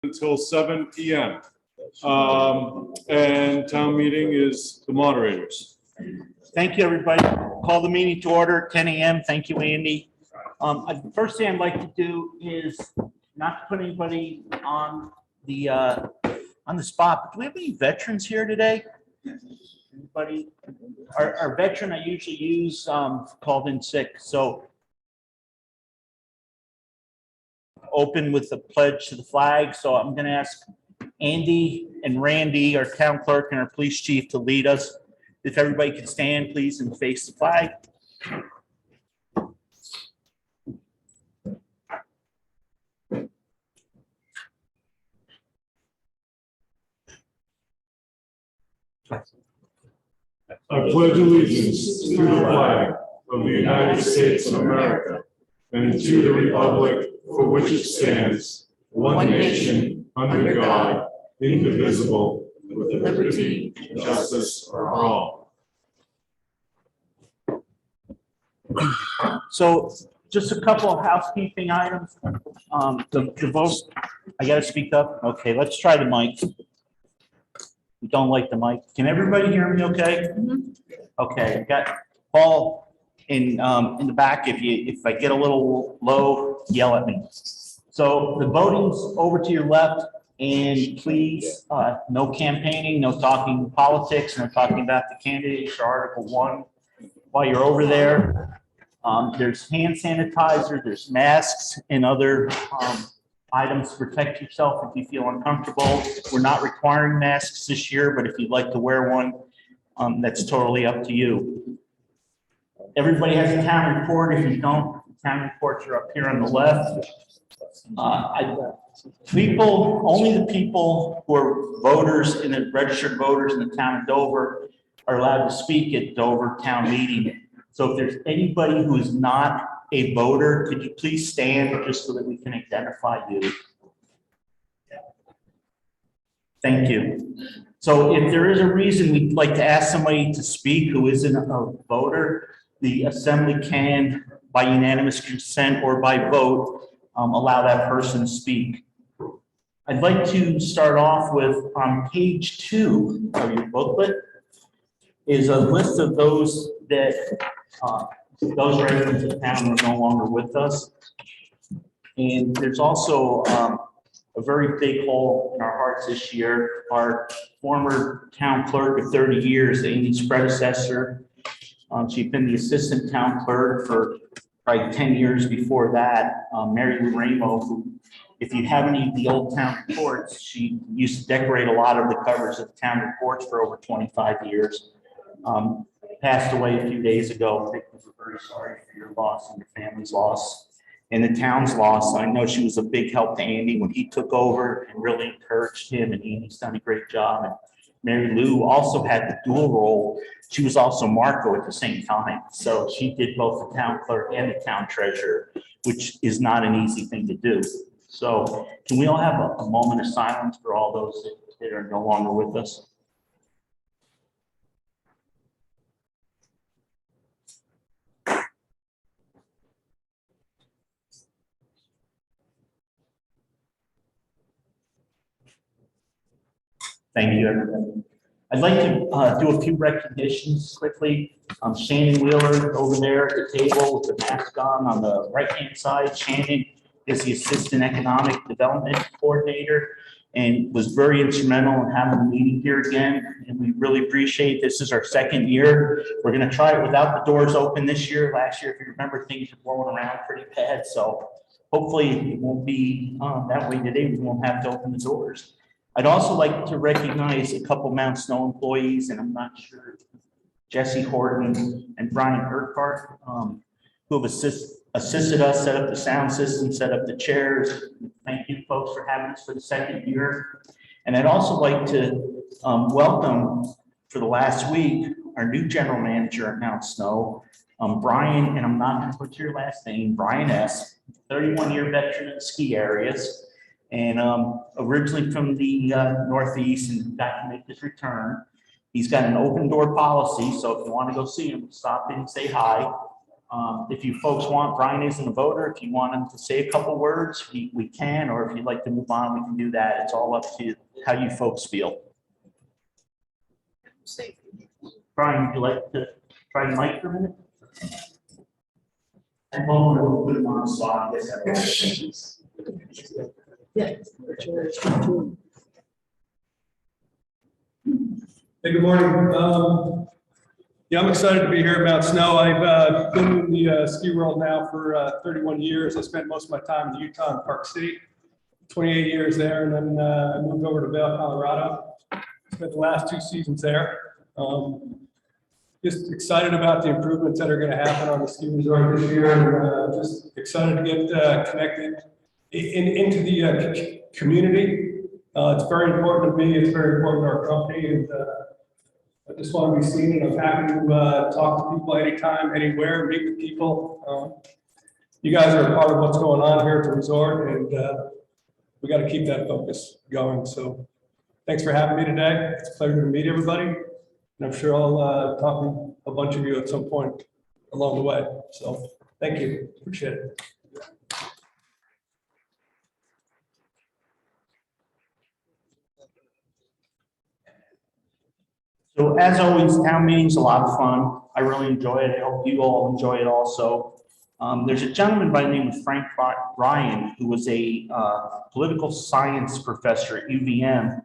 until 7 p.m. And town meeting is the moderators. Thank you, everybody. Call the meeting to order, 10 a.m. Thank you, Andy. The first thing I'd like to do is not to put anybody on the spot, but do we have any veterans here today? Anybody? Our veteran I usually use called in sick, so open with the pledge to the flag. So I'm going to ask Andy and Randy, our town clerk and our police chief, to lead us. If everybody could stand, please, and face the flag. I pledge allegiance to the flag of the United States of America and to the republic for which it stands, one nation, under God, indivisible, with liberty and justice for all. So just a couple of housekeeping items. The vote, I got to speak up. Okay, let's try the mic. We don't like the mic. Can everybody hear me okay? Okay, I've got Paul in the back. If I get a little low, yell at me. So the voting's over to your left, and please, no campaigning, no talking politics, no talking about the candidates or Article 1 while you're over there. There's hand sanitizer, there's masks and other items to protect yourself if you feel uncomfortable. We're not requiring masks this year, but if you'd like to wear one, that's totally up to you. Everybody has a town report. If you don't, the town reports are up here on the left. Only the people who are voters and the registered voters in the town of Dover are allowed to speak at Dover town meeting. So if there's anybody who is not a voter, could you please stand just so that we can identify you? Thank you. So if there is a reason we'd like to ask somebody to speak who isn't a voter, the assembly can, by unanimous consent or by vote, allow that person to speak. I'd like to start off with on page 2 of your booklet is a list of those that those residents of town are no longer with us. And there's also a very big hole in our hearts this year. Our former town clerk of 30 years, Amy's predecessor, she'd been the assistant town clerk for probably 10 years before that, Mary Lou Ramo, who, if you have any of the old town reports, she used to decorate a lot of the covers of the town reports for over 25 years. Passed away a few days ago. I think we're very sorry for your loss and your family's loss and the town's loss. I know she was a big help to Andy when he took over and really encouraged him, and Andy's done a great job. And Mary Lou also had the dual role. She was also Marco at the same time. So she did both the town clerk and the town treasurer, which is not an easy thing to do. So can we all have a moment of silence for all those that are no longer with us? Thank you, everybody. I'd like to do a few recognitions quickly. Shannon Wheeler over there at the table with the mask on the right-hand side. Shannon is the Assistant Economic Development Coordinator and was very instrumental in having the meeting here again. And we really appreciate this is our second year. We're going to try it without the doors open this year. Last year, if you remember, things were blowing around pretty bad. So hopefully it won't be that way today. We won't have to open the doors. I'd also like to recognize a couple Mount Snow employees, and I'm not sure, Jesse Horton and Brian Urquhart, who have assisted us set up the sound system, set up the chairs. Thank you, folks, for having us for the second year. And I'd also like to welcome for the last week our new general manager at Mount Snow, Brian, and I'm not going to put your last name, Brian S., 31-year veteran in the ski areas. And originally from the Northeast, and got to make this return. He's got an open door policy, so if you want to go see him, stop in and say hi. If you folks want, Brian isn't a voter. If you want him to say a couple words, we can, or if you'd like to move on, we can do that. It's all up to how you folks feel. Brian, would you like to try the mic for a minute? And we'll put him on the spot. Hey, good morning. Yeah, I'm excited to be here about snow. I've been in the ski world now for 31 years. I spent most of my time in Utah and Park City, 28 years there, and then I moved over to Vail, Colorado. Spent the last 2 seasons there. Just excited about the improvements that are going to happen on the ski resort this year, and just excited to get connected into the community. It's very important to me. It's very important to our company, and I just want to be seen, and I'm happy to talk to people anytime, anywhere, meet with people. You guys are a part of what's going on here at the resort, and we got to keep that focus going. So thanks for having me today. It's a pleasure to meet everybody, and I'm sure I'll talk to a bunch of you at some point along the way. So thank you. Appreciate it. So as always, town meeting's a lot of fun. I really enjoy it. I hope you all enjoy it also. There's a gentleman by the name of Frank Ryan, who was a political science professor at UVM.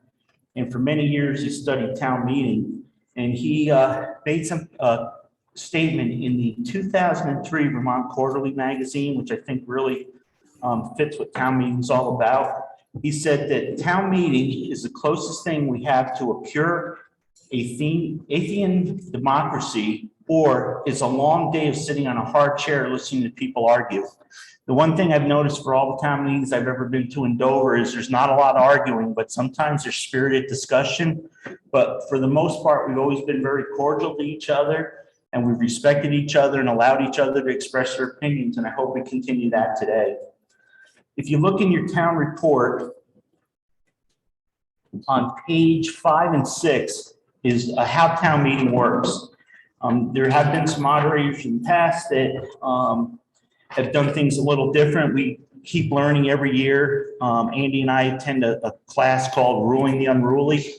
And for many years, he studied town meeting. And he made some statement in the 2003 Vermont Quarterly magazine, which I think really fits what town meeting is all about. He said that town meeting is the closest thing we have to a pure Athenian democracy, or it's a long day of sitting on a hard chair listening to people argue. The one thing I've noticed for all the town meetings I've ever been to in Dover is there's not a lot of arguing, but sometimes there's spirited discussion. But for the most part, we've always been very cordial to each other, and we've respected each other and allowed each other to express their opinions, and I hope we continue that today. If you look in your town report, on page 5 and 6 is how town meeting works. There have been some moderators in the past that have done things a little different. We keep learning every year. Andy and I attend a class called Ruling the Unruly.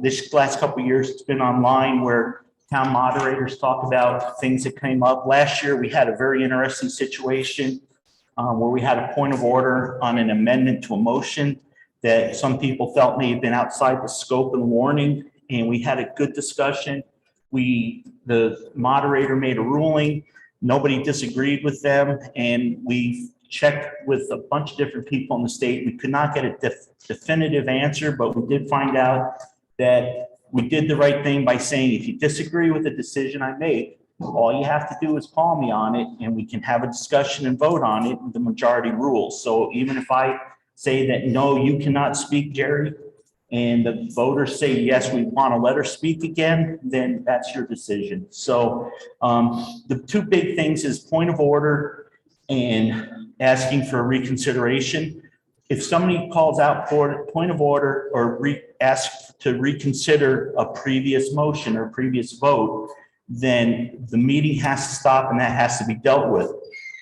This last couple of years, it's been online where town moderators talk about things that came up. Last year, we had a very interesting situation where we had a point of order on an amendment to a motion that some people felt may have been outside the scope and warning, and we had a good discussion. The moderator made a ruling, nobody disagreed with them, and we checked with a bunch of different people in the state. We could not get a definitive answer, but we did find out that we did the right thing by saying, if you disagree with the decision I made, all you have to do is call me on it, and we can have a discussion and vote on it. The majority rules. So even if I say that, no, you cannot speak, Jerry, and the voters say, yes, we want to let her speak again, then that's your decision. So the two big things is point of order and asking for a reconsideration. If somebody calls out for point of order or asks to reconsider a previous motion or previous vote, then the meeting has to stop and that has to be dealt with.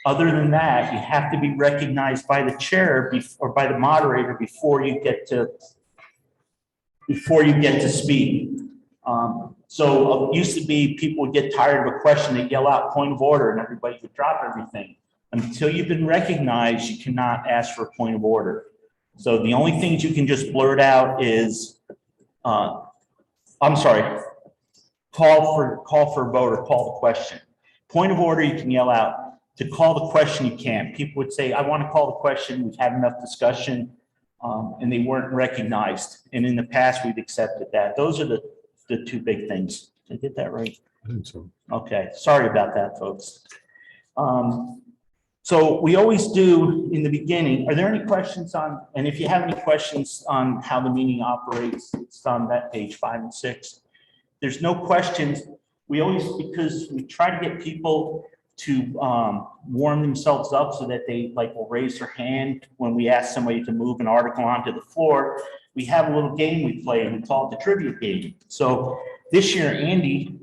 Other than that, you have to be recognized by the chair or by the moderator before you get to speak. So it used to be people would get tired of a question, they'd yell out point of order and everybody would drop everything. Until you've been recognized, you cannot ask for a point of order. So the only things you can just blurt out is, call for a vote or call the question. Point of order, you can yell out. To call the question, you can't. People would say, I want to call the question. We've had enough discussion, and they weren't recognized. And in the past, we've accepted that. Those are the two big things. Did I get that right? I think so. Okay. Sorry about that, folks. So we always do in the beginning. Are there any questions on, and if you have any questions on how the meeting operates, it's on that page 5 and 6. There's no questions. We always, because we try to get people to warm themselves up so that they will raise their hand when we ask somebody to move an article onto the floor. We have a little game we play and we call it the trivia game. So this year, Andy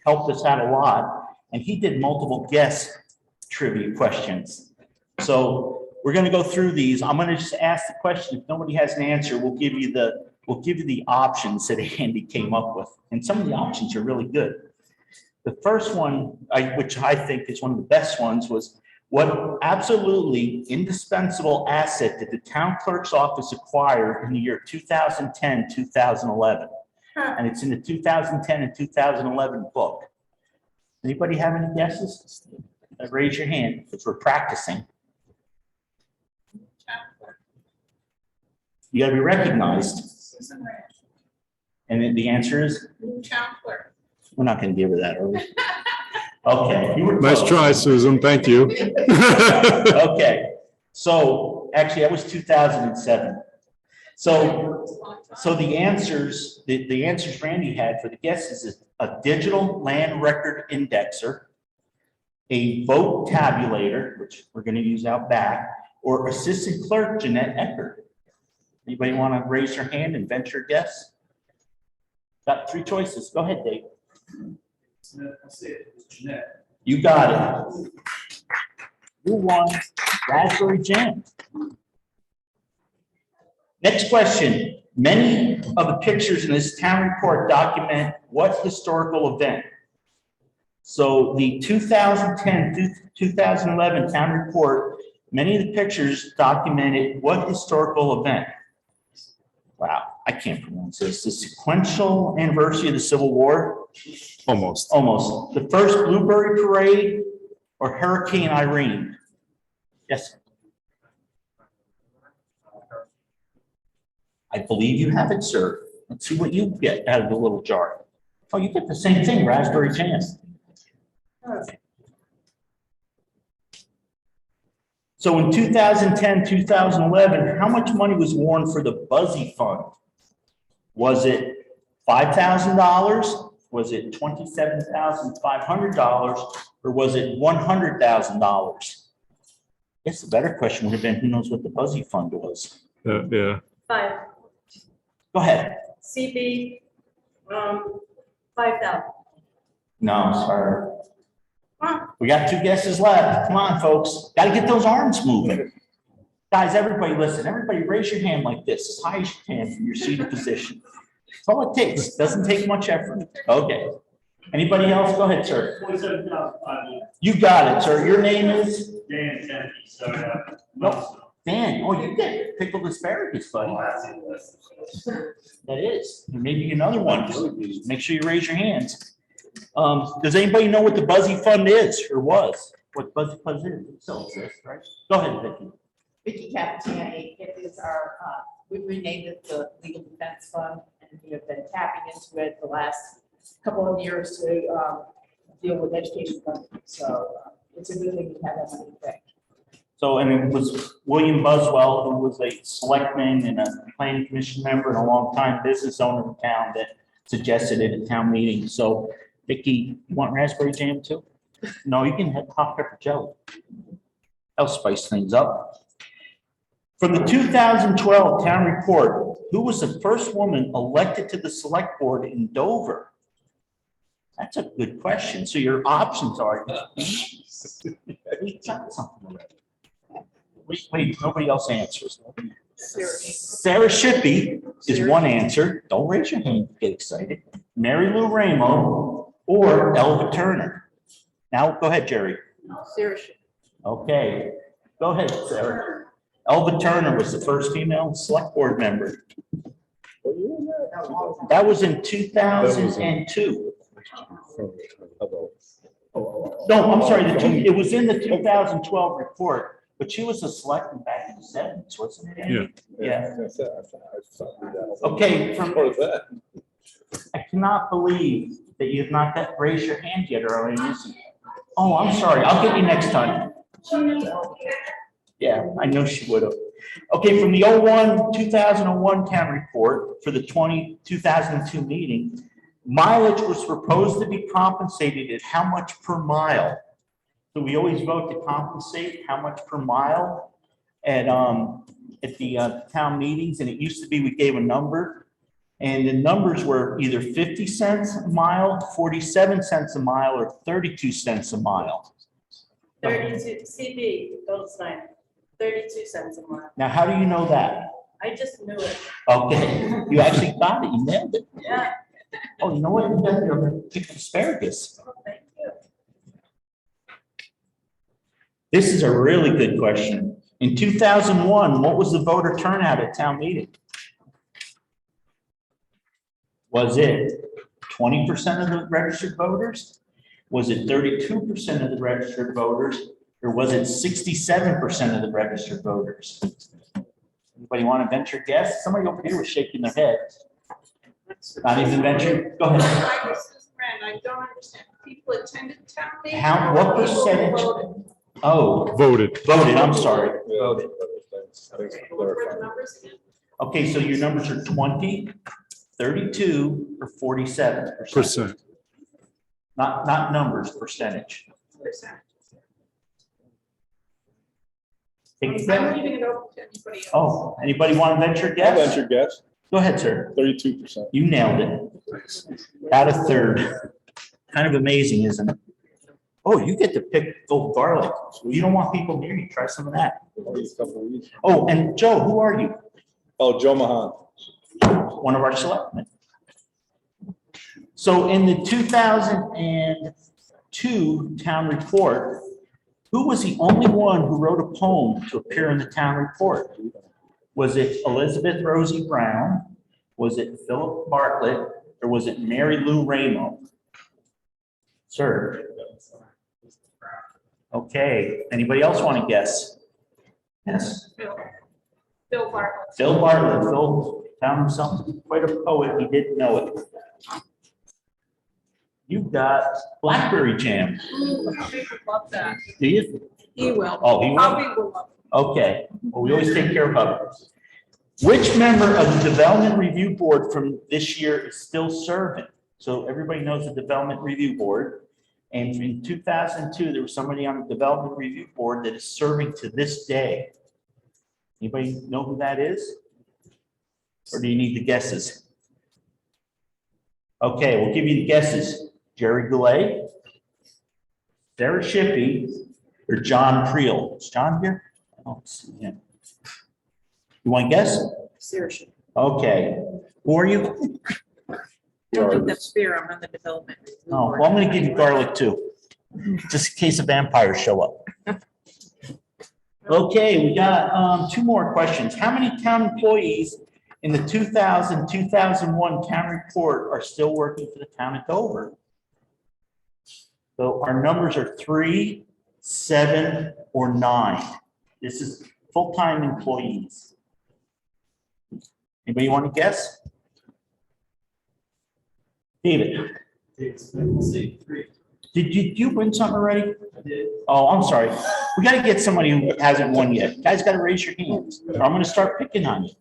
helped us out a lot. and he did multiple guess trivia questions. So we're going to go through these. I'm going to just ask the question. If nobody has an answer, we'll give you the options that Andy came up with, and some of the options are really good. The first one, which I think is one of the best ones, was what absolutely indispensable asset did the town clerk's office acquire in the year 2010, 2011? And it's in the 2010 and 2011 book. Anybody have any guesses? Raise your hand because we're practicing. You got to be recognized. And then the answer is? Town clerk. We're not going to give her that, are we? Okay. You were Nice close. try, Susan. Thank you. Okay. So actually, that was 2007. So the answers, the answers Randy had for the guesses is a digital land record indexer, a vote tabulator, which we're going to use out back, or assistant clerk Jeanette Eckert. Anybody want to raise your hand and venture a guess? Got three choices. Go ahead, Dave. You got it. You won raspberry jam. Next question. Many of the pictures in this town report document what historical event? So the 2010 to 2011 town report, many of the pictures documented what historical event? Wow, I can't pronounce this. The sequential anniversary of the Civil War? Almost. Almost. The first Blueberry Parade or Hurricane Irene? Yes. I believe you have it, sir. Let's see what you get out of the little jar. Oh, you get the same thing, raspberry jam. So in 2010, 2011, how much money was worn for the Buzzy Fund? Was it $5,000? Was it $27,500? Or was it $100,000? I guess the better question would have been, who knows what the Buzzy Fund was? Yeah. 5. Go ahead. CB, 5,000. No, sorry. We got 2 guesses left. Come on, folks. Got to get those arms moving. Guys, everybody listen. Everybody raise your hand like this, as high as you can from your seated position. That's all it takes. Doesn't take much effort. Okay. Anybody else? Go ahead, sir. 27,500. You got it, sir. Your name is? Dan Kennedy, so, Dan. Oh, you get pickled asparagus, buddy. That is. Maybe another one. Make sure you raise your hands. Does anybody know what the Buzzy Fund is or was? What Buzzy Fund is? It still exists, right? Go ahead, Vicki. Vicky Capitani, it is our, we renamed it the Legal Defense Fund, and we have been tapping into it the last couple of years to deal with education funding. So it's a good thing to have that money back. So, and it was William Buswell, who was a selectman and a planning commission member and a longtime business owner in town, that suggested it at town meeting. So, Vicki, you want raspberry jam too? No, you can have hot pepper jelly. That'll spice things up. From the 2012 town report, who was the first woman elected to the select board in Dover? That's a good question. So your options are. We got something already. Wait, nobody else answers. Sarah Shippey is one answer. Don't raise your hand, get excited. Mary Lou Ramo or Elva Turner. Now, go ahead, Jerry. Seriously. Okay, go ahead, Sarah. Elva Turner was the first female select board member. That was in 2002. No, I'm sorry, it was in the 2012 report, but she was a selectman back in the 70s, wasn't it? Yeah. Okay, I cannot believe that you have not raised your hand yet, Arlene. Oh, I'm sorry. I'll get you next time. Yeah, I know she would have. Okay, from the 2001 town report for the 2002 meeting, mileage was proposed to be compensated at how much per mile? So we always vote to compensate how much per mile at the town meetings, and it used to be we gave a number. And the numbers were either 50 cents a mile, 47 cents a mile, or 32 cents a mile. 32, CB, Goldstein, 32 cents a mile. Now, how do you know that? I just knew it. Okay, you actually got it, you nailed it. Yeah. Oh, you know what? You got the pick asparagus. Oh, thank you. This is a really good question. In 2001, what was the voter turnout at town meeting? Was it 20% of the registered voters? Was it 32% of the registered voters? Or was it 67% of the registered voters? Anybody want to venture a guess? Somebody over here was shaking their head. Not even venture, go ahead. Hi, this is Fran. I don't understand. People attended town meeting? What People percentage? voted? Oh, Voted. voted, I'm sorry. Voted. Okay, what were the numbers again? Okay, so your numbers are 20, 32, or 47%. Percent. Not numbers, percentage. Percent. Take a I'm guess. leaving it open to anybody else. Oh, anybody want to venture a I'll guess? venture guess, Go ahead, sir. 32%. You nailed it. About a third. Kind of amazing, isn't it? Oh, you get to pick gold garlic. You don't want people near you. Try some of that. Oh, and Joe, who are you? Oh, Joe Mahan. One of our selectmen. So in the 2002 town report, who was the only one who wrote a poem to appear in the town report? Was it Elizabeth Rosie Brown? Was it Philip Bartlett? Or was it Mary Lou Ramo? Sir. Okay, anybody else want to guess? Yes, Bill Bartlett. Phil Bartlett. Phil found himself quite a poet. He didn't know it. You got blackberry jam. People love that. Do you? He will. Oh, he will? Bobby will love it. Okay, well, we always take care of others. Which member of the Development Review Board from this year is still serving? So everybody knows the Development Review Board. And in 2002, there was somebody on the Development Review Board that is serving to this day. Anybody know who that is? Or do you need the guesses? Okay, we'll give you the guesses. Jerry Goulet, Sarah Shippey, or John Creel. Is John here? I don't see him. You want to guess? Seriously. Okay. Who are you? Don't think that's fair. I'm on the development. review Oh, board. well, I'm going to give you garlic too, just in case the vampires show up. Okay, we got two more questions. How many town employees in the 2000-2001 town report are still working for the town of Dover? So our numbers are 3, 7, or 9. This is full-time employees. Anybody want to guess? David? Did you win something already? I did. Oh, I'm sorry. We gotta get somebody who hasn't won yet. Guys gotta raise your hands, or I'm gonna start picking on you.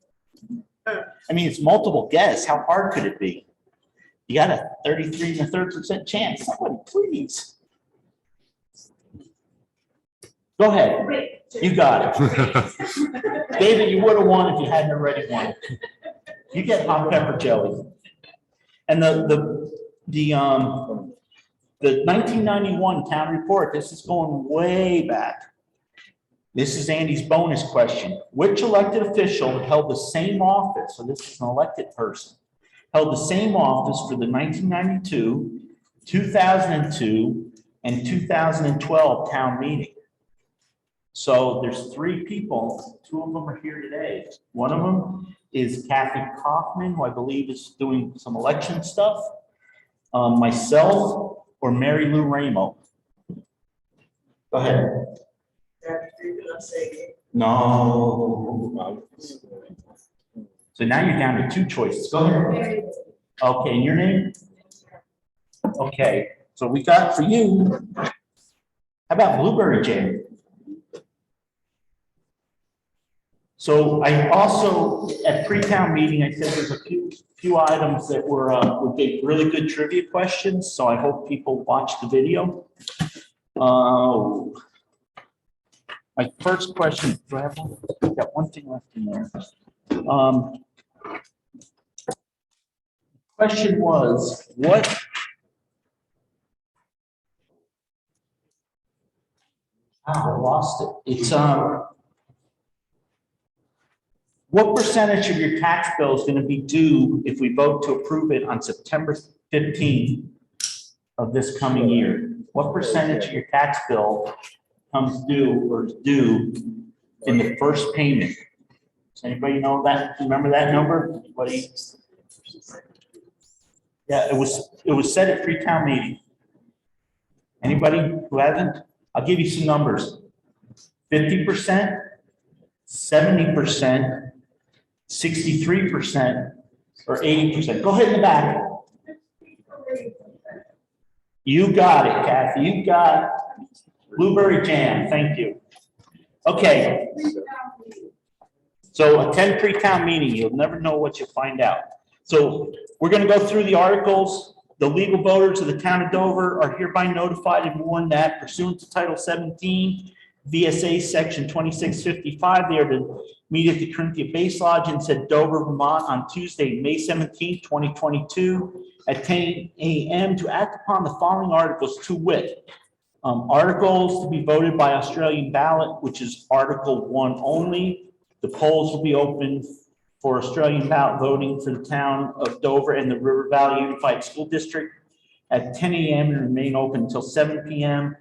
I mean, it's multiple guess. How hard could it be? You got a 33.3% chance. Somebody, please. Go ahead. You got it. David, you would have won if you hadn't already won. You get hot pepper jelly. And the 1991 town report, this is going way back. This is Andy's bonus question. Which elected official held the same office, so this is an elected person, held the same office for the 1992, 2002, and 2012 town meeting? So there's 3 people, 2 of them are here today. One of them is Kathy Kaufman, who I believe is doing some election stuff. Myself or Mary Lou Ramo. Go ahead. No. So now you're down to 2 choices. Go ahead. Okay, and your name? Okay, so we got for you, how about blueberry jam? So I also, at pre-town meeting, I said there's a few items that would be really good trivia questions, so I hope people watch the video. My first question, do I have one? I've got one thing left in there. question was, what? I lost it. It's, what percentage of your tax bill is going to be due if we vote to approve it on September 15th of this coming year? What percentage of your tax bill comes due or is due in the first payment? Does anybody know that? Remember that number? Anybody? Yeah, it was said at pre-town meeting. Anybody who hasn't? I'll give you some numbers. 50%, 70%, 63%, or 80%. Go ahead in the back. You got it, Kathy. You got blueberry jam. Thank you. Okay. So attend pre-town meeting. You'll never know what you'll find out. So we're going to go through the articles. The legal voters of the town of Dover are hereby notified and warned that pursuant to Title 17, VSA Section 2655, they are to meet at the Carinthia Base Lodge in said Dover, Vermont on Tuesday, May 17, 2022 at 10 a.m. to act upon the following articles to wit. Articles to be voted by Australian ballot, which is Article 1 only. The polls will be open for Australian ballot voting for the town of Dover and the River Valley Unified School District at 10 a.m. and remain open until 7 p.m.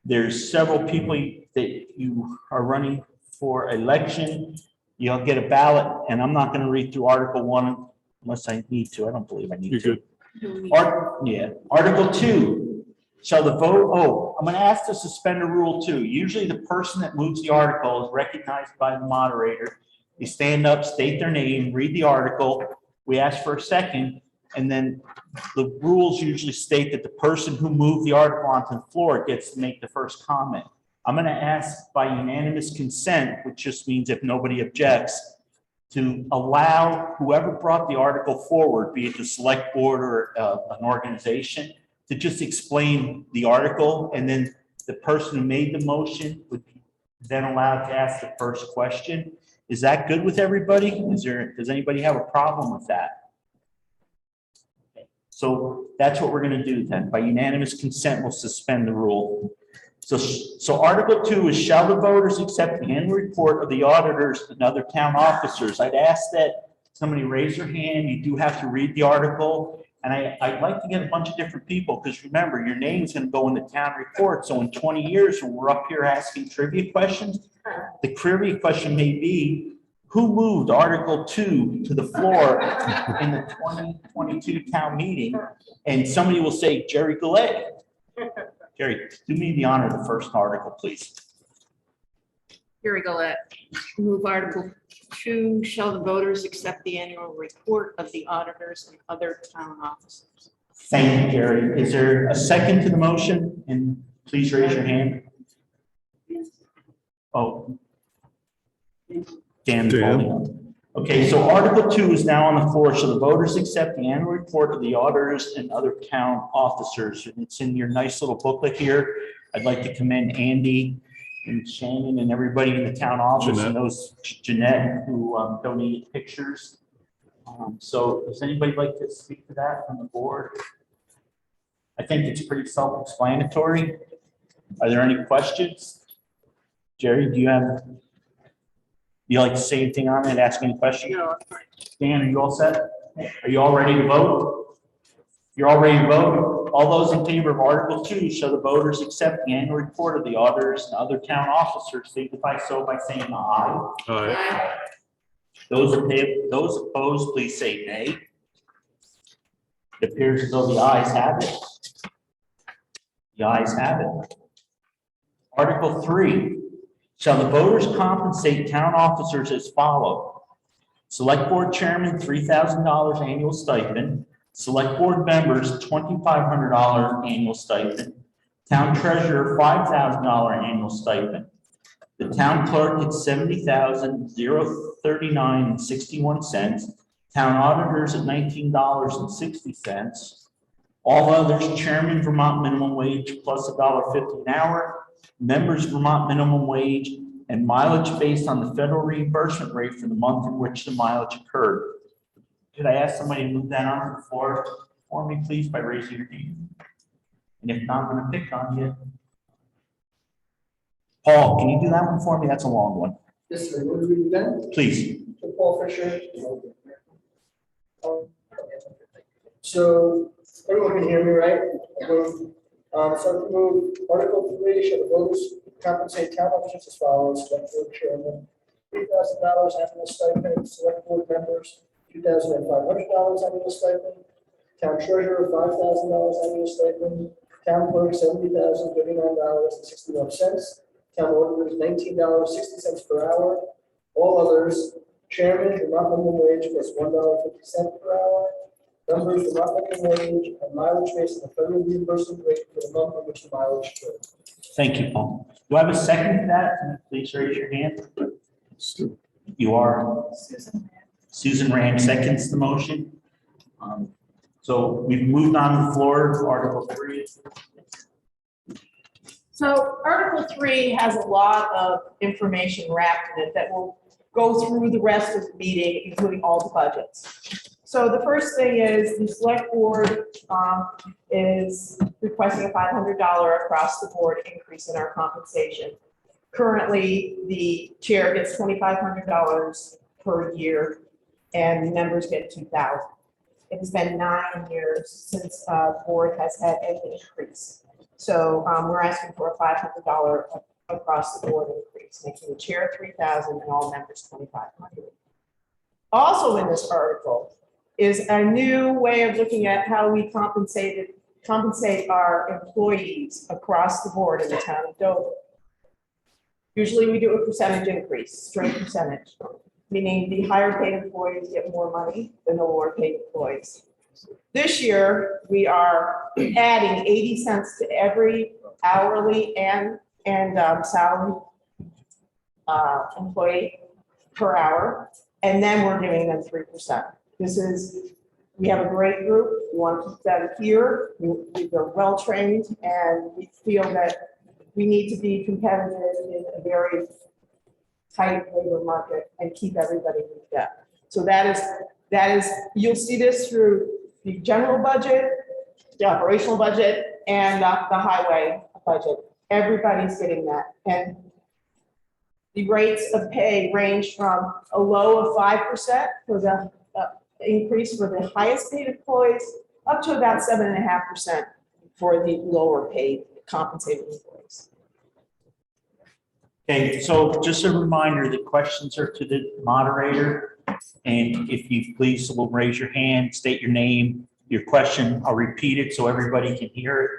There's several people that you are running for election. You'll get a ballot, and I'm not going to read through Article 1 unless I need to. I don't believe I need to. Article 2, shall the vote, I'm going to ask to suspend a rule 2. Usually the person that moves the article is recognized by the moderator. They stand up, state their name, read the article. We ask for a second, and then the rules usually state that the person who moved the article onto the floor gets to make the first comment. I'm going to ask by unanimous consent, which just means if nobody objects, to allow whoever brought the article forward, be it the select board or an organization, to just explain the article, and then the person who made the motion would be then allowed to ask the first question. Is that good with everybody? Does anybody have a problem with that? So that's what we're going to do then. By unanimous consent, we'll suspend the rule. So Article 2 is, shall the voters accept the annual report of the auditors and other town officers? I'd ask that somebody raise their hand. You do have to read the article. And I'd like to get a bunch of different people, because remember, your name's going to go in the town report. So in 20 years, when we're up here asking trivia questions, the trivia question may be, who moved Article 2 to the floor in the 2022 town meeting? And somebody will say, Jerry Goulet. Jerry, do me the honor of the first article, please. Here we go. Move Article 2, shall the voters accept the annual report of the auditors and other town officers? Thank you, Jerry. Is there a second to the motion? And please raise your hand. Oh. Dan. Okay, so Article 2 is now on the floor. Shall the voters accept the annual report of the auditors and other town officers? And it's in your nice little booklet here. I'd like to commend Andy and Shannon and everybody in the town office, and those Jeanette who donated pictures. So does anybody like to speak to that from the board? I think it's pretty self-explanatory. Are there any questions? Jerry, do you like to say anything on it, ask any questions? No. Dan, are you all set? Are you all ready to vote? You're all ready to vote? All those in favor of Article 2, shall the voters accept the annual report of the auditors and other town officers, signify so by saying aye. Aye. Those opposed, please say nay. It appears as though the ayes have it. The ayes have it. Article 3, shall the voters compensate town officers as follows? Select board chairman, $3,000 annual stipend. Select board members, $2,500 annual stipend. Town treasurer, $5,000 annual stipend. The town clerk at $70,039.61. Town auditors at $19.60. All others, chairman Vermont minimum wage plus $1.50 an hour. Members Vermont minimum wage and mileage based on the federal reimbursement rate for the month in which the mileage occurred. Could I ask somebody to move that on the floor for me, please, by raising your hand? And if not, I'm gonna pick on you. Paul, can you do that one for me? That's a long one. Yes, sir. What do we do then? Please. So Paul Fisher. So everyone can hear me, right? So to move Article 3, shall the voters compensate town officials as follows: select board chairman, $3,000 annual stipend, select board members, $2,500 annual stipend, town treasurer, $5,000 annual stipend, town clerk, $70,039.61, town auditors, $19.60 per hour, all others, chairman, Vermont minimum wage plus $1.50 per hour, members, Vermont minimum wage, and mileage based on the federal reimbursement rate for the month in which the mileage occurred. Thank you, Paul. Do I have a second to that? Please raise your hand. You are? Susan Rand seconds the motion. So we've moved on the floor to Article 3. So Article 3 has a lot of information wrapped in it that will go through the rest of the meeting, including all the budgets. So the first thing is the select board is requesting a $500 across the board increase in our compensation. Currently, the chair gets $2,500 per year and members get $2,000. It has been 9 years since the board has had any increase. So we're asking for a $500 across the board increase, making the chair $3,000 and all members $2,500. Also in this article is a new way of looking at how we compensate our employees across the board in the town of Dover. Usually we do a percentage increase, straight percentage, meaning the higher paid employees get more money than the lower paid employees. This year, we are adding 80 cents to every hourly and salary employee per hour, and then we're giving them 3%. We have a great group. We want to keep them here. They're well trained, and we feel that we need to be competitive in a very tight labor market and keep everybody moved up. So that is you'll see this through the general budget, the operational budget, and the highway budget. Everybody's getting that. And the rates of pay range from a low of 5% for the increase for the highest paid employees up to about 7.5% for the lower paid compensated employees. Okay, so just a reminder, the questions are to the moderator. And if you please will raise your hand, state your name, your question. I'll repeat it so everybody can hear it,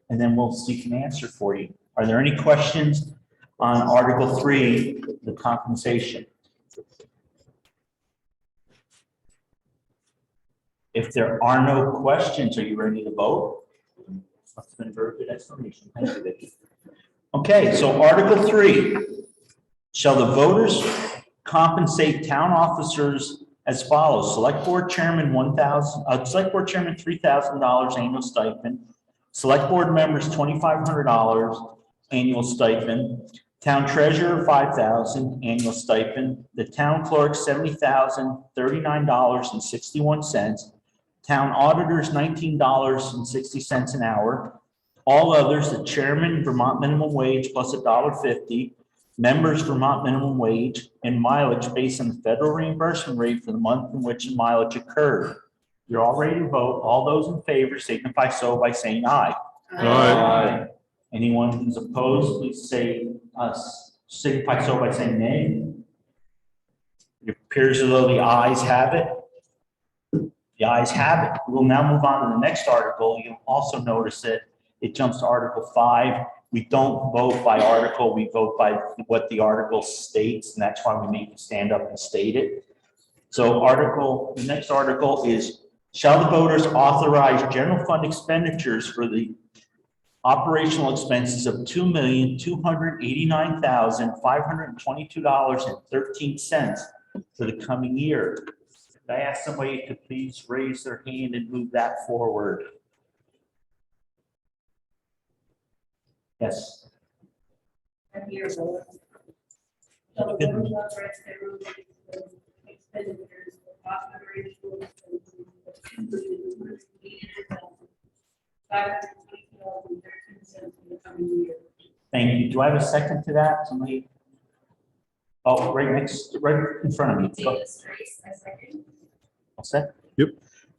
and then we'll seek an answer for you. Are there any questions on Article 3, the compensation? If there are no questions, are you ready to vote? That's been a very good explanation. Thank you, Vicki. Okay, so Article 3, shall the voters compensate town officers as follows: select board chairman $3,000 annual stipend, select board members $2,500 annual stipend, town treasurer $5,000 annual stipend, the town clerk $70,039.61, town auditors $19.60 an hour. All others, the chairman, Vermont minimum wage plus $1.50, members, Vermont minimum wage, and mileage based on the federal reimbursement rate for the month in which the mileage occurred. You're all ready to vote. All those in favor signify so by saying aye. Aye. Anyone who's opposed, please signify so by saying nay. It appears as though the ayes have it. The ayes have it. We'll now move on to the next article. You'll also notice that it jumps to Article 5. We don't vote by article, we vote by what the article states, and that's why we need to stand up and state it. So the next article is, shall the voters authorize general fund expenditures for the operational expenses of $2,289,522.13 for the coming year? Could I ask somebody to please raise their hand and move that forward? Yes. I'm here, so. Shall the voters authorize federal expenditures for operational and $522.13 for the coming year. Thank you. Do I have a second to that? Somebody? Oh, right in front of me. Go. Davis, Trace, I second. All set? Yep.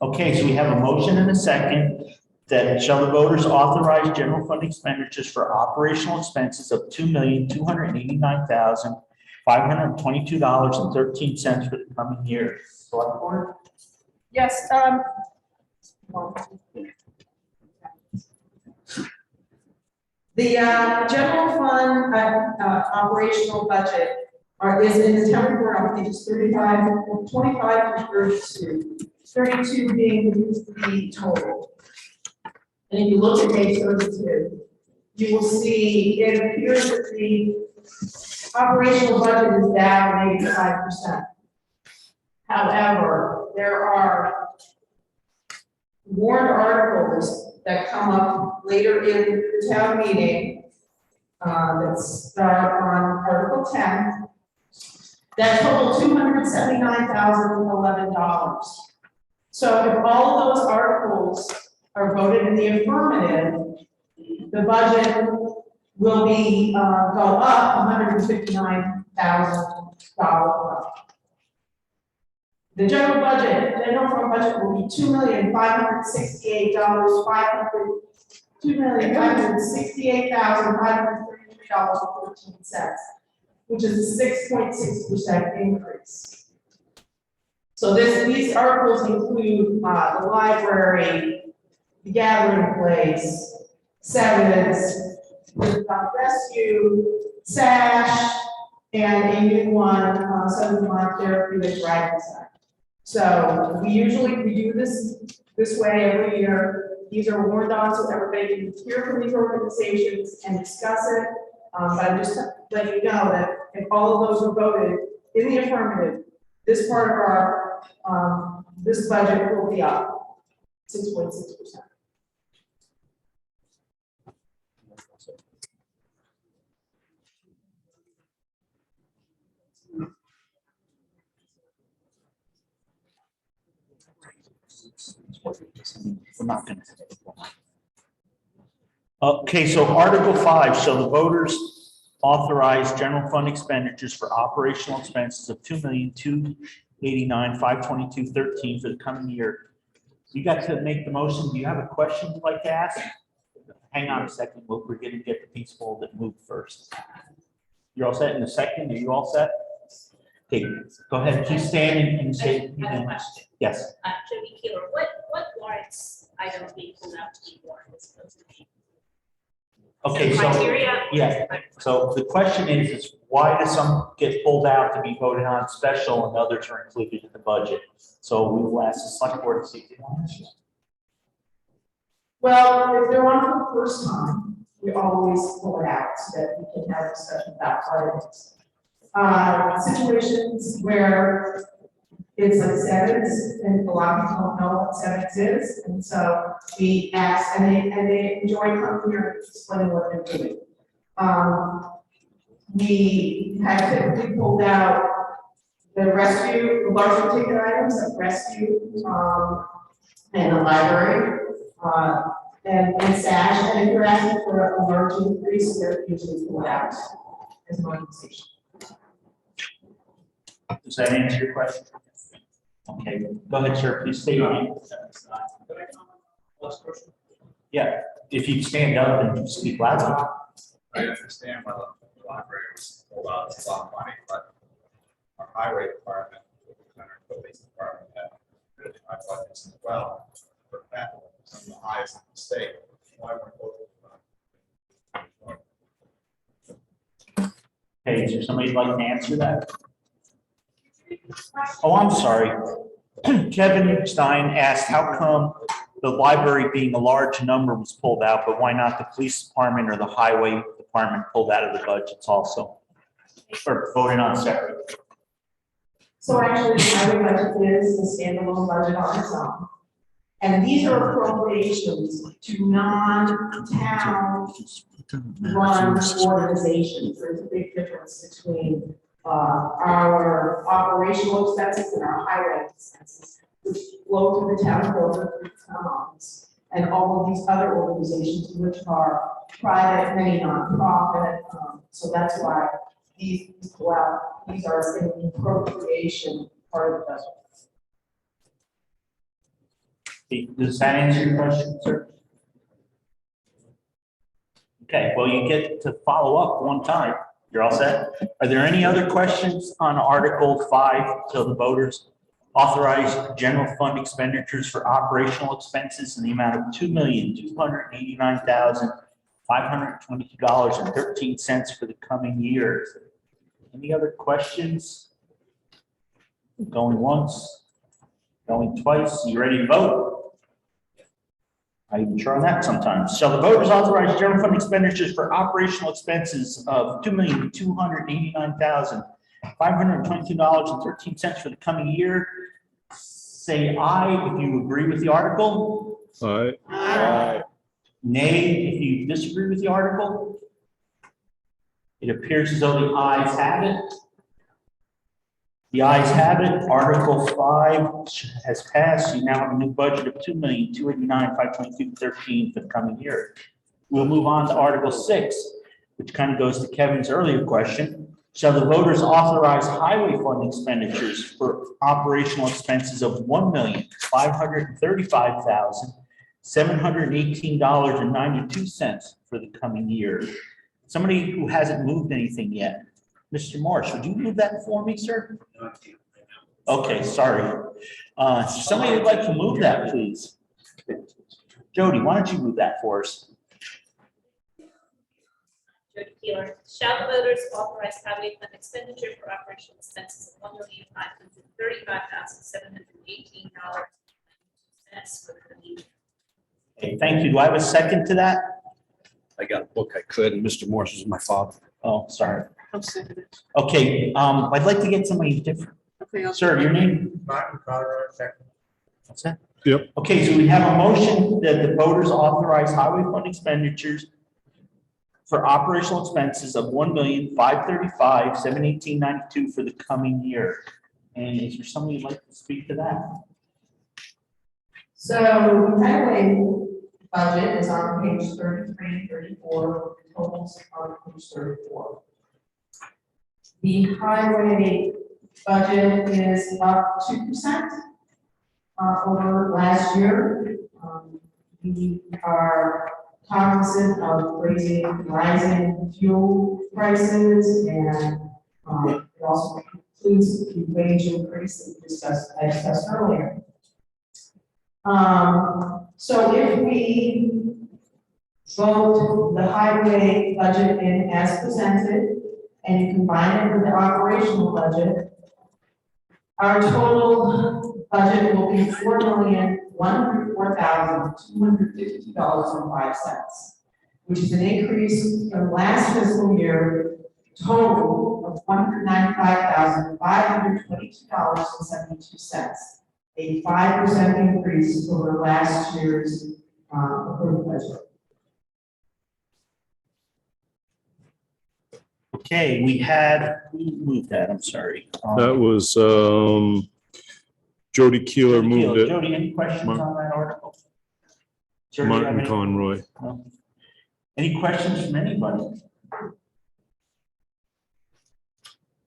Okay, so we have a motion and a second that shall the voters authorize general fund expenditures for operational expenses of $2,289,522.13 for the coming year. Select board? Yes, the general fund operational budget is in the town report on pages 25 to 32. 32 being the total. And if you look at page 32, you will see it appears that the operational budget is down 85%. However, there are warrant articles that come up later in the town meeting that start on Article 10 that total $279,011. So if all of those articles are voted in the affirmative, the budget will be go up $159,000. The general fund budget will be $2,568,533.14, which is a 6.6% increase. So these articles include the library, the gathering place, Sevens, rescue, SASH, and a new one, Southern Vermont Therapeutic Writing Center. So we do this way every year. These are warned on so everybody can hear from these organizations and discuss it. But I'm just letting you know that if all of those are voted in the affirmative, this part of our this budget will be up 6.6%. We're not going to. Okay, so Article 5, shall the voters authorize general fund expenditures for operational expenses of $2,289,522.13 for the coming year. You got to make the motion. Do you have a question you'd like to ask? Hang on a second. We're going to get the piece folded moved first. You're all set in a second. Are you all set? Okay, go ahead. Keep standing and say. I have a question. Yes. To be clear, what warrants items being pulled out to be warned is supposed to be? Okay, so Criteria? yeah. So the question is why does some get pulled out to be voted on special and others are included in the budget? So we will ask the select board to see if they want to. Well, if they're on for the first time, we always pull it out so that we can have a discussion about what it is. Situations where it's like Sevens, and a lot of people don't know what Sevens is, and so we ask, and they enjoy coming here and explaining what they're doing. We have typically pulled out the rescue, the larger ticket items like rescue, and the library, and SASH, and if you're asking for a large increase, they're usually pulled out as an organization. Does that answer your question? Okay, go ahead, sir. Please state your name. Yeah, if you stand up and speak loudly. I understand why the library was pulled out, it's a lot of money, but our highway department, and our police department have really high budgets as well. For capital, some of the highest in the state. Why we're both. Hey, is there somebody who'd like to answer that? Oh, I'm sorry. Kevin Stein asked, how come the library being a large number was pulled out, but why not the police department or the highway department pulled out of the budgets also? Or voted on separate? So actually, the highway budget is a standalone budget on its own. And these are appropriations to non-town run organizations. There's a big difference between our operational expenses and our highway expenses, which flow to the town board, and all of these other organizations, which are private, many nonprofit. So that's why these go out. These are in appropriation part of the budget. Does that answer your question, sir? Okay, well, you get to follow up one time. You're all set? Are there any other questions on Article 5? So the voters authorize general fund expenditures for operational expenses in the amount of $2,289,522.13 for the coming year. Any other questions? Going once, going twice. You ready to vote? I even try that sometimes. Shall the voters authorize general fund expenditures for operational expenses of $2,289,522.13 for the coming year? Say aye if you agree with the article. Aye. Aye. Nay if you disagree with the article. It appears as though the ayes have it. The ayes have it. Article 5 has passed. You now have a new budget of $2,289,522.13 for the coming year. We'll move on to Article 6, which kind of goes to Kevin's earlier question. Shall the voters authorize highway fund expenditures for operational expenses of $1,535,718.92 for the coming year? Somebody who hasn't moved anything yet. Mr. Morris, would you move that for me, sir? Okay, sorry. Somebody would like to move that, please. Jody, why don't you move that for us? Jody Keeler, shall the voters authorize highway fund expenditure for operational expenses of $1,535,718.92 for the year? Okay, thank you. Do I have a second to that? I got a book I could, and Mr. Morse is my father. Oh, sorry. Okay, I'd like to get somebody different. Sir, your name? Martin Colorado, second. What's that? Yep. Okay, so we have a motion that the voters authorize highway fund expenditures for operational expenses of $1,535,718.92 for the coming year. And is there somebody who'd like to speak to that? So the highway budget is on page 33 and 34, the totals are on page 34. The highway budget is up 2% over last year. We are cognizant of rising fuel prices, and it also includes the wage increase that I discussed earlier. So if we vote the highway budget in as presented, and you combine it with the operational budget, our total budget will be $4,104,252.05, which is an increase from last fiscal year total of $195,522.72, a 5% increase over last year's approved budget. Okay, we had, who moved that? I'm sorry. That was, Jody Keeler moved it. Jody, any questions on that article? Sir, do you have Martin any? Conroy. No? Any questions from anybody?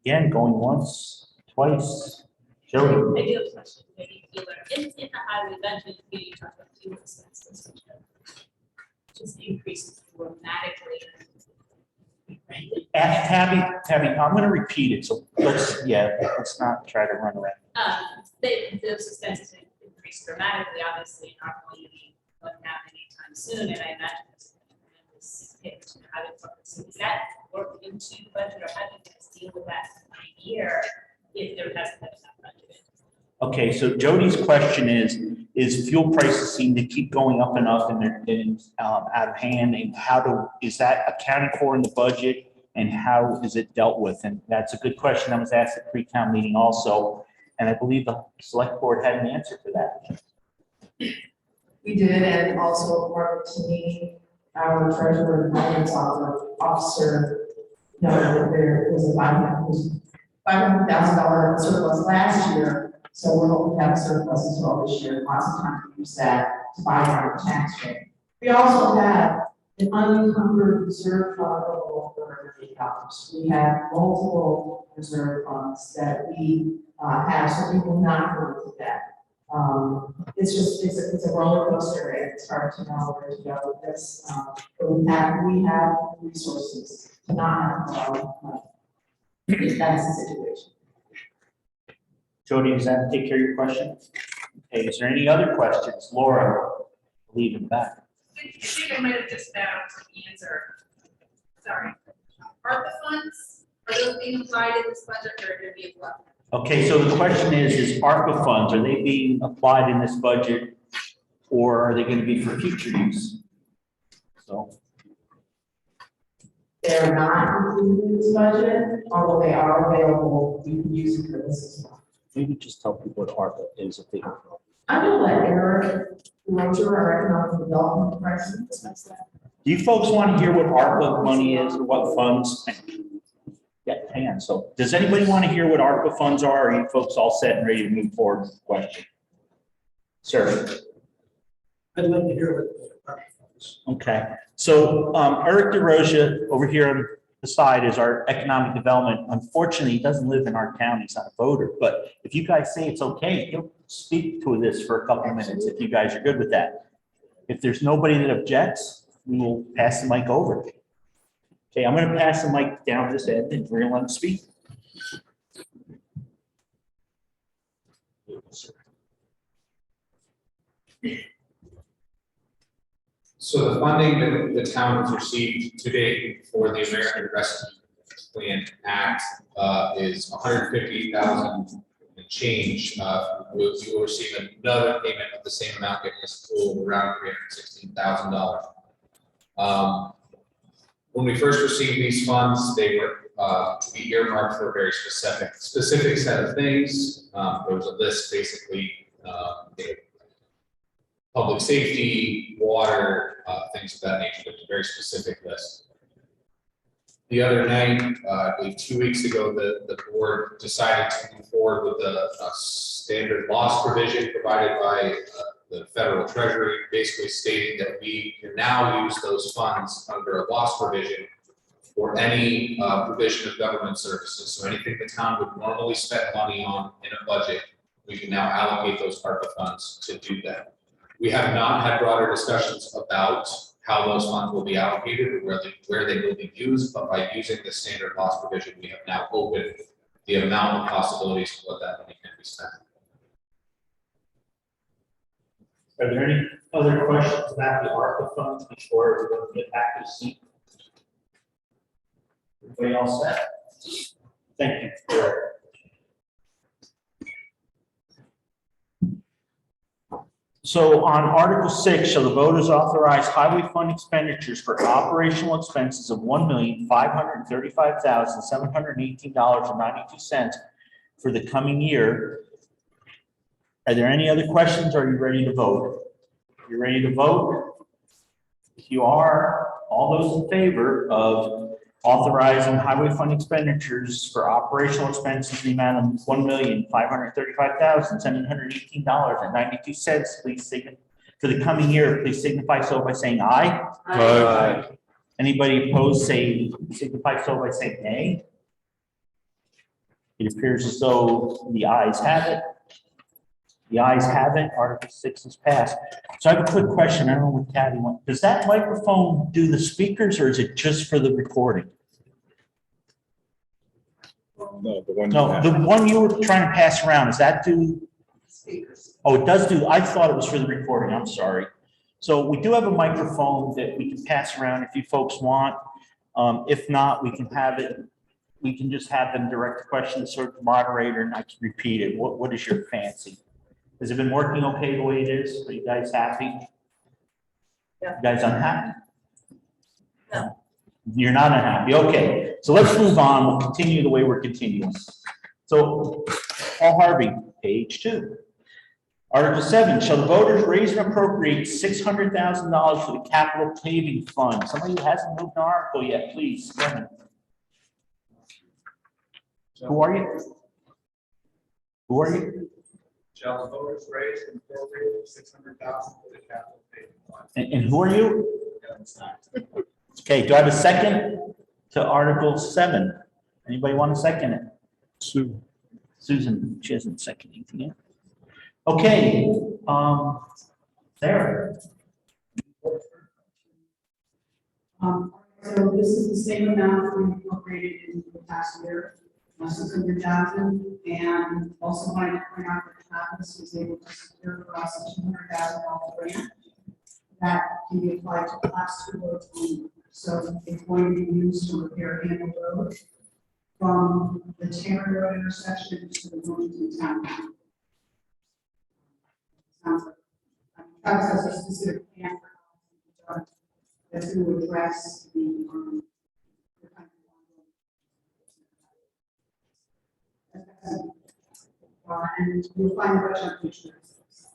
Again, going once, twice. Jody? I do have a question, Jody Keeler. In the highway budget, you talked about fuel expenses, which just increased dramatically. Ask Tabby, I'm going to repeat it, so let's not try to run around. Those expenses have increased dramatically, obviously, not going to be going down anytime soon, and I imagine this hit to the highway department. So is that worked into the budget, or how do you guys deal with that year if there hasn't been enough budget? Okay, so Jody's question is fuel prices seem to keep going up and up, and they're getting out of hand, and is that accounted for in the budget, and how is it dealt with? And that's a good question that was asked at pre-town meeting also, and I believe the select board had an answer for that. We did, and also Mark Tini, our treasurer and finance officer, noted that there was a $500,000 surplus last year So we're hoping to have surplus as well this year, lots of time to use that to buy our tax rate. We also have an unencumbered reserve fund of over $1 million. We have multiple reserve funds that we have, so we will not go into that. It's a roller coaster, and it's hard to know where to go with this. But we have resources to not have to borrow money. That's the situation. Jody, does that take care of your question? Okay, is there any other questions? Laura, leave it back. I think I might have just found the answer. Sorry. ARPA funds, are those being applied in this budget or are they being applied? Okay, so the question is ARPA funds, are they being applied in this budget or are they going to be for future use? So, They're not included in this budget, although they are available, you can use it for this as well. Maybe just tell people what ARPA is if they don't know. I'm gonna let Eric Roger, our economic development president, discuss that. do you folks want to hear what ARPA money is or what funds? Yeah, hang on. So does anybody want to hear what ARPA funds are? Or are you folks all set and ready to move forward with the question? Sir. I'd like to hear what. Okay, so Eric DeRosa over here on the side is our economic development. Unfortunately, he doesn't live in our county, he's not a voter, but if you guys say it's okay, he'll speak to this for a couple of minutes if you guys are good with that. If there's nobody that objects, we will pass the mic over. Okay, I'm gonna pass the mic down this end and we're gonna let him speak. So the funding that the town has received to date for the American Rescue Plan Act is $150,000 and change. We will receive another payment of the same amount, giving us a total of around $316,000. When we first received these funds, they were to be earmarked for a very specific set of things. There was a list basically, public safety, water, things of that nature. It's a very specific list. The other night, I believe 2 weeks ago, the board decided to move forward with a standard loss provision provided by the federal treasury, basically stating that we can now use those funds under a loss provision for any provision of government services. So anything the town would normally spend money on in a budget, we can now allocate those ARPA funds to do that. We have not had broader discussions about how those funds will be allocated or where they will be used, but by using the standard loss provision, we have now opened the amount of possibilities for what that money can be spent. Are there any other questions about the ARPA funds before we go get back to the seat? Everybody all set? Thank you. So on Article 6, shall the voters authorize highway fund expenditures for operational expenses of $1,535,718.92 for the coming year? Are there any other questions? Or are you ready to vote? You ready to vote? If you are, all those in favor of authorizing highway fund expenditures for operational expenses in the amount of $1,535,718.92, please signify for the coming year. Please signify so by saying aye. Aye. Anybody opposed, signify so by saying nay. It appears as though the ayes have it. The ayes have it. Article 6 is passed. So I have a quick question. I don't know what Kathy wants. Does that microphone do the speakers or is it just for the recording? No, the one. No, the one you were trying to pass around, does that do? Speakers. Oh, it does do. I thought it was for the recording. I'm sorry. So we do have a microphone that we can pass around if you folks want. If not, we can have it. We can just have them direct questions to the moderator and I can repeat it. What is your fancy? Has it been working okay the way it is? Are you guys happy? Yeah. You guys unhappy? No. You're not unhappy. Okay, so let's move on. We'll continue the way we're continuing. So, Paul Harvey, page 2. Article 7, shall the voters raise and appropriate $600,000 for the capital paving fund? Somebody who hasn't moved an article yet, please. Who are you? Who are you? Shall the voters raise and appropriate $600,000 for the capital paving fund? And who are you? Kevin Stein. Okay, do I have a second to Article 7? Anybody want to second it? Sue. Susan, she hasn't seconded anything yet. Okay, Sarah. So this is the same amount we appropriated in the past year, $600,000, and also wanted to point out that Travis was able to secure for us a $200,000 grant that can be applied to class 2 roads only. So it's going to be used to repair Handle Road from the Terry Road intersection to the Wilmington Town. Sounds like, Travis has a specific plan for that's going to address the kind of and you'll find the budget on page 36.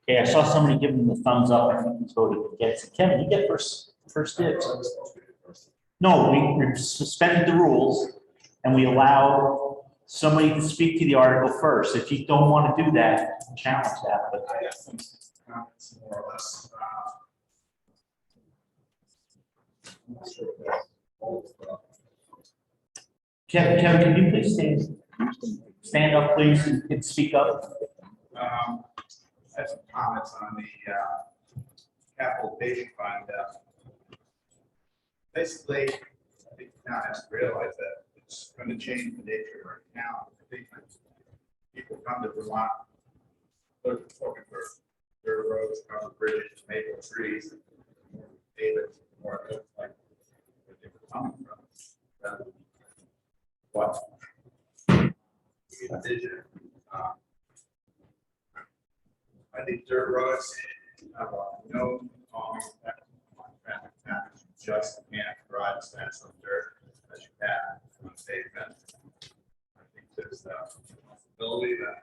Okay, I saw somebody giving the thumbs up. I think he's voted against it. Kevin, you get first dibs. No, we suspended the rules and we allow somebody to speak to the article first. If you don't want to do that, challenge that. But I have some comments more or less. I'm not sure if that's all, but Kevin, can you please stand up, please, and speak up? I have some comments on the capital paving fund. Basically, I think the town has to realize that it's going to change the nature of our town. I think when people come to Vermont, looking for dirt roads, covered bridges, maple trees, David, more of it, like where they were coming from. What we envision. I think dirt roads have no calming effect on traffic patterns. You just can't drive as fast on dirt as you can on pavement. I think there's the possibility that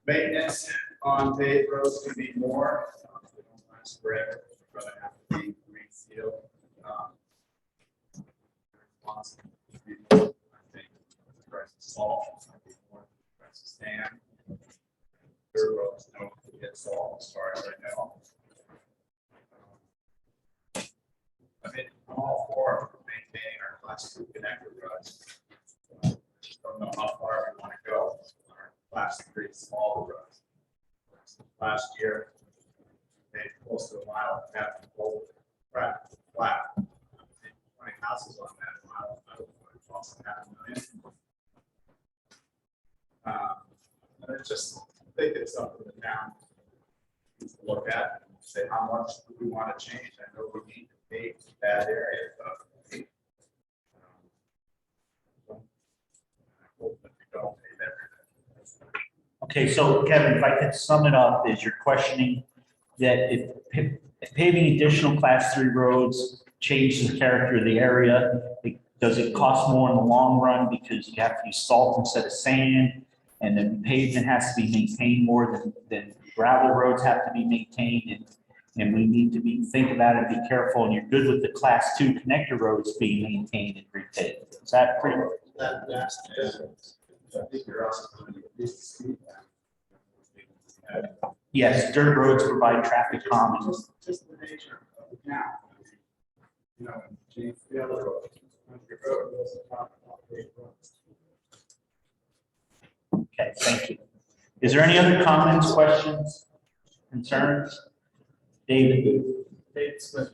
maintenance on paved roads can be more. They don't last forever. We're going to have to be green seal. I think the price of salt might be more than the price of sand. Dirt roads don't get salt as far as I know. I mean, I'm all for maintaining our class 2 connector roads. Don't know how far we want to go. Our class 3 small roads. Last year, made close to a mile and a half of gold, flat. 20 houses on that mile. I don't know, it costs $500,000. I just think it's something the town needs to look at and say how much do we want to change. I know we need to pave that area, but I hope that we don't pave everything. Okay, so Kevin, if I could sum it up, is you're questioning that if paving additional class 3 roads changes the character of the area, does it cost more in the long run because you have to use salt instead of sand? And then pavement has to be maintained more than gravel roads have to be maintained. And we need to think about it, be careful, and you're good with the class 2 connector roads being maintained and repaved. Is that pretty much? That's I think you're also going to increase the speed. Yes, dirt roads provide traffic calming. Just the nature of the town. You know, change the other road. Country road doesn't talk about paved roads. Okay, thank you. Is there any other comments, questions, concerns? David? David Smith.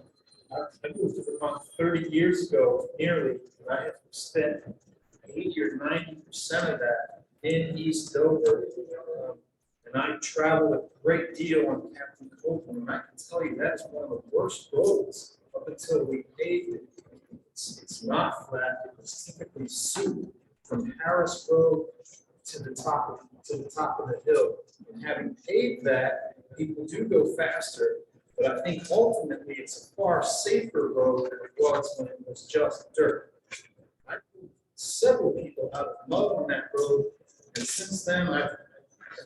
I moved to Vermont 30 years ago, nearly, and I have spent 80 or 90% of that in East Dover. And I travel a great deal on Captain Copeland, and I can tell you that is one of the worst roads up until we paved it. It's not flat, it's typically soup from Harris Road to the top of the hill. And having paved that, people do go faster, but I think ultimately it's a far safer road than it was when it was just dirt. I moved several people out of mud on that road, and since then I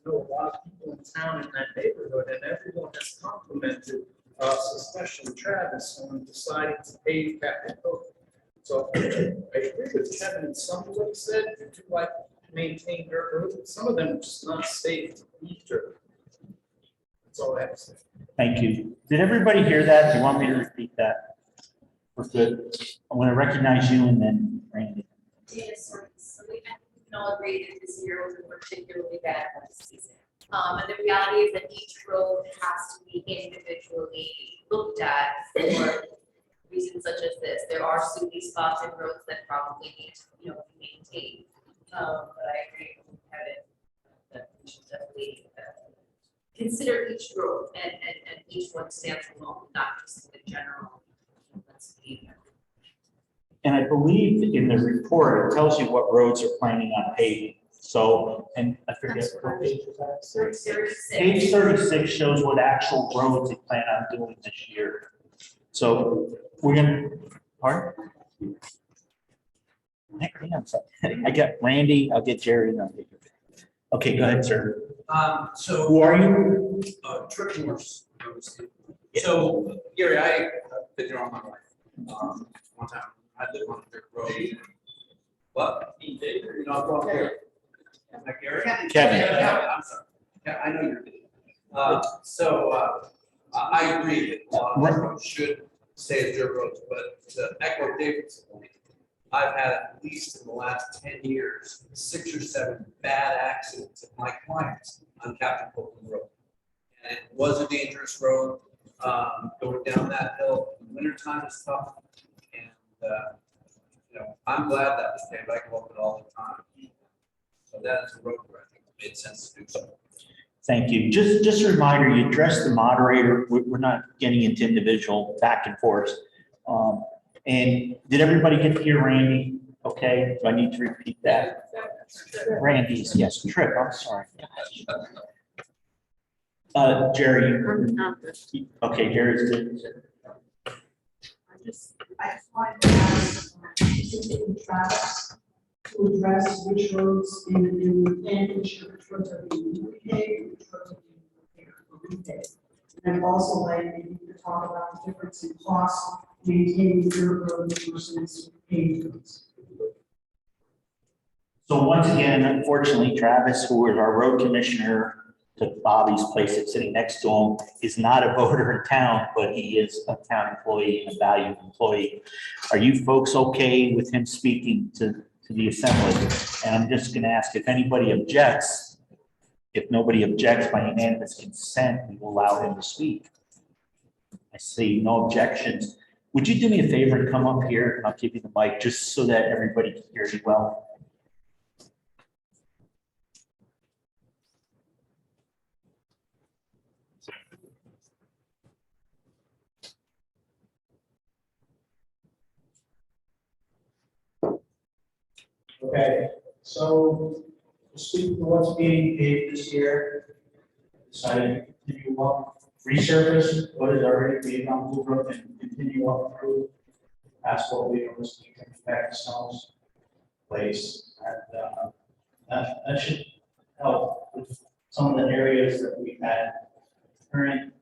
know a lot of people in town in that neighborhood, and everyone has complimented us, especially Travis, on deciding to pave Captain Cook. So I agree with Kevin in some of what he said, you do like to maintain dirt roads, but some of them are just not safe to use dirt. That's all I have to say. Thank you. Did everybody hear that? Do you want me to repeat that? We're good. I'm going to recognize you and then Randy. Yes, so we can all agree that this year was a particularly bad season. And the reality is that each road has to be individually looked at for reasons such as this. There are soupy spots in roads that probably need to, be maintained. But I agree with Kevin that we should definitely consider each road and each one stands alone, not just the general. Let's be. And I believe in the report, it tells you what roads are planning on paving. So, and I forget what page is that? 36. Page 36 shows what actual roads they plan on doing this year. So we're gonna, pardon? Hang on a second. I got Randy, I'll get Jerry, and I'll get you. Okay, go ahead, sir. So. Who are you? Trip Morse. So, Gary, I've been here all my life. One time, I lived on a dirt road. What? You're not going here. Am I Gary? Kevin. Yeah, I'm sorry. Yeah, I know you're. I agree that a lot of roads should stay as dirt roads, but to echo David's point, I've had at least in the last 10 years, 6 or 7 bad accidents of my clients on Captain Copeland Road. And it was a dangerous road. Going down that hill in the wintertime is tough. And, I'm glad that was paved. I go up it all the time. So that is a road where I think it made sense to do so. Thank you. Just a reminder, you addressed the moderator. We're not getting into individual back and forth. And did everybody get to hear Randy? Okay, do I need to repeat that? Randy's, yes, Trip, I'm sorry. Jerry. Okay, Jerry's good. I just wanted to ask, Travis to address which roads in the plan, which roads are being repaved, which roads are being repaired or repaved. And I'd also like maybe to talk about the difference in cost maintaining dirt roads versus paved roads. So once again, unfortunately, Travis, who is our road commissioner, to Bobby's place that's sitting next to him, is not a voter in town, but he is a town employee and a valued employee. Are you folks okay with him speaking to the assembly? And I'm just going to ask if anybody objects. If nobody objects by unanimous consent, we will allow him to speak. I see no objections. Would you do me a favor and come up here and I'll give you the mic just so that everybody can hear you well? Okay, so to speak to what's being paved this year, decided to continue up, resurface what is already paved on Blue Brook and continue up through. That's what we are listening to back to stones place. And that should help with some of the areas that we've had current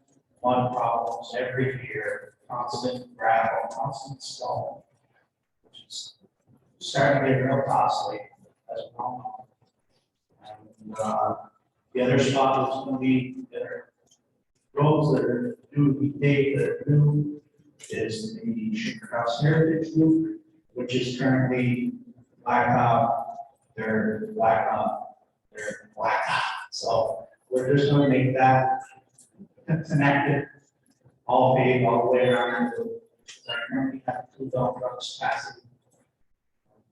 mud problems every year, constant gravel, constant stone, which is starting to get real costly as well. And the other spot is going to be there roads that are due to be paved that are new is the Sugar House Heritage Loop, which is currently blacktop. They're blacktop. So we're just going to make that connected, all paved all the way around. I currently have 2 dump trucks passing.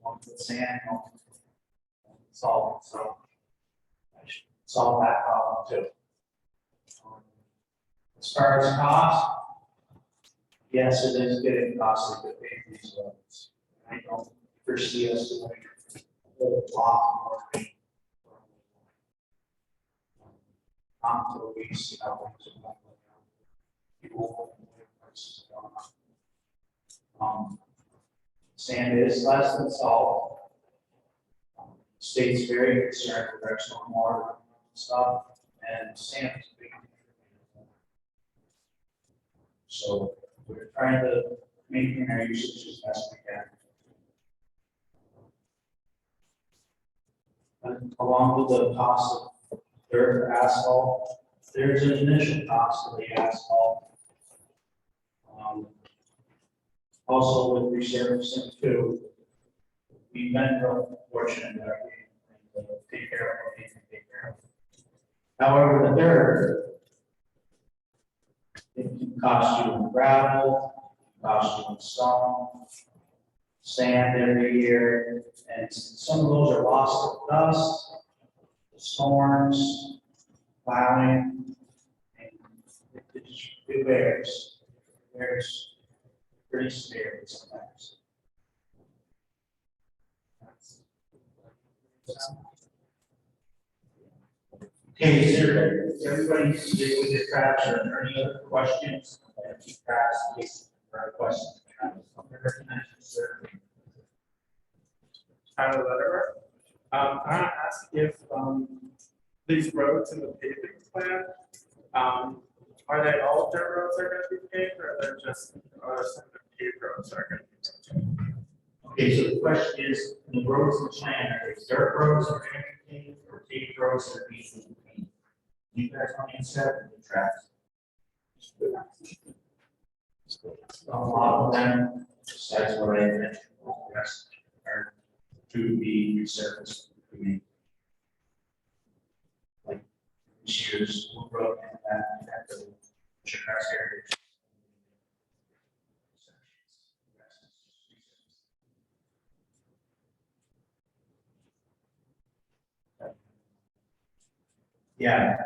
One with sand, one with salt, so I should solve that problem too. As far as cost, yes, it is getting costly to pay these roads. I don't foresee us doing a whole lot more. Until we see how things are going. People prices going up. Sand is less than salt. State's very concerned with our stormwater stuff, and sand is big. So we're trying to maintain our usage as best we can. along with the cost of dirt or asphalt, there's an initial cost of the asphalt. Also with resurfacing too, we've been real fortunate that we can take care of what we can take care of. However, the dirt, it can cost you in gravel, cost you in stone, sand every year, and some of those are lost to dust, storms, plowing, and it varies. It varies pretty severely sometimes. Okay, is everybody stick with your tracks or any other questions? Keep tracks, please, for questions. Tyler Lederer. I want to ask if these roads in the paving plan, are they all dirt roads that are going to be paved, or are there some of the paved roads that are going to be paved? Okay, so the question is, the roads in the plan, are they dirt roads that are going to be paved or paved roads that are being paved? You guys want to answer the tracks? A lot of them, besides what I mentioned, the rest are to be resurfaced. Like this year's road and that the grass area. Yeah,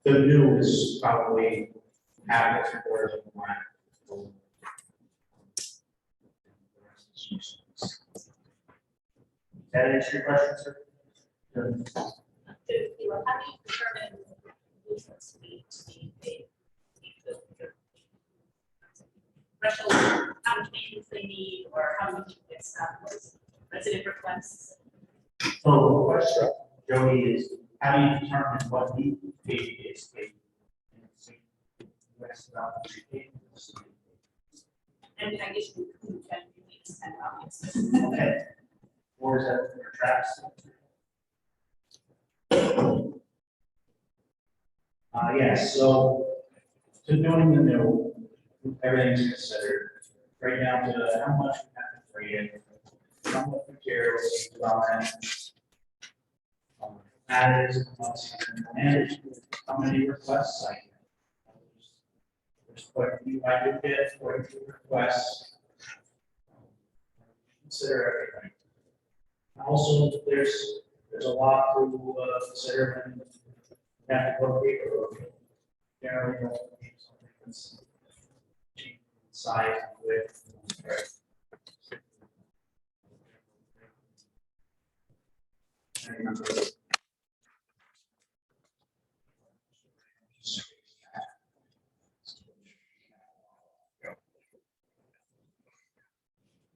the new is probably half as important as the black. That answer your question, sir? How do you determine which ones to be paid? Threshold, how much maintenance they need, or how much get stuff, resident requests? So the question, Jody, is how do you determine what needs to be paid is paid? And I guess you can spend obviously. Okay. Or is that for tracks? Yes, so to doing the new, everything's considered, right down to how much we have to create, how much materials we put on it. That is, how many requests I get. There's quite a few I do get, quite a few requests. Consider everything. Also, there's a lot to consider when you have to go paperwork. Generally, you don't need something that's cheap, size, and width.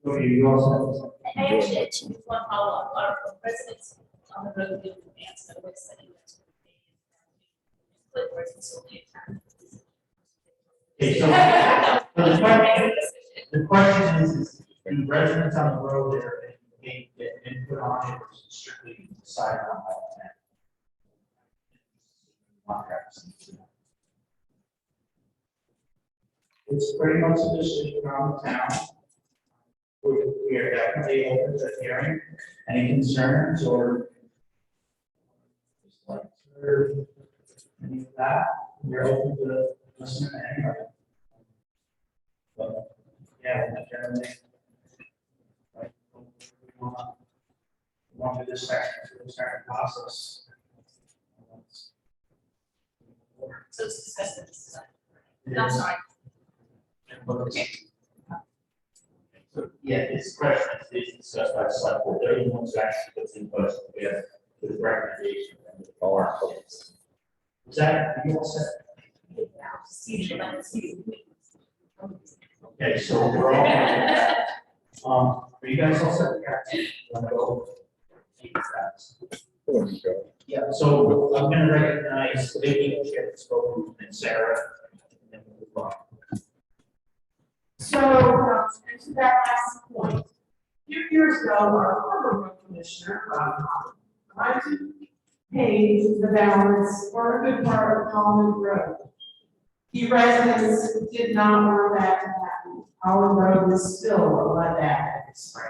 Okay, you also. And I actually just want to follow up, our residents on the road give advance notice that you guys will be paying. Facility attack. Okay, so the question is the residents on the road there, they get input on it, or is it strictly decided on by the contracts? It's pretty much a decision around the town. We are definitely open to hearing any concerns or any of that. We're open to listening to anybody. But yeah, generally, like, we want to this section to the starting process. So it's discussed. I'm sorry. So, yeah, this question is discussed by the select board. They're the ones who actually puts in budget together with recommendation and with all our focus. Is that, you all set? Okay, so we're all. Are you guys all set? Want to go? Yeah, so I'm gonna recognize Vicky, Chip, Spoken, and Sarah. And then we'll move on. So, and to that last point, a few years ago, our former road commissioner, pays the balance for a good part of Holland Road. The residents did not want that to happen. Our road is still a lead acid spring.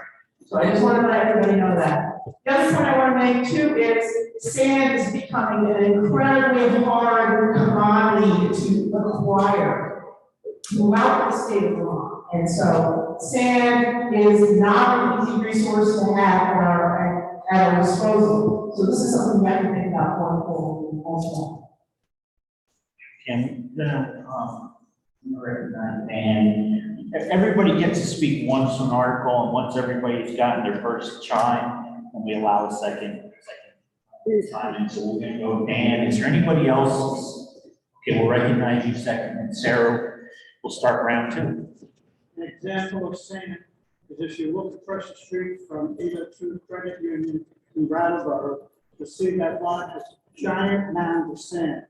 So I just want to let everybody know that. The other point I want to make too is sand is becoming an incredibly hard commodity to acquire throughout the state of Vermont. And so sand is not an easy resource to have at our disposal. So this is something we have to think about going forward also. And and everybody gets to speak once an article, and once everybody's gotten their first chime, and we allow a second time. And so we're going to go. Dan, is there anybody else? Okay, we'll recognize you second, and Sarah, we'll start round two. An example of sand is if you look across the street from either to Credit Union in Brattleboro, you'll see that lot has giant mounds of sand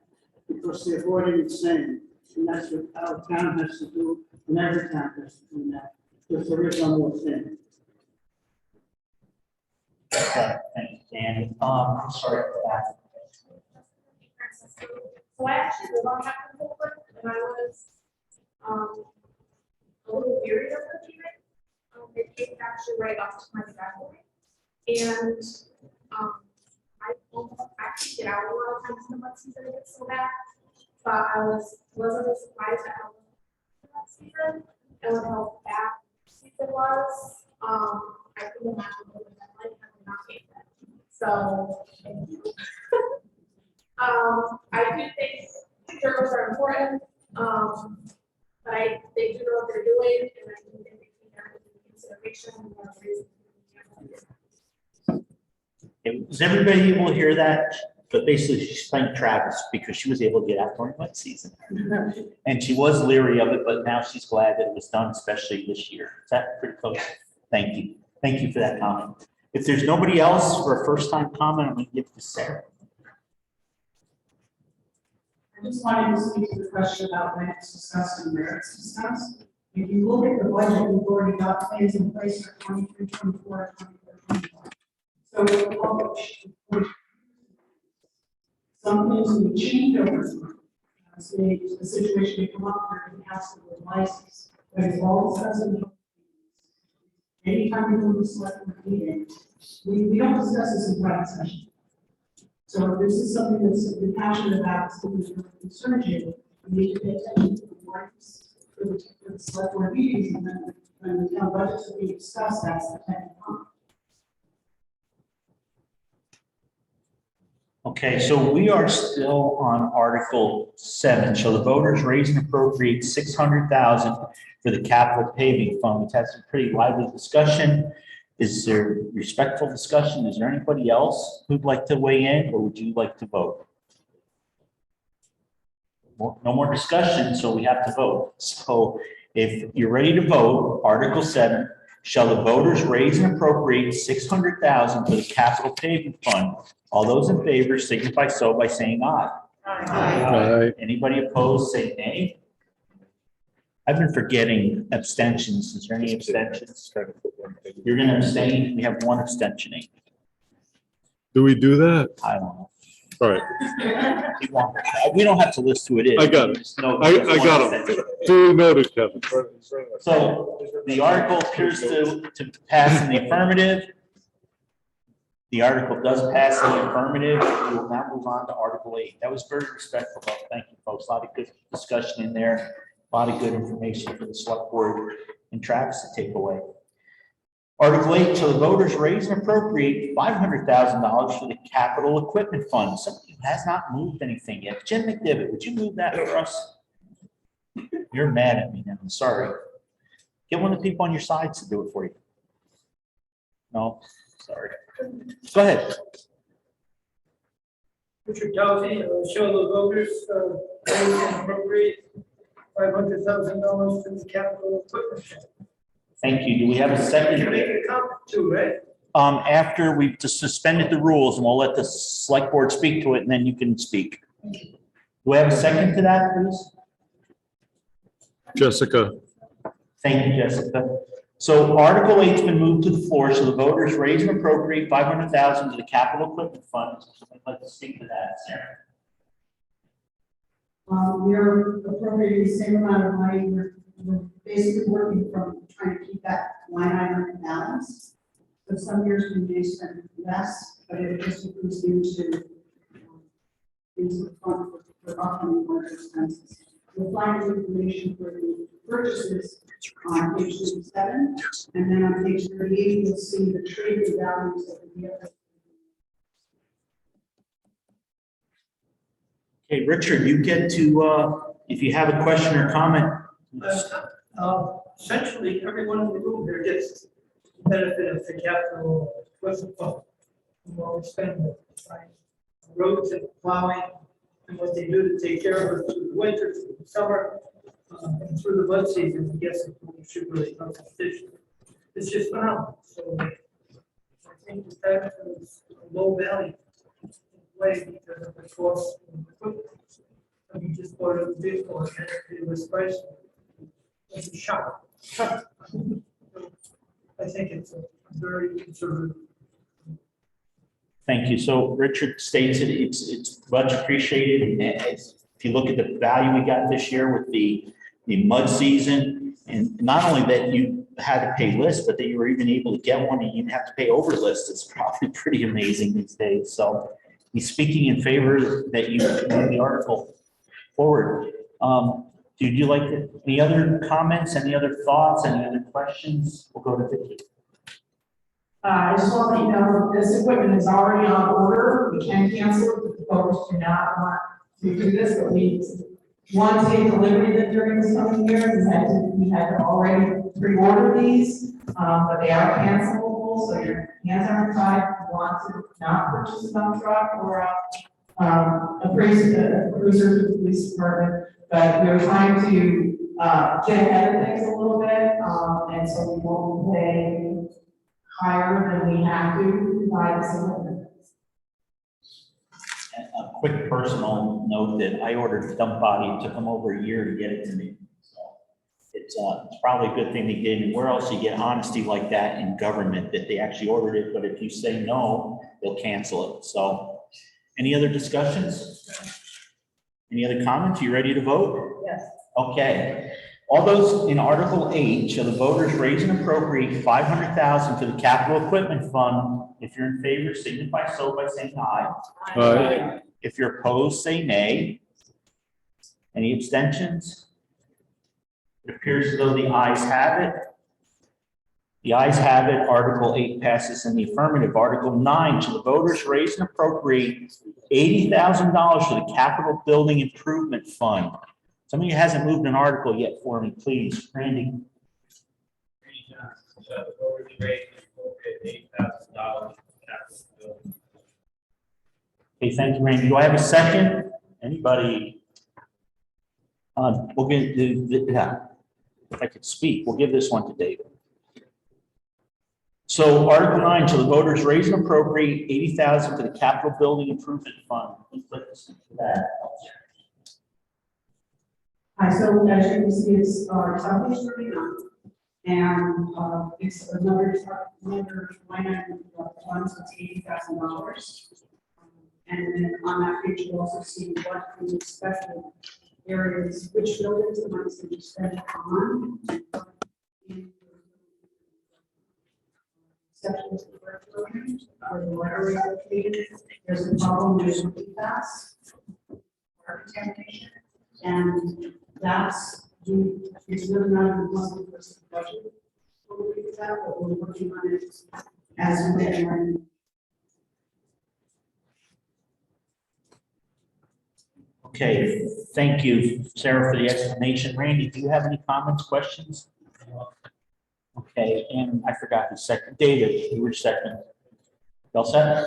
because they're avoiding the sand. And that's what our town has to do, and every town has to do that, because there is no more sand. Thanks, Dan. I'm sorry for that. So I actually live on Captain Holbrook, and I was a little weary of the payment. It came actually right up to my driveway. And I almost actually get out a lot of times in the mud season, it gets so bad. But I wasn't surprised at how that season and how bad season was. I couldn't imagine what it was like having not paid that. So thank you. I do think journals are important, but they do know what they're doing, and I think they're taking that into consideration. Was everybody able to hear that? But basically, she thanked Travis because she was able to get out during wet season. And she was leery of it, but now she's glad that it was done, especially this year. Is that pretty close? Thank you. Thank you for that comment. If there's nobody else for a first-time comment, I'm going to give it to Sarah. I just wanted to speak to the question about when it's discussed and where it's discussed. If you look at the budget, we've already got plans in place for 23, 24, 24, 25. So some things we change over time. So the situation may come up where it has to be a license, but it's all discussed. Anytime we do this select meeting, we don't discuss this in private session. So if this is something that's been passionate about, something that concerns you, you need to pay attention to the warnings for the select board meetings, and then when the town budgets are being discussed, that's the time to come. Okay, so we are still on Article 7. Shall the voters raise and appropriate $600,000 for the capital paving fund? We've had some pretty lively discussion. Is there respectful discussion? Is there anybody else who'd like to weigh in, or would you like to vote? No more discussion, so we have to vote. So if you're ready to vote, Article 7, shall the voters raise and appropriate $600,000 for the capital paving fund? All those in favor signify so by saying aye. Aye. Anybody opposed, say nay. I've been forgetting abstentions. Is there any abstentions? You're going to abstain. We have one abstentioning. Do we do that? I don't know. All right. We don't have to list who it is. I got it. Just know I there's one got abstention. him. Duly noted, Kevin. So the article appears to pass in the affirmative. The article does pass in the affirmative. We will now move on to Article 8. That was very respectful. Thank you, folks. A lot of good discussion in there. A lot of good information for the select board and Travis to take away. Article 8, shall the voters raise and appropriate $500,000 for the capital equipment fund? Somebody who has not moved anything yet. Jim McDivitt, would you move that for us? You're mad at me now. I'm sorry. Get one of the people on your sides to do it for you. No, sorry. Go ahead. Richard Duffy, show the voters, raise and appropriate $500,000 to the capital equipment fund. Thank you. Do we have a second? You make a comment too, right? After we've just suspended the rules, and we'll let the select board speak to it, and then you can speak. Do we have a second to that, please? Jessica. Thank you, Jessica. So Article 8's been moved to the floor, so the voters raise and appropriate $500,000 to the capital equipment fund. I'd like to speak to that, Sarah. We're appropriating the same amount of money. We're basically working from trying to keep that line item balanced. So some years we may spend less, but it just goes into the fund for upcoming work expenses. You'll find the information for the purchases on page 37, and then on page 38, you'll see the trading values of the vehicle. Okay, Richard, you get to, if you have a question or comment. Essentially, everyone in the room here gets the benefit of the capital equipment fund. Well, we spend on roads and plowing and what they do to take care of us through the winter, through the summer, and through the mud season. I guess we should really know this. It's just phenomenal. So I think that is a low value way because of the cost of the equipment. I mean, just bought a vehicle and it was priced. It's a shock. I think it's a very conservative. Thank you. So Richard states that it's much appreciated. And if you look at the value we got this year with the mud season, and not only that you had to pay list, but that you were even able to get one and you didn't have to pay over list, it's probably pretty amazing these days. So he's speaking in favor that you move the article forward. Do you like any other comments, any other thoughts, any other questions? We'll go to Vicki. I just want to let you know, this equipment is already on order. We can cancel it if the voters do not want to do this, but we want to take delivery of it during this coming year. We had to already pre-order these, but they are cancelable, so your hands are tied. If you want to not purchase a dump truck or a cruiser for the police department, but we're trying to get ahead of things a little bit, and so we won't pay higher than we have to buy this equipment. A quick personal note that I ordered a dump body. It took them over a year to get it to me. So it's probably a good thing they did. And where else you get honesty like that in government, that they actually ordered it, but if you say no, they'll cancel it. So any other discussions? Any other comments? You ready to vote? Yes. Okay. All those in Article 8, shall the voters raise and appropriate $500,000 to the capital equipment fund? If you're in favor, signify so by saying aye. Aye. If you're opposed, say nay. Any abstentions? It appears as though the ayes have it. The ayes have it. Article 8 passes in the affirmative. Article 9, shall the voters raise and appropriate $80,000 for the capital building improvement fund? Somebody who hasn't moved an article yet for me, please. Randy. The voters raised $8,000. Okay, thank you, Randy. Do I have a second? Anybody? We'll get if I could speak, we'll give this one to David. So Article 9, shall the voters raise and appropriate $80,000 to the capital building improvement fund? Please let us speak to that. Hi, so as you can see, it's on page 39, and it's another line item of funds, it's $80,000. And then on that page, you also see what the special areas, which buildings the money's going to be spent on. Sections of the programs are the library located. There's a problem with PFAS, water contamination, and that's it's really not in the first budget. We'll look at that, but we're working on it as we get ready. Okay, thank you, Sarah, for the explanation. Randy, do you have any comments, questions? Okay, and I forgot who second. David, you were second. All set?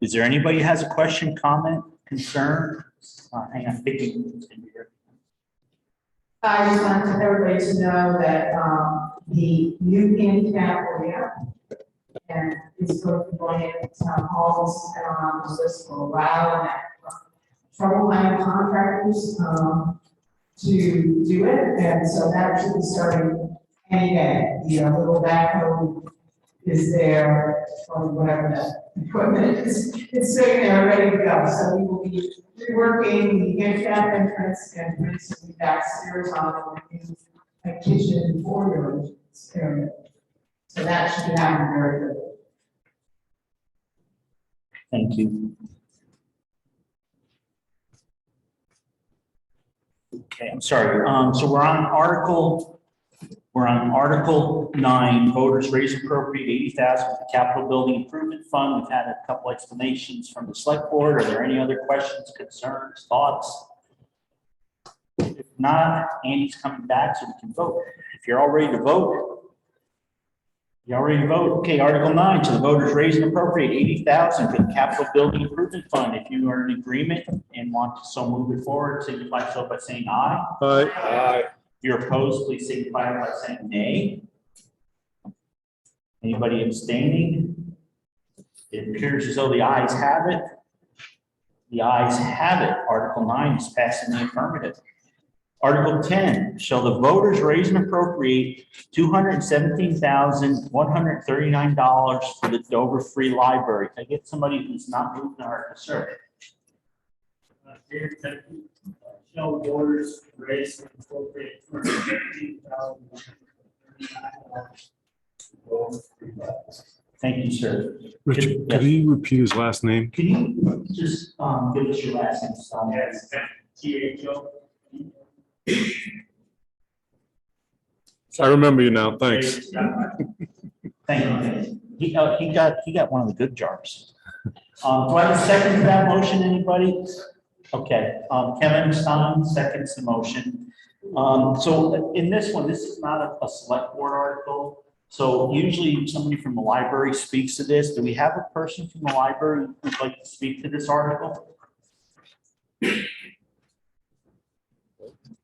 Is there anybody who has a question, comment, concern? Hang on, Vicki. I just wanted everybody to know that the new handicap area and is going to be going into town halls and on the list for a while. And trouble finding contractors to do it, and so that should be starting any day. The little backhoe is there, or whatever the equipment is, it's sitting there ready to go. So we will be reworking the handicap entrance and putting some back stairs on and a kitchen foyer area. So that should be happening very good. Thank you. Okay, I'm sorry. So we're on Article 9, voters raise appropriate 80,000 for the capital building improvement fund. We've had a couple explanations from the select board. Are there any other questions, concerns, thoughts? If not, Andy's coming back so we can vote. If you're all ready to vote, Okay, Article 9, so the voters raise and appropriate 80,000 for the capital building improvement fund. If you are in agreement and want to so move it forward, signify so by saying aye. Aye. If you're opposed, please signify by saying nay. Anybody abstaining? It appears as though the ayes have it. The ayes have it. Article 9 is passed in the affirmative. Article 10, shall the voters raise and appropriate $217,139 for the Dover Free Library? Can I get somebody who's not moved in our concern? Shall voters raise and appropriate $217,000. Thank you, sir. Richard, could he repeat his last name? Can you just give us your last name? Yes, THO. I remember you now, thanks. Thank you. He got one of the good jars. Do I have a second to that motion, anybody? Okay, Kevin Stein seconds the motion. So in this one, this is not a select board article. So usually somebody from the library speaks to this. Do we have a person from the library who'd like to speak to this article?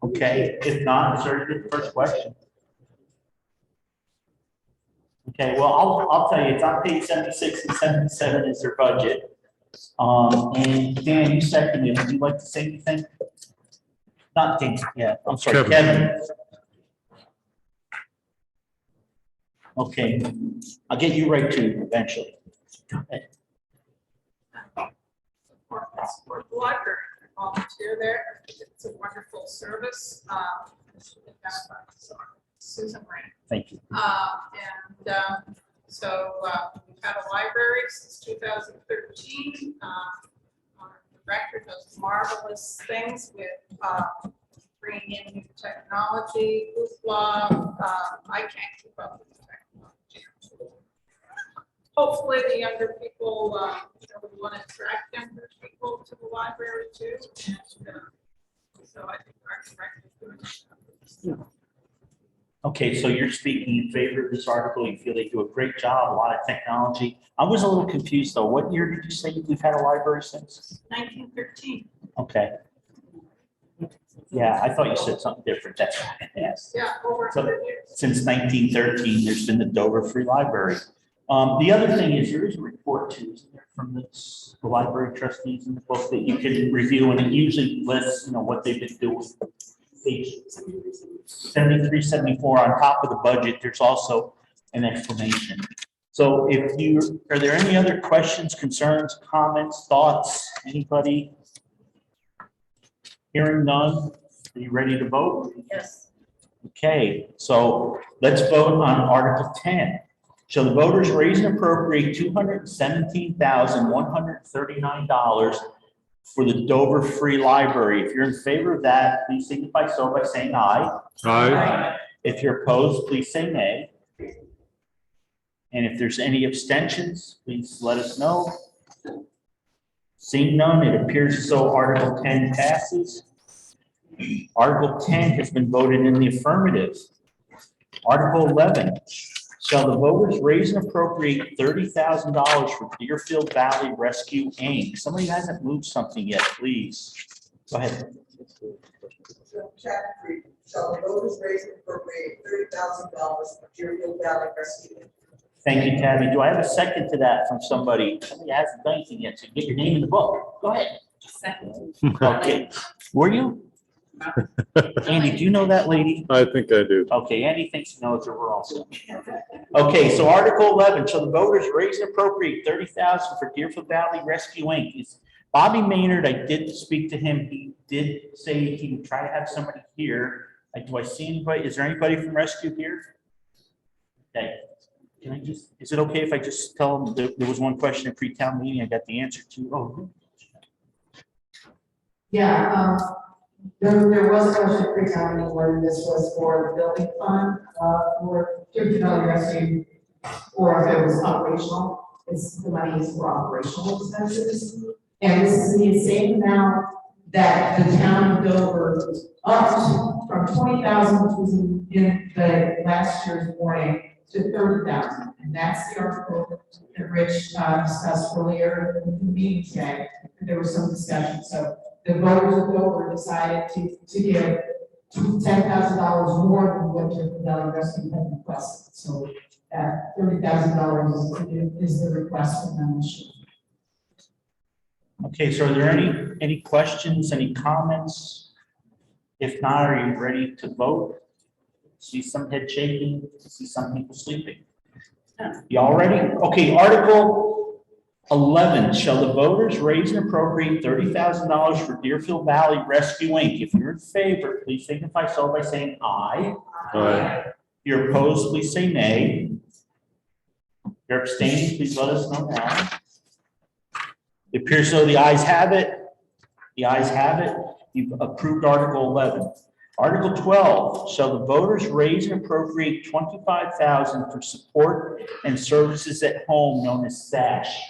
Okay, if not, start with the first question. Okay, well, I'll tell you, it's on page 76 and 77 is their budget. And Dan, you seconded, would you like to say anything? Not Dan, yeah, I'm sorry, Kevin. Okay, I'll get you right to eventually. Go ahead. Support the library, volunteer there. It's a wonderful service. Susan Rand. Thank you. So we've had a library since 2013. Our director does marvelous things with bringing in new technology, hoopla. I can't keep up with the technology. Hopefully the younger people, we want to attract younger people to the library too. And, so I think our director is doing a job. Okay, so you're speaking in favor of this article. You feel they do a great job, a lot of technology. I was a little confused though. What year did you say we've had a library since? 1913. Okay. Yeah, I thought you said something different. That's why I asked. Yeah, over 100 years. Since 1913, there's been the Dover Free Library. The other thing is there is a report too, isn't there, from the library trustees in the book that you can review, and it usually lists, what they've been doing. Page 73, 74 on top of the budget, there's also an explanation. So are there any other questions, concerns, comments, thoughts? Anybody? Hearing none, are you ready to vote? Yes. Okay, so let's vote on Article 10. Shall the voters raise and appropriate $217,139 for the Dover Free Library? If you're in favor of that, please signify so by saying aye. Aye. If you're opposed, please say nay. And if there's any abstentions, please let us know. Seeing none, it appears as though Article 10 passes. Article 10 has been voted in the affirmative. Article 11, shall the voters raise and appropriate $30,000 for Deerfield Valley Rescue Inc.? Somebody hasn't moved something yet, please. Go ahead. Chapter 3, shall the voters raise and appropriate $30,000 for Deerfield Valley Rescue Inc. Thank you, Tammy. Do I have a second to that from somebody? Somebody hasn't done anything yet, so get your name in the book. Go ahead. Second. Okay. Were you? Andy, do you know that lady? I think I do. Okay, Andy thinks he knows her, we're all set. Okay, so Article 11, shall the voters raise and appropriate $30,000 for Deerfield Valley Rescue Inc. It's Bobby Maynard, I did speak to him, he did say he would try to have somebody here. Do I see anybody, is there anybody from Rescue here? Okay, can I just, is it okay if I just tell them, there was one question at pre-town meeting, I got the answer to, oh. Yeah, there was a question pre-town meeting where this was for the building fund, for Deerfield Valley Rescue, or if it was operational, it's the money is for operational expenses. And this is the same amount that the town of Dover upped from 20,000, which was in the last year's warning, to 30,000. And that's the article that Rich discussed earlier in the meeting today. There was some discussion. So the voters of Dover decided to give $10,000 more than what the Valley Rescue had requested. So that $30,000 is the request from them this year. Okay, so are there any questions, any comments? If not, are you ready to vote? See some head shaking, see some people sleeping. Y'all ready? Okay, Article 11, shall the voters raise and appropriate $30,000 for Deerfield Valley Rescue Inc. If you're in favor, please signify so by saying aye. Aye. If you're opposed, please say nay. If you're abstaining, please let us know now. It appears so the ayes have it. The ayes have it. You've approved Article 11. Article 12, shall the voters raise and appropriate $25,000 for support and services at home known as SASH?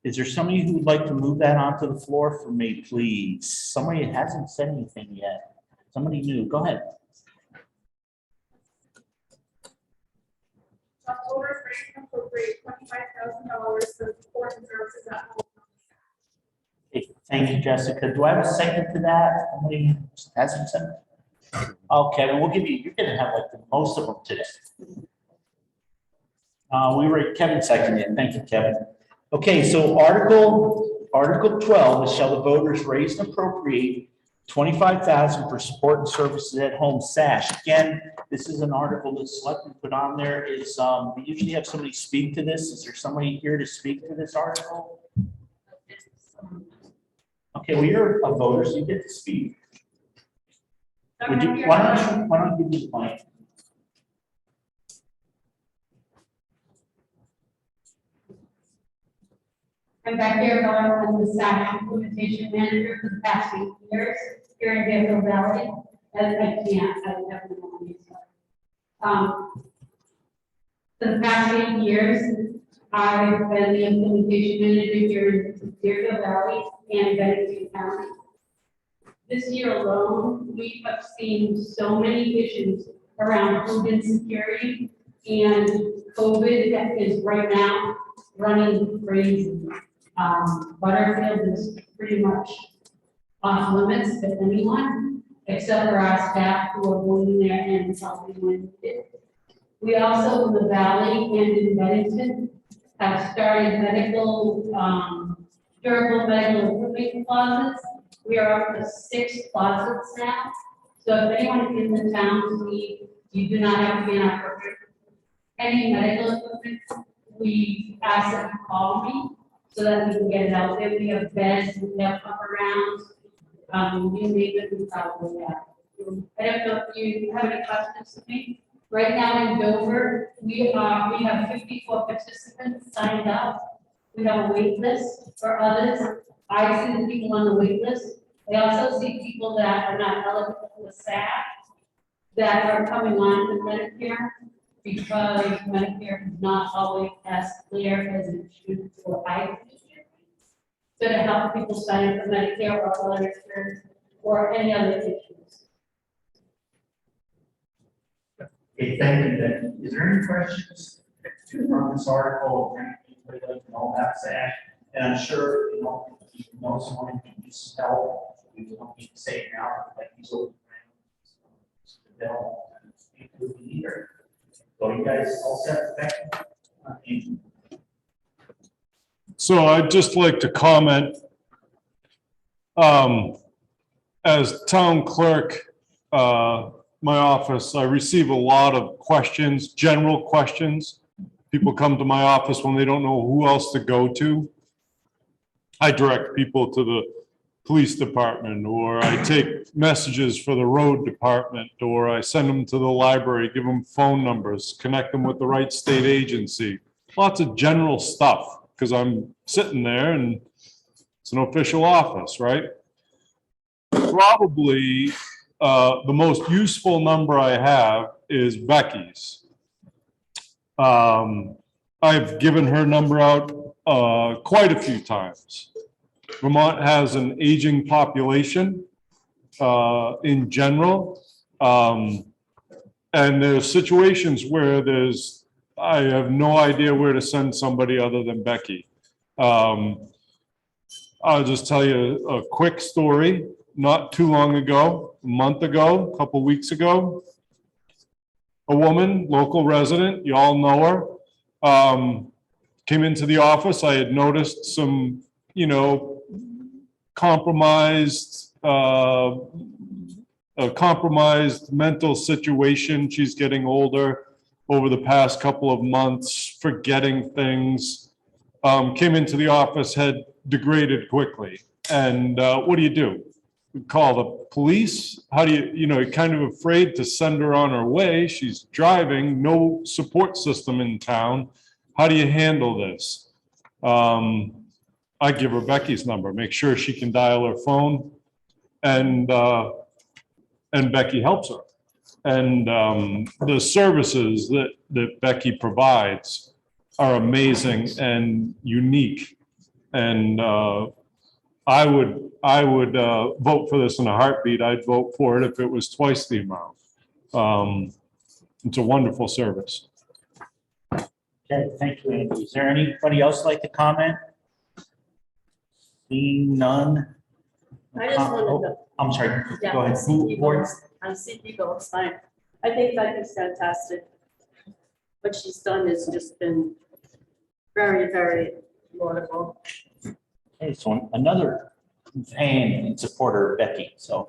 Is there somebody who would like to move that onto the floor for me, please? Somebody hasn't said anything yet. Somebody new, go ahead. Voters raise and appropriate $25,000 for support and services at home. Okay, thank you, Jessica. Do I have a second to that? Somebody hasn't said? Oh, Kevin, we'll give you, you're gonna have like the most of them today. Kevin seconded. Thank you, Kevin. Okay, so Article 12 is shall the voters raise and appropriate $25,000 for support and services at home SASH. Again, this is an article that selectmen put on there. We usually have somebody speak to this. Is there somebody here to speak to this article? Okay, well, you're a voter, so you get to speak. Why don't you give me the mic? I'm back here going with the SAC implementation manager for the past 8 years here in Deerfield Valley. I definitely want to use that. For the past 8 years, I've been the implementation manager here in Deerfield Valley and Bennington County. This year alone, we have seen so many issues around food insecurity, and COVID that is right now running crazy. Butterfield is pretty much off limits to anyone except for our staff who are going in there and helping when needed. We also in the valley and in Bennington have started durable medical equipment closets. We are up to 6 closets now. So if anyone in the town needs, you do not have to be in our program. Any medical equipment, we ask them to call me so that we can get it out there. We have beds, we have upper rounds. You name it, we probably have. I don't know if you have any questions for me. Right now in Dover, we have 54 participants signed up. We have a wait list for others. I see the people on the wait list. I also see people that are not eligible for SAC that are coming on to Medicare because Medicare is not always as clear as it should for I. So to help people sign up for Medicare or other insurance or any other issues. Okay, thank you, Becky. Is there any questions on this article? Anybody like to know about SAC? And I'm sure, if you know someone who can use some help, we don't need to say it now, like he's over the bill, include the leader. So you guys all set, Becky? So I'd just like to comment. as town clerk, my office, I receive a lot of questions, general questions. People come to my office when they don't know who else to go to. I direct people to the police department, or I take messages for the road department, or I send them to the library, give them phone numbers, connect them with the right state agency. Lots of general stuff, because I'm sitting there and it's an official office, right? Probably the most useful number I have is Becky's. I've given her number out quite a few times. Vermont has an aging population in general. And there's situations where I have no idea where to send somebody other than Becky. I'll just tell you a quick story. Not too long ago, a month ago, a couple weeks ago, a woman, local resident, you all know her, came into the office. I had noticed some, compromised mental situation. She's getting older over the past couple of months, forgetting things. Came into the office, had degraded quickly. And what do? Call the police? How do you're kind of afraid to send her on her way. She's driving, no support system in town. How do you handle this? I give her Becky's number, make sure she can dial her phone, and Becky helps her. And the services that Becky provides are amazing and unique. And I would vote for this in a heartbeat. I'd vote for it if it was twice the amount. It's a wonderful service. Okay, thank you, Andy. Is there anybody else like to comment? Seeing none? I just wanted to. I'm sorry, Yeah, go ahead. on CP Goldstein. I think Becky's fantastic. What she's done has just been very, very wonderful. Okay, so another fan and supporter of Becky, so.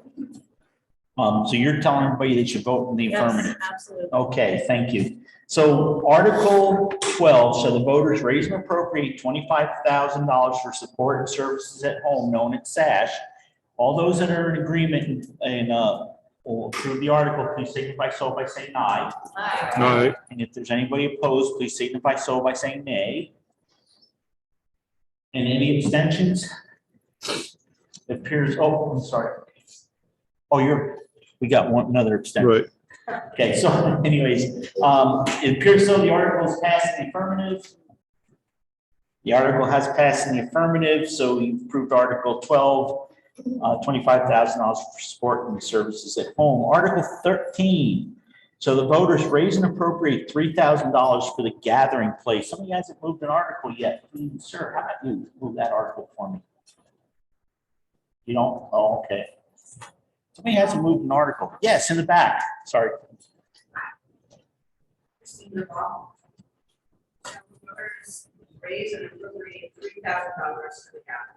So you're telling everybody they should vote in the affirmative? Yes, absolutely. Okay, thank you. So Article 12, shall the voters raise and appropriate $25,000 for support and services at home, known as SASH. All those that are in agreement and will approve the article, please signify so by saying aye. Aye. Aye. And if there's anybody opposed, please signify so by saying nay. And any abstentions? It appears, oh, I'm sorry. Oh, we got another abstention. Right. Okay, so anyways, it appears so the article is passed in the affirmative. The article has passed in the affirmative, so we approved Article 12, $25,000 for support and services at home. Article 13, so the voters raise and appropriate $3,000 for the gathering place. Some of you guys have moved an article yet. Please, sir, how about you move that article for me? You don't? Oh, okay. Somebody hasn't moved an article. Yes, in the back. Sorry. Raise and appropriate $3,000 for the county.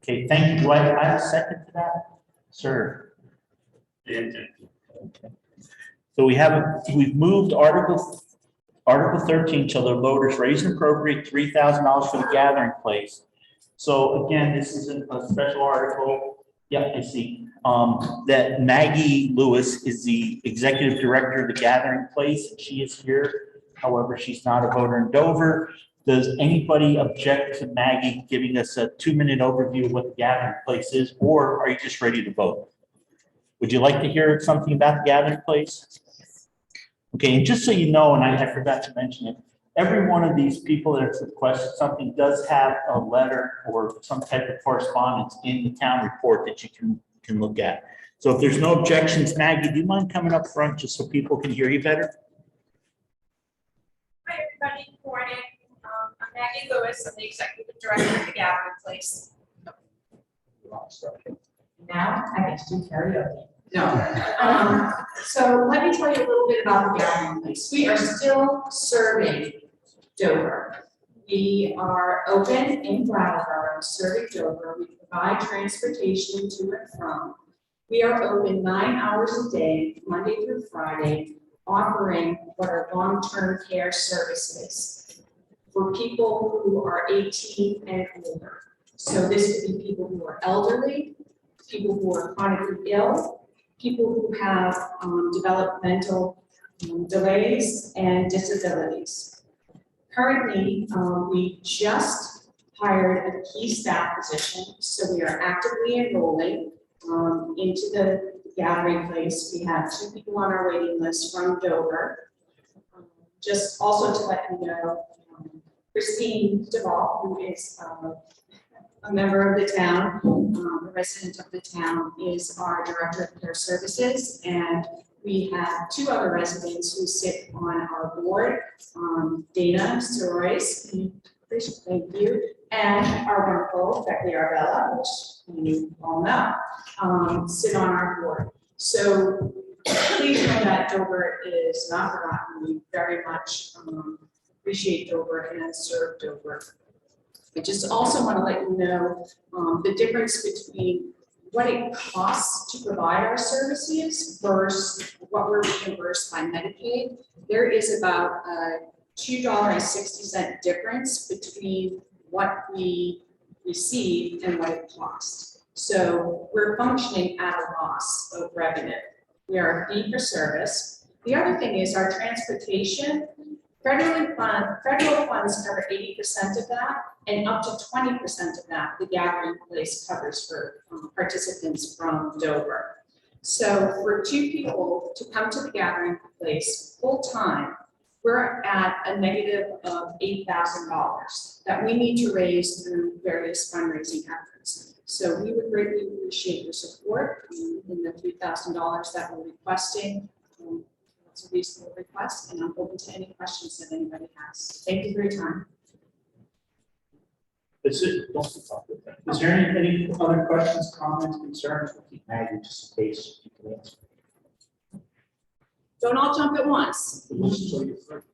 Okay, thank you. Do I have a second to that? Sir. Okay. So we've moved Article 13 till the voters raise and appropriate $3,000 for the gathering place. So again, this is a special article. Yeah, I see. That Maggie Lewis is the executive director of the gathering place. She is here. However, she's not a voter in Dover. Does anybody object to Maggie giving us a 2-minute overview of what the gathering place is, or are you just ready to vote? Would you like to hear something about the gathering place? Okay, and just so you know, and I forgot to mention it, every one of these people that has requested something does have a letter or some type of correspondence in the town report that you can look at. So if there's no objections, Maggie, do you mind coming up front just so people can hear you better? Hi, everybody. Good morning. I'm Maggie Lewis. I'm the executive director of the gathering place. Now I get to do karaoke. No. So let me tell you a little bit about the gathering place. We are still serving Dover. We are open in Brattleboro are serving Dover. We provide transportation to and from. We are open 9 hours a day, Monday through Friday, offering what are long-term care services for people who are 18 and older. So this could be people who are elderly, people who are chronically ill, people who have developmental delays and disabilities. Currently, we just hired a key staff position, so we are actively enrolling into the gathering place. We have 2 people on our waiting list from Dover. Just also to let you know, Christine Duvall, who is a member of the town, a resident of the town, is our Director of Care Services, and we have 2 other residents who sit on our board, Dana Sorois, thank you, and our wonderful Becky Arbella, which you all know, sit on our board. So please know that Dover is not forgotten. We very much appreciate Dover and serve Dover. I just also want to let you know the difference between what it costs to provide our services versus what we're reimbursed by Medicaid. There is about a $2.60 difference between what we receive and what it costs. So we're functioning at a loss of revenue. We are a fee for service. The other thing is our transportation. Federal funds cover 80% of that, and up to 20% of that, the gathering place covers for participants from Dover. So for 2 people to come to the gathering place full time, we're at a negative of $8,000 that we need to raise through various fundraising efforts. So we would greatly appreciate your support in the $3,000 that we're requesting. It's a reasonable request, and I'm open to any questions that anybody has. Thank you for your time. Is there any other questions, comments, concerns? We'll keep Maggie just in case you can answer. Don't all jump at once.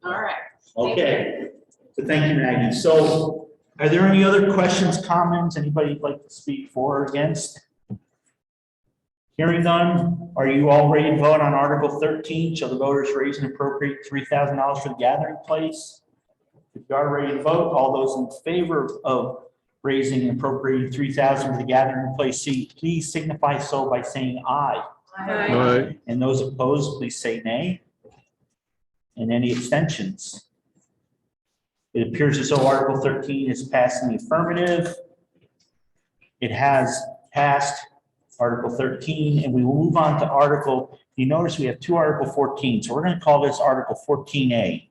All right. Okay. So thank you, Maggie. So are there any other questions, comments, anybody like to speak for or against? Hearing none, are you all ready to vote on Article 13? Shall the voters raise and appropriate $3,000 for the gathering place? If you are ready to vote, all those in favor of raising and appropriating $3,000 for the gathering place, please signify so by saying aye. Aye. And those opposed, please say nay. And any abstentions? It appears as though Article 13 is passed in the affirmative. It has passed. Article 13, and we will move on to Article, you notice we have 2 Article 14, so we're going to call this Article 14A.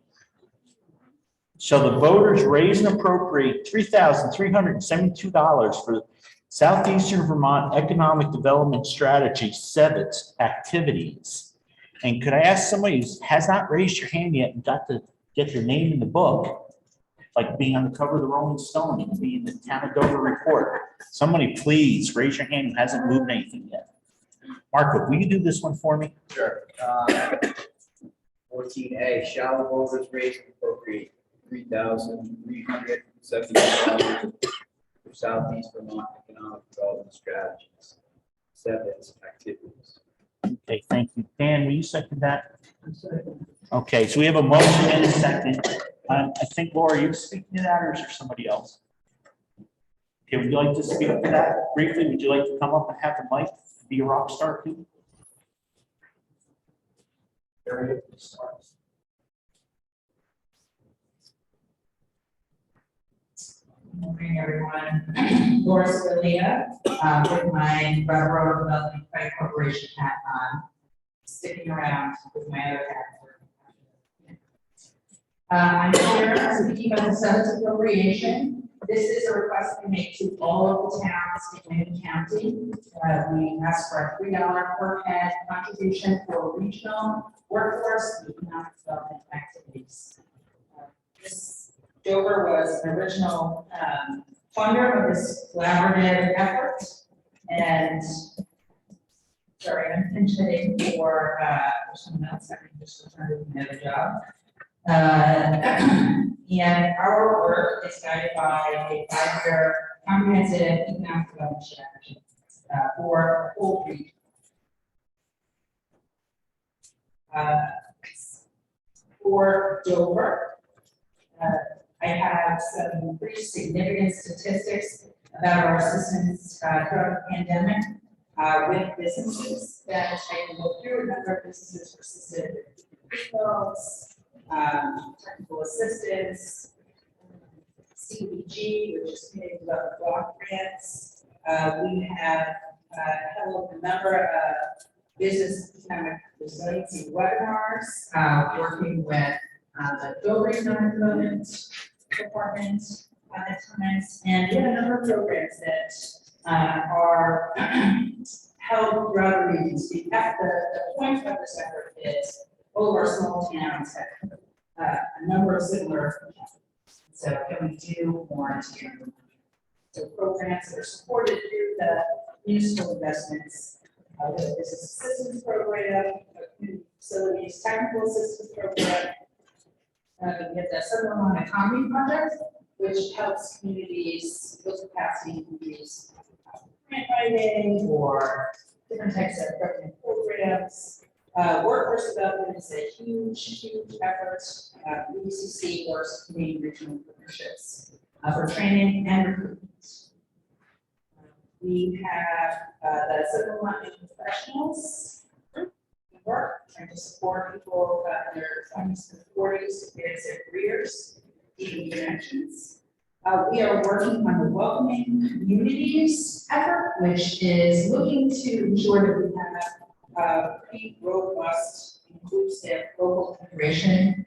Shall the voters raise and appropriate $3,372 for Southeastern Vermont Economic Development Strategy, SEVITS activities? And could I ask somebody who has not raised your hand yet and got to get your name in the book, like being on the cover of the Rolling Stone and being the Town of Dover report? Somebody please raise your hand who hasn't moved anything yet. Marco, will you do this one for me? Sure. 14A, shall the voters raise and appropriate $3,370 for Southeast Vermont Economic Development Strategies, SEVITS activities? Okay, thank you. Dan, will you second that? Okay, so we have a motion and a second. I think, Laura, are you speaking to that, or is there somebody else? Okay, would you like to speak to that briefly? Would you like to come up and have the mic, be a rock star too? Good morning, everyone. Laura Scalia, with my Brattleboro Development Credit Corporation hat on, sticking around with my other hat. I'm here speaking about the SEVITS appropriation. This is a request we make to all of the towns in Wayne County. We ask for a $3 per head contribution for regional workforce and economic development activities. This Dover was an original funder of this collaborative effort, and sorry, I'm pinch hitting for someone else. I can just return to another job. And our work is guided by a 5-year comprehensive economic development strategy for the whole region. For Dover, I have some pretty significant statistics about our assistance throughout the pandemic with businesses that I can go through. A number of businesses were assisted with refills, technical assistance, CBG, which is community development block grants. We have held a number of business economic resiliency webinars, working with the Dover Economic Development Department at times, and we have a number of programs that are held throughout the region. So the point of this effort is all of our small towns have a number of similar. So can we do more together? So programs that are supported through the municipal investments, the business assistance program, community facilities technical assistance program. We have the Southern Vermont Economy Project, which helps communities, those capacity communities, grant writing or different types of government programs. Workforce development is a huge effort. UBCC works with Canadian regional partnerships for training and recruitment. We have the Southern Vermont professionals work trying to support people in their 20s and 40s to advance their careers, even connections. We are working on the Welcoming Communities effort, which is looking to ensure that we have a pretty robust, inclusive local integration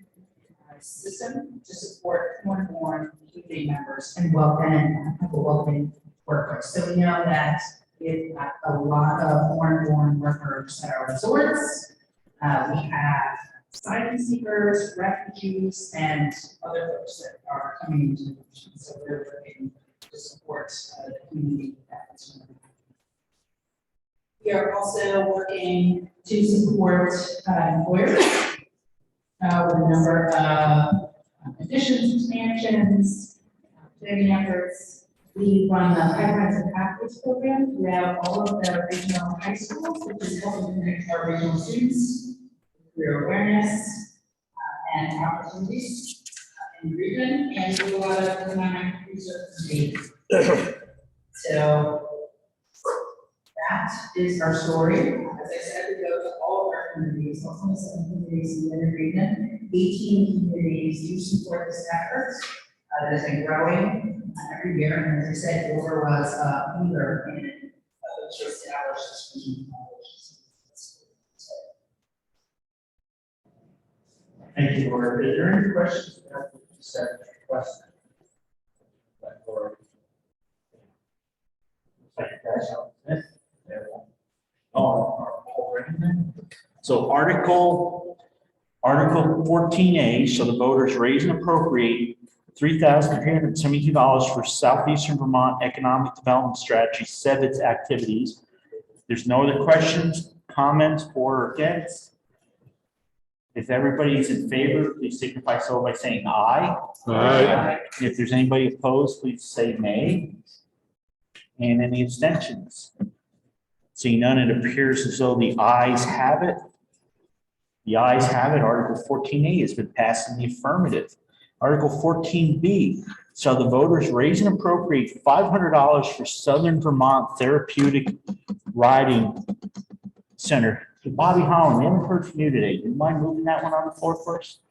system to support more and more community members and welcoming workers. So we know that we've got a lot of foreign-born workers at our resorts. We have asylum seekers, refugees, and other folks that are coming into the region. So we're working to support the community efforts. We are also working to support employers with a number of additions, expansions, training efforts. We run the Pipelines and Pathways program throughout all of the regional high schools, which is helping connect our regional students, career awareness and opportunities in the region, and do a lot of economic research. So that is our story. As I said, we go to all of our communities, also 7 communities in the region. 18 communities do support this effort. That has been growing every year, and as I said, Dover was a leader in the established. Thank you, Laura. Is there any questions about what you said? Question. So Article 14A, so the voters raise and appropriate $3,372 for Southeastern Vermont Economic Development Strategy, SEVIT's activities. There's no other questions, comments, or against. If everybody is in favor, please signify so by saying aye. Aye. If there's anybody opposed, please say nay. And any abstentions? Seeing none, it appears as though the ayes have it. The ayes have it. Article 14A has been passed in the affirmative. Article 14B, shall the voters raise and appropriate $500 for Southern Vermont Therapeutic Riding Center. Bobby Holland, we haven't heard from you today. Do you mind moving that one on the floor first?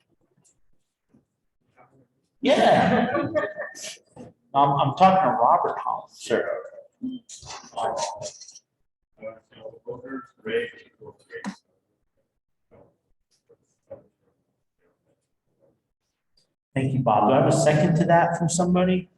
Yeah. I'm talking to Robert Holland, sir. Thank you, Bob. Do I have a second to that from somebody?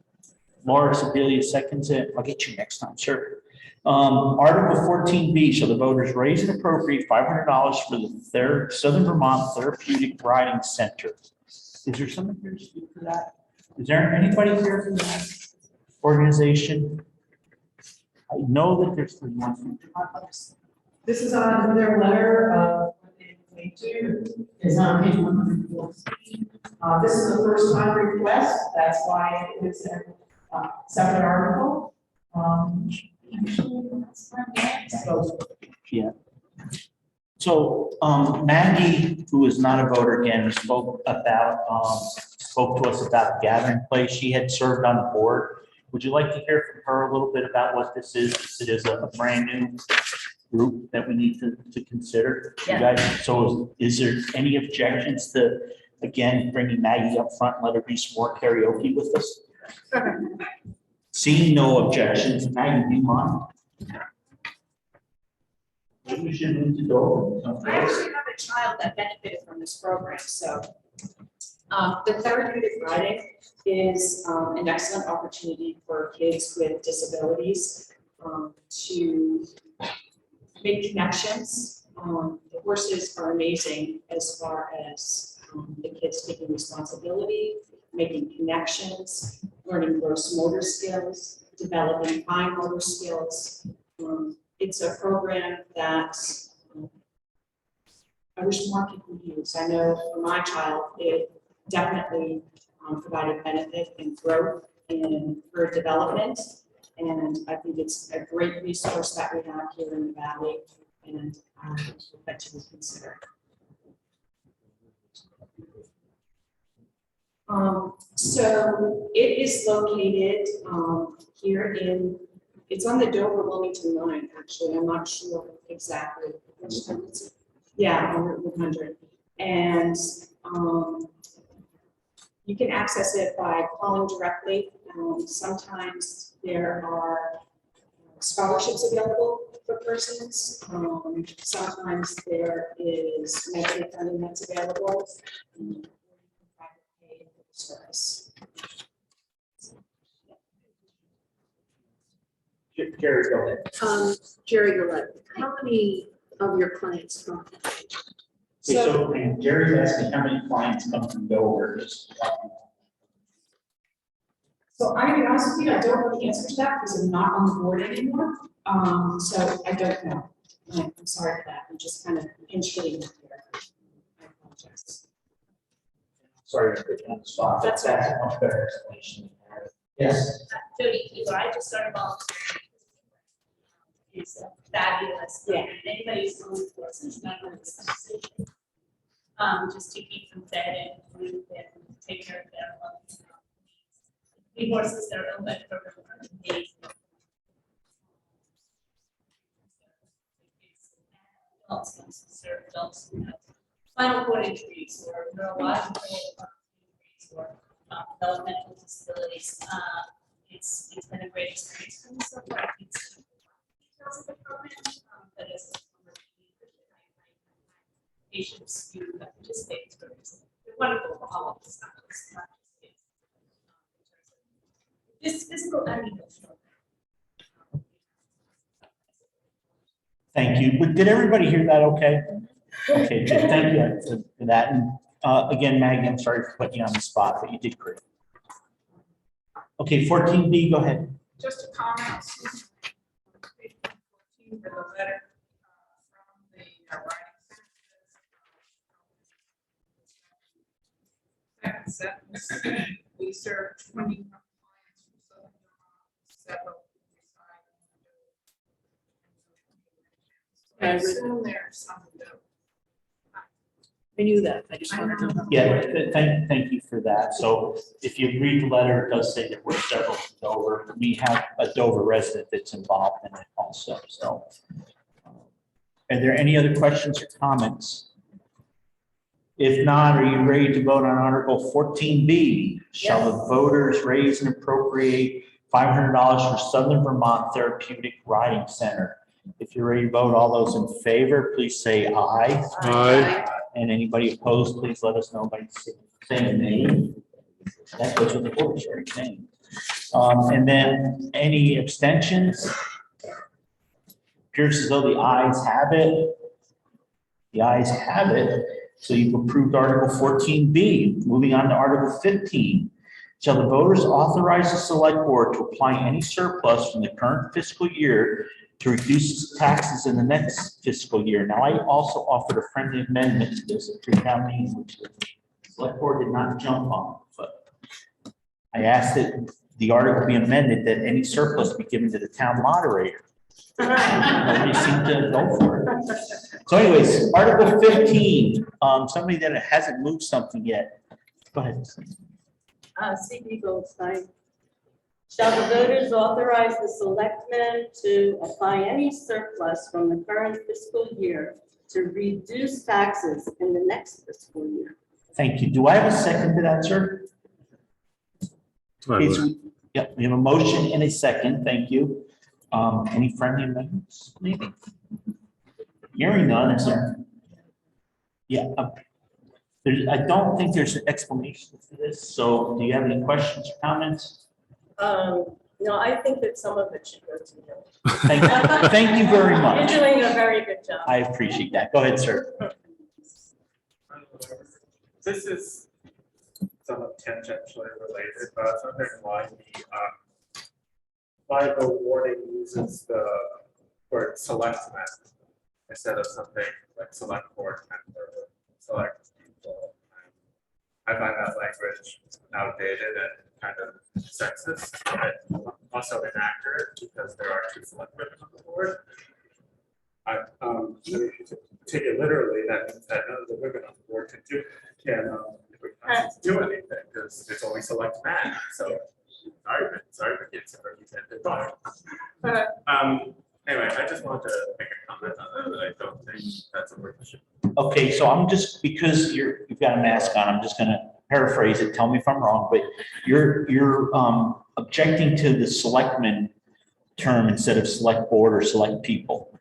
Laura Sebelia seconds it. I'll get you next time, sir. Article 14B, shall the voters raise and appropriate $500 for the Southern Vermont Therapeutic Riding Center. Is there someone here to speak for that? Is there anybody here from that organization? I know that there's one. This is on their letter, what they came to, is on page 114. This is the first time request, that's why it's separate article. So Yeah. So Maggie, who is not a voter again, spoke to us about the gathering place. She had served on the board. Would you like to hear from her a little bit about what this is? It is a brand new group that we need to consider. You Yeah. guys, so is there any objections to, again, bringing Maggie up front, and let her do some more karaoke with us? Seeing no objections, Maggie, do you mind? Maybe we should move to Dover. I actually have a child that benefited from this program, so. The therapeutic riding is an excellent opportunity for kids with disabilities to make connections. The horses are amazing as far as the kids taking responsibility, making connections, learning gross motor skills, developing fine motor skills. It's a program that I wish more people use. I know for my child, it definitely provided benefit and growth in her development. And I think it's a great resource that we have here in the Valley, and that to be considered. So it is located here it's on the Dover-Wilmington line, actually. I'm not sure exactly. Yeah, on Route 100. And you can access it by calling directly. Sometimes there are scholarships available for persons. Sometimes there is Medicaid funding that's available. Service. Jerry, go ahead. Jerry Gillette, how many of your clients come? So Jerry's asking how many clients come from Dover. So I'm gonna be honest with you, I don't know the answer to that because I'm not on the board anymore. So I don't know. I'm sorry for that. I'm just kind of pinch hitting it here. I apologize. Sorry to put you on the spot. That's a much better explanation. Yes. Jody, I just started volunteering. It's fabulous. Yeah. Anybody who's going to courses, not going to conversation. Just to keep them fed and food and take care of them. The horses that are owned by the program are amazing. Adults, serve adults who have spinal cord injuries or neurological injuries or developmental disabilities. It's been a great experience for me so far. I think it's details of the program, but as a patients who have participated in programs, they're wonderful for all of us, not just kids. This physical and emotional. Thank you. But did everybody hear that okay? Okay, good. Thank you for that. And again, Maggie, I'm sorry for putting you on the spot, but you did great. Okay, 14B, go ahead. Just a comment. Page 14 for the letter from the writing center. Second sentence, we serve 20 clients from Southern Vermont, several reside. I assume there's some of them. I knew that. I just wanted to know. Yeah, thank you for that. So if you read the letter, it does say that we're several from Dover. We have a Dover resident that's involved in it also. So are there any other questions or comments? If not, are you ready to vote on Article 14B? Shall the voters raise and appropriate $500 for Southern Vermont Therapeutic Riding Center? If you're ready to vote, all those in favor, please say aye. Aye. And anybody opposed, please let us know by saying nay. That goes with the horse, right? Name. And then any abstentions? Appears as though the ayes have it. The ayes have it. So you've approved Article 14B. Moving on to Article 15. Shall the voters authorize the select board to apply any surplus from the current fiscal year to reduce taxes in the next fiscal year? Now, I also offered a friendly amendment to this at pre-town meeting, which the select board did not jump on, but I asked that the article be amended that any surplus be given to the town moderator. Nobody seemed to go for it. So anyways, Article 15, somebody that hasn't moved something yet. Go ahead. C.B. Goldstein. Shall the voters authorize the selectmen to apply any surplus from the current fiscal year to reduce taxes in the next fiscal year? Thank you. Do I have a second to that, sir? Okay, so yeah, we have a motion and a second. Thank you. Any friendly amendments, maybe? Hearing none, is there? Yeah, I don't think there's an explanation for this. So do you have any questions or comments? No, I think that some of it should go to you. Thank you very much. You're doing a very good job. I appreciate that. Go ahead, sir. This is somewhat tangentially related, but I was wondering why the warning uses the word selectmen instead of something like select board member, select people. I find that language outdated and kind of sexist, but also inaccurate because there are two select women on the board. If you take it literally, that means that none of the women on the board can do anything because it's only select men. So sorry for kids or you said anyway, I just wanted to make a comment on that, but I don't think that's a word. Okay, so I'm just, because you've got a mask on, I'm just gonna paraphrase it, tell me if I'm wrong, but you're objecting to the selectman term instead of select board or select people.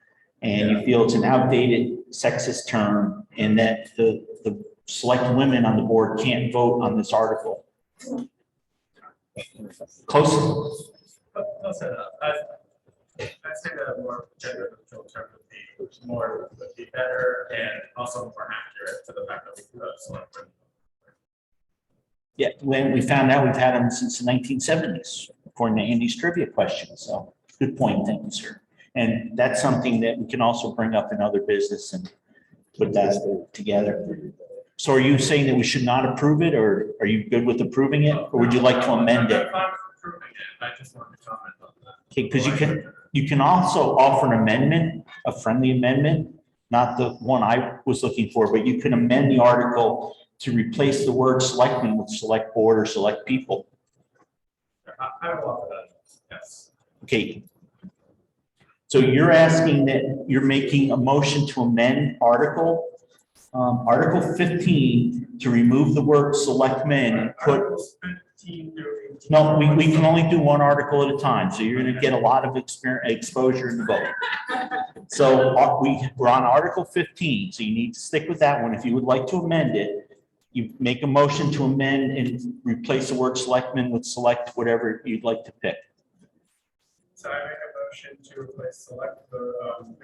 And you feel it's an outdated sexist term and that the select women on the board can't vote on this article. Close. I say that a more gender neutral term would be better and also more accurate to the fact that we do have select women. Yeah, when we found out we've had them since the 1970s, according to Andy's trivia question. So good point, thank you, sir. And that's something that we can also bring up in other business and put that together. So are you saying that we should not approve it, or are you good with approving it, or would you like to amend it? I'm fine with approving it. I just wanted to comment on that. Okay, because you can also offer an amendment, a friendly amendment, not the one I was looking for, but you can amend the article to replace the word selectmen with select board or select people. I will offer that, yes. Okay. So you're asking that you're making a motion to amend Article 15 to remove the word selectmen and put. No, we can only do one article at a time, so you're going to get a lot of exposure in the vote. So we're on Article 15, so you need to stick with that one. If you would like to amend it, you make a motion to amend and replace the word selectmen with select whatever you'd like to pick. So I make a motion to replace select the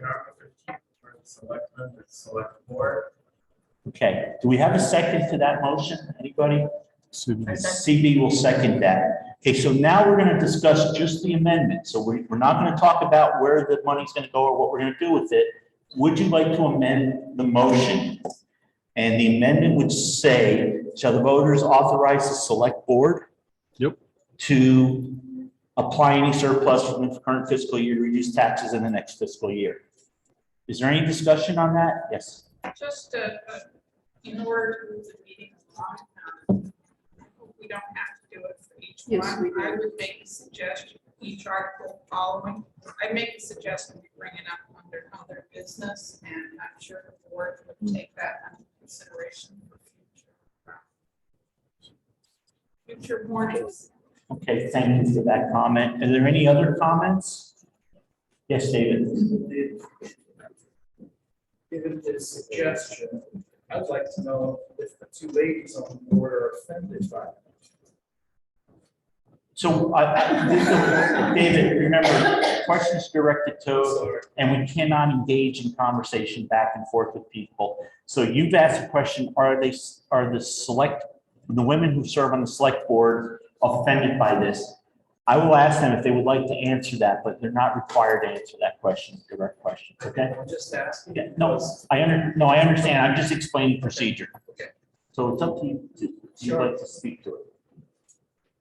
Article 15 for selectmen with select board. Okay, do we have a second to that motion? Anybody? CB will second that. Okay, so now we're going to discuss just the amendment. So we're not going to talk about where the money's going to go or what we're going to do with it. Would you like to amend the motion? And the amendment would say, shall the voters authorize the select board to apply any surplus from the current fiscal year to reduce taxes in the next fiscal year? Is there any discussion on that? Yes. Just in order to move the meeting along, we don't have to do it for each one. I would make a suggestion, each article following. I make a suggestion we bring it up under other business, and I'm sure the board would take that under consideration for future warnings. Okay, thank you for that comment. Are there any other comments? Yes, David. Given this suggestion, I'd like to know if the two ladies on the board are offended by it. So, David, remember, questions directed to, and we cannot engage in conversation back and forth with people. So you've asked a question, are the women who serve on the select board offended by this? I will ask them if they would like to answer that, but they're not required to answer that question, direct question, okay? I'm just asking. Yeah, no, I understand. I'm just explaining procedure. Okay. So it's up to you. You'd like to speak to it.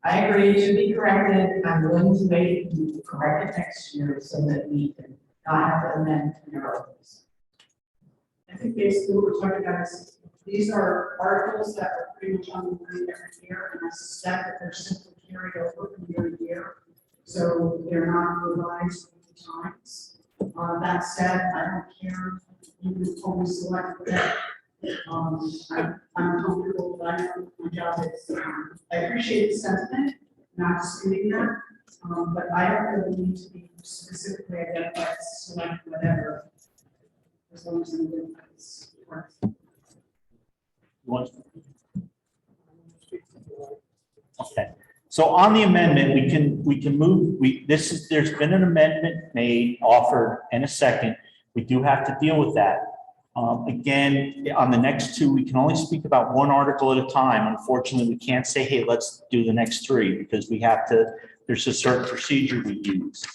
I agree to be corrected. I'm willing to wait and correct it next year so that we can not have to amend the articles. I think basically what we're talking about is, these are articles that are pretty much on the line every year, and I suspect that they're simply carried over from year to year. So they're not revised at the times. That said, I don't care, you can always select that. I'm comfortable, but I know my job is, I appreciate the sentiment, not disputing that. But I don't really need to be specifically identified as select whatever. As long as I'm doing this work. Okay, so on the amendment, we can move, there's been an amendment made, offered, and a second. We do have to deal with that. Again, on the next two, we can only speak about one article at a time. Unfortunately, we can't say, hey, let's do the next three, because we have to, there's a certain procedure we use.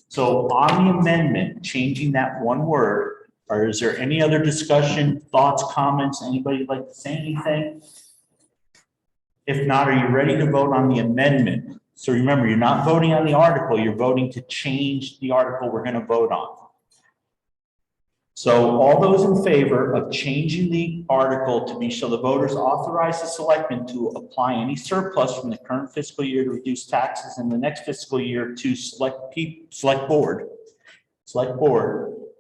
So on the amendment, changing that one word, or is there any other discussion, thoughts, comments? Anybody like to say anything? If not, are you ready to vote on the amendment? So remember, you're not voting on the article, you're voting to change the article we're going to vote on. So all those in favor of changing the article to be, shall the voters authorize the selectmen to apply any surplus from the current fiscal year to reduce taxes in the next fiscal year to select board,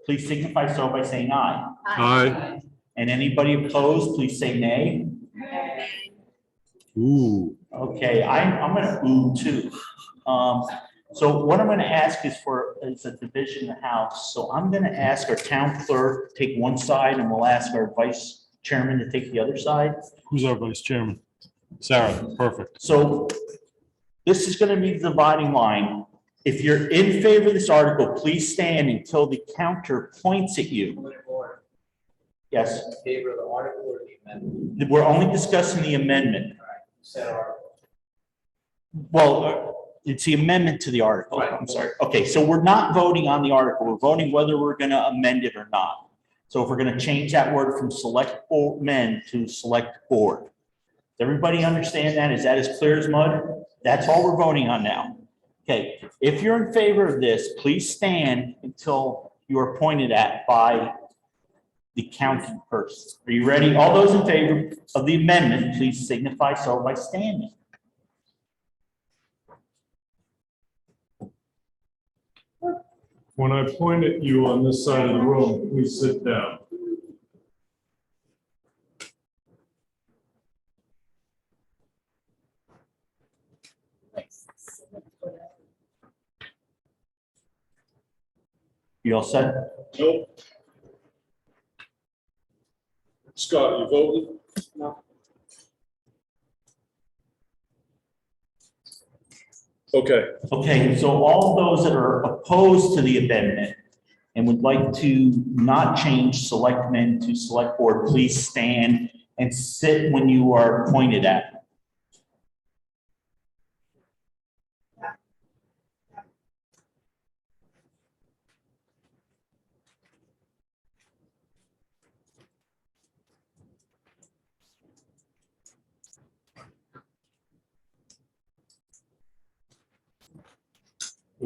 please signify so by saying aye. Aye. And anybody opposed, please say nay. Ooh. Okay, I'm gonna ooh too. So what I'm gonna ask is a division in the House. So I'm gonna ask our town clerk to take one side, and we'll ask our vice chairman to take the other side. Who's our vice chairman? Sarah, perfect. So this is gonna be the dividing line. If you're in favor of this article, please stand until the counter points at you. Point of order. Yes, In favor of the article or the amendment? we're only discussing the amendment. All right, said article. Well, it's the amendment to the article. Right. I'm sorry. Okay, so we're not voting on the article. We're voting whether we're going to amend it or not. So if we're going to change that word from select men to select board. Does everybody understand that? Is that as clear as mud? That's all we're voting on now. Okay, if you're in favor of this, please stand until you are pointed at by the counting person. Are you ready? All those in favor of the amendment, please signify so by standing. When I point at you on this side of the room, please sit down. You all set? Nope. Scott, you voted? No. Okay. Okay, so all those that are opposed to the amendment and would like to not change selectmen to select board, please stand and sit when you are pointed at.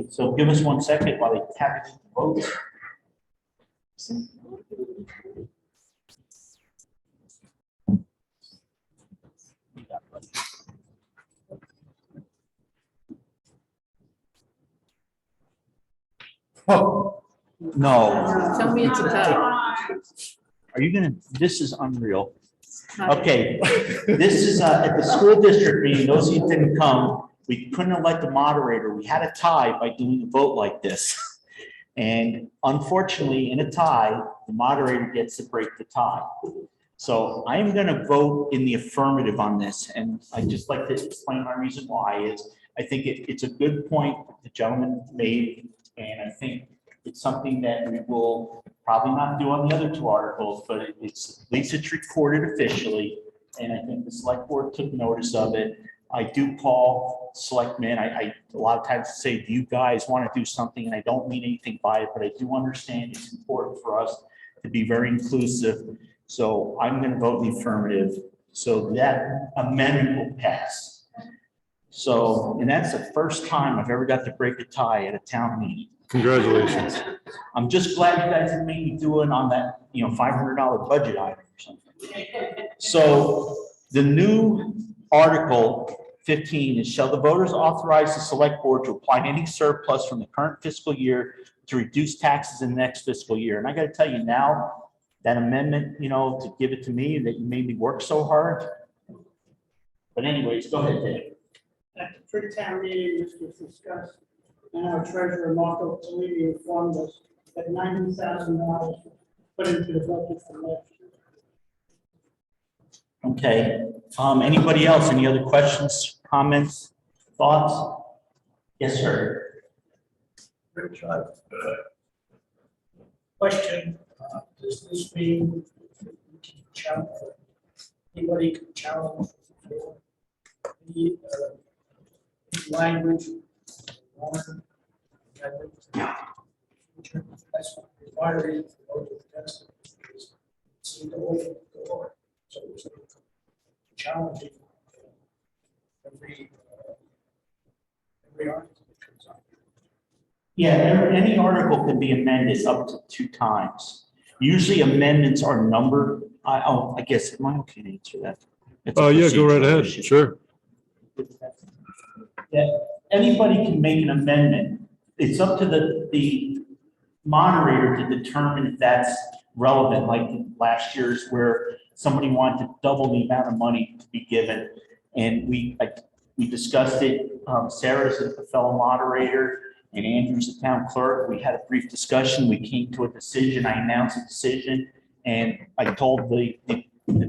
So give us 1 second while they tabulate the votes. Oh, no. Tell me it's a tie. Are you gonna, this is unreal. Okay, this is at the school district meeting, those of you who didn't come, we couldn't elect a moderator. We had a tie by doing a vote like this. And unfortunately, in a tie, the moderator gets to break the tie. So I'm gonna vote in the affirmative on this, and I'd just like to explain my reason why is, I think it's a good point the gentleman made, and I think it's something that we will probably not do on the other two articles, but it's, at least it's recorded officially, and I think the select board took notice of it. I do call selectmen, I a lot of times say, do you guys want to do something? And I don't mean anything by it, but I do understand it's important for us to be very inclusive. So I'm going to vote in the affirmative, so that amendment will pass. So, and that's the first time I've ever got to break a tie at a town meeting. Congratulations. I'm just glad you guys didn't make me do it on that, $500 budget item or something. So the new Article 15 is, shall the voters authorize the select board to apply any surplus from the current fiscal year to reduce taxes in the next fiscal year? And I got to tell you now, that amendment, to give it to me, that you made me work so hard. But anyways, go ahead, Dave. At the pre-town meeting, this was discussed, and our treasurer, Marco Polini, informed us that $90,000 put into the budget for next year. Okay, anybody else? Any other questions, comments, thoughts? Yes, sir. Rich, question, does this mean we can challenge, anybody can challenge for the language? That's required for the test. See the whole door, so it's challenging every article that comes up. Yeah, any article can be amended up to 2 times. Usually amendments are numbered. I guess, am I okay to answer that? Oh, yeah, go right ahead. Sure. Yeah, anybody can make an amendment. It's up to the moderator to determine if that's relevant, like last year's where somebody wanted to double the amount of money to be given. And we discussed it. Sarah's a fellow moderator and Andrew's the town clerk. We had a brief discussion. We came to a decision. I announced a decision. And I told the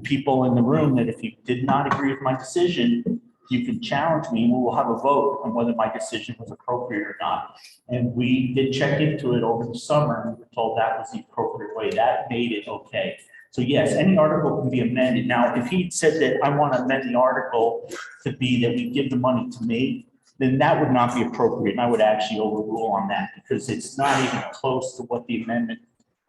people in the room that if you did not agree with my decision, you can challenge me and we will have a vote on whether my decision was appropriate or not. And we did check into it over the summer and we were told that was the appropriate way. That made it okay. So yes, any article can be amended. Now, if he said that I want to amend the article to be that we give the money to me, then that would not be appropriate. And I would actually overrule on that because it's not even close to what the amendment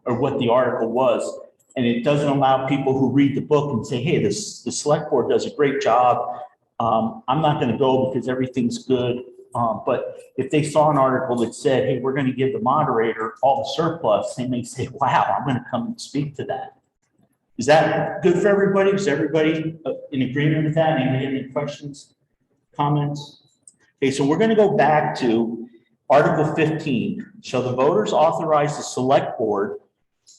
or what the article was. And it doesn't allow people who read the book and say, hey, the select board does a great job. I'm not going to go because everything's good. But if they saw an article that said, hey, we're going to give the moderator all the surplus, they may say, wow, I'm going to come and speak to that. Is that good for everybody? Is everybody in agreement with that? Anybody have any questions, comments? Okay, so we're going to go back to Article 15. Shall the voters authorize the select board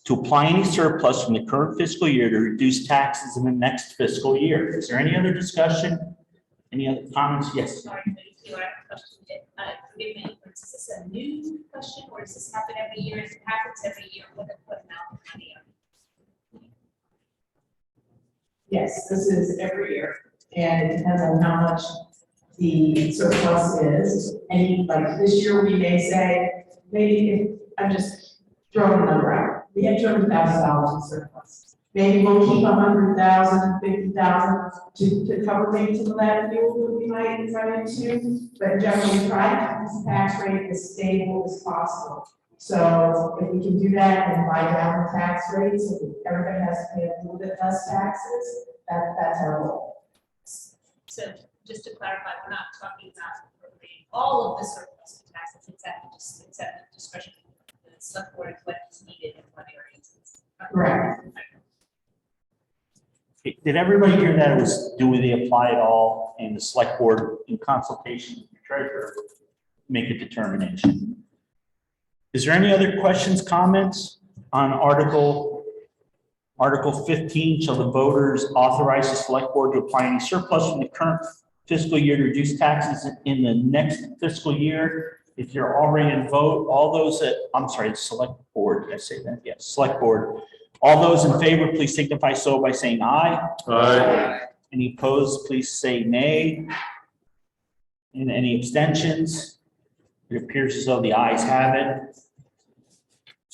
to apply any surplus from the current fiscal year to reduce taxes in the next fiscal year? Is there any other discussion? Any other comments? Yes. Sorry, I have a question. Forgive me, is this a new question or does this happen every year? If it happens every year, what amount of money? Yes, this is every year, and it depends on how much the surplus is. And like this year, we may say, maybe if, I'm just throwing a number out, we have $200,000 in surplus. Maybe we'll keep 100,000, 50,000 to cover maybe some of that fuel we might run into. But generally, try to keep this tax rate as stable as possible. So if we can do that and buy down the tax rate, so that everybody has to pay a little bit less taxes, that's our goal. So just to clarify, we're not talking about appropriating all of the surplus to taxes, it's at the discretion of the select board what is needed in what areas. Correct. Did everybody hear that? It was, do they apply it all? And the select board, in consultation with the treasurer, make a determination. Is there any other questions, comments on Article 15? Shall the voters authorize the select board to apply any surplus from the current fiscal year to reduce taxes in the next fiscal year? If you're already in vote, all those that, I'm sorry, the select board, did I say that? Yes, select board. All those in favor, please signify so by saying aye. Aye. Any opposed, please say nay. And any abstentions? It appears as though the ayes have it.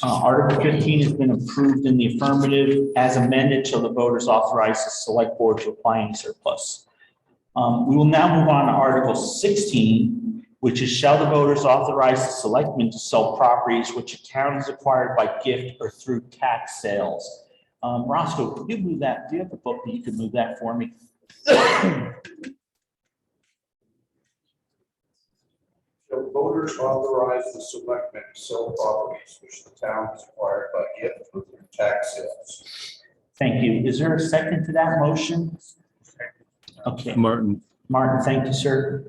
Article 15 has been approved in the affirmative as amended. Shall the voters authorize the select board to apply any surplus? We will now move on to Article 16, which is shall the voters authorize the selectmen to sell properties which a town has acquired by gift or through tax sales. Roscoe, could you move that? Do you have a book that you could move that for me? the voters authorize the selectmen to sell properties which the town has acquired by gift or through tax sales. Thank you. Is there a second to that motion? Okay. Martin. Martin, thank you, sir.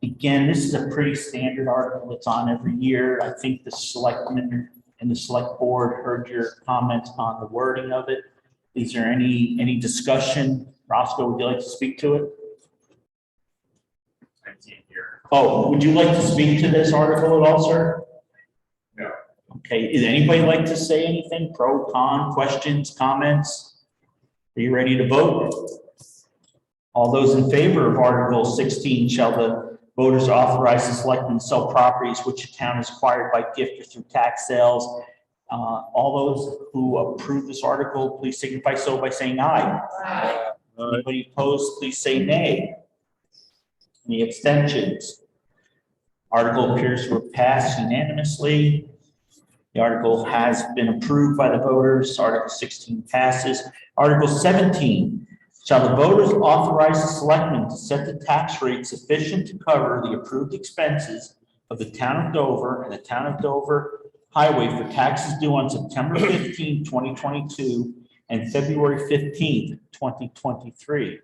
Again, this is a pretty standard article. It's on every year. I think the selectmen and the select board heard your comments on the wording of it. Is there any discussion? Roscoe, would you like to speak to it? I can't hear. Oh, would you like to speak to this article at all, sir? No. Okay, is anybody like to say anything? Pro, con, questions, comments? Are you ready to vote? All those in favor of Article 16, shall the voters authorize the selectmen to sell properties which the town has acquired by gift or through tax sales? All those who approve this article, please signify so by saying aye. Aye. Anybody opposed, please say nay. Any abstentions? Article appears to have passed unanimously. The article has been approved by the voters. Article 16 passes. Article 17, shall the voters authorize the selectmen to set the tax rate sufficient to cover the approved expenses of the town of Dover and the town of Dover Highway for taxes due on September 15, 2022 and February 15th, 2023.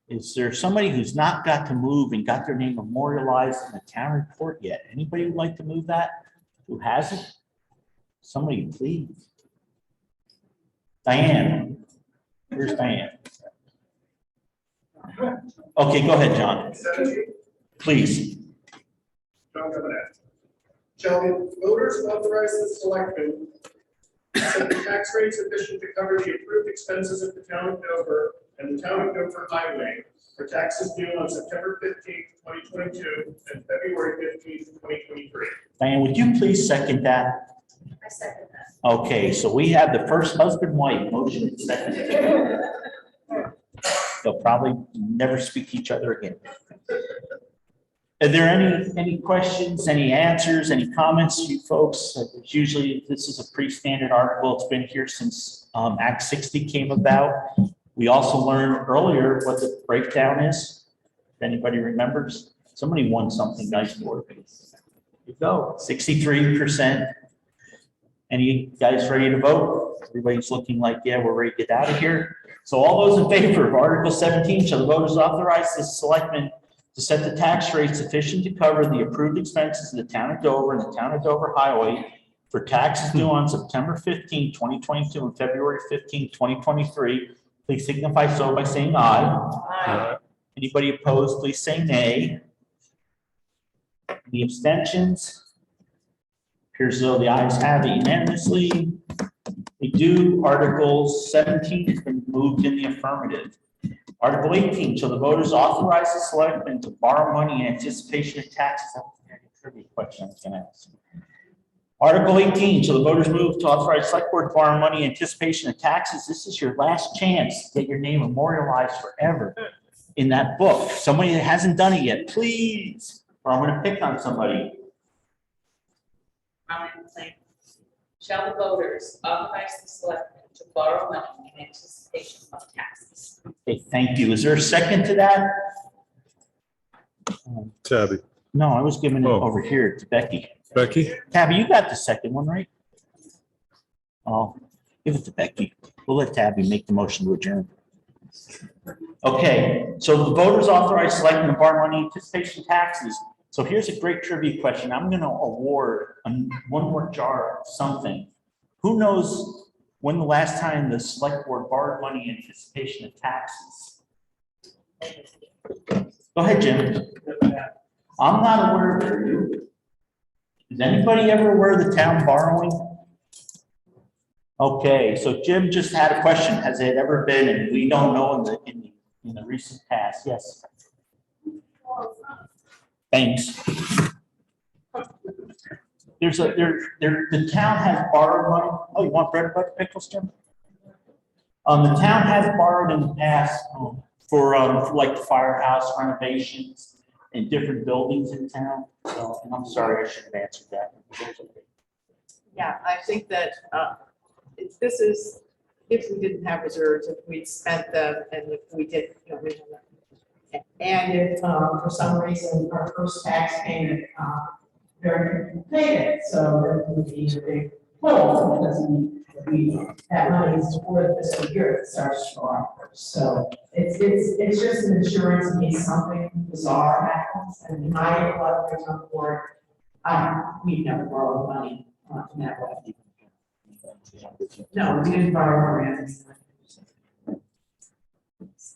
Is there somebody who's not got to move and got their name memorialized in the town report yet? Anybody would like to move that? Who hasn't? Somebody, please. Diane. Where's Diane? Okay, go ahead, John. Please. John Govanet. Shall the voters authorize the selectmen to set the tax rate sufficient to cover the approved expenses of the town of Dover and the town of Dover Highway for taxes due on September 15th, 2022 and February 15th, 2023? Diane, would you please second that? I second that. Okay, so we have the first husband-wife motion and second. They'll probably never speak to each other again. Are there any questions, any answers, any comments, you folks? Usually this is a pretty standard article. It's been here since Act 60 came about. We also learned earlier what the breakdown is. If anybody remembers, somebody won something nice for me. You go, 63%. Any guys ready to vote? Everybody's looking like, yeah, we're ready to get out of here. So all those in favor of Article 17, shall the voters authorize the selectmen to set the tax rate sufficient to cover the approved expenses of the town of Dover and the town of Dover Highway for taxes due on September 15, 2022 and February 15, 2023. Please signify so by saying aye. Aye. Anybody opposed, please say nay. Any abstentions? Appears as though the ayes have it unanimously. We do. Article 17 has been moved in the affirmative. Article 18, shall the voters authorize the selectmen to borrow money in anticipation of taxes? That was a trivia question I was going to ask. Article 18, shall the voters move to authorize select board to borrow money in anticipation of taxes? This is your last chance to get your name memorialized forever in that book. Somebody that hasn't done it yet, please, or I'm going to pick on somebody. Shall the voters authorize the selectmen to borrow money in anticipation of taxes? Okay, thank you. Is there a second to that? Tabby. No, I was giving it over here to Becky. Becky? Tabby, you got the second one, right? Oh, give it to Becky. We'll let Tabby make the motion to adjourn. Okay, so the voters authorize selecting the borrow money anticipation taxes. So here's a great trivia question. I'm going to award one more jar of something. Who knows when the last time the select board borrowed money in anticipation of taxes? Go ahead, Jim. I'm not aware of it. Is anybody ever aware of the town borrowing? Okay, so Jim just had a question. Has it ever been, and we don't know in the recent past? Yes. Thanks. The town has borrowed money. Oh, you want bread and butter pickles, Jim? The town has borrowed in the past for like the firehouse renovations in different buildings in town. So, and I'm sorry, I should have answered that. Yeah, I think that this is, if we didn't have reserves, if we'd spent them and if we did, And if, for some reason, our first tax payment, very few paid it, so there would be a big hole because that money is for the fiscal year that starts July 1st. So it's just an insurance in case something bizarre happens. And my 11 years on board, we've never borrowed money in that way. No, we didn't borrow money.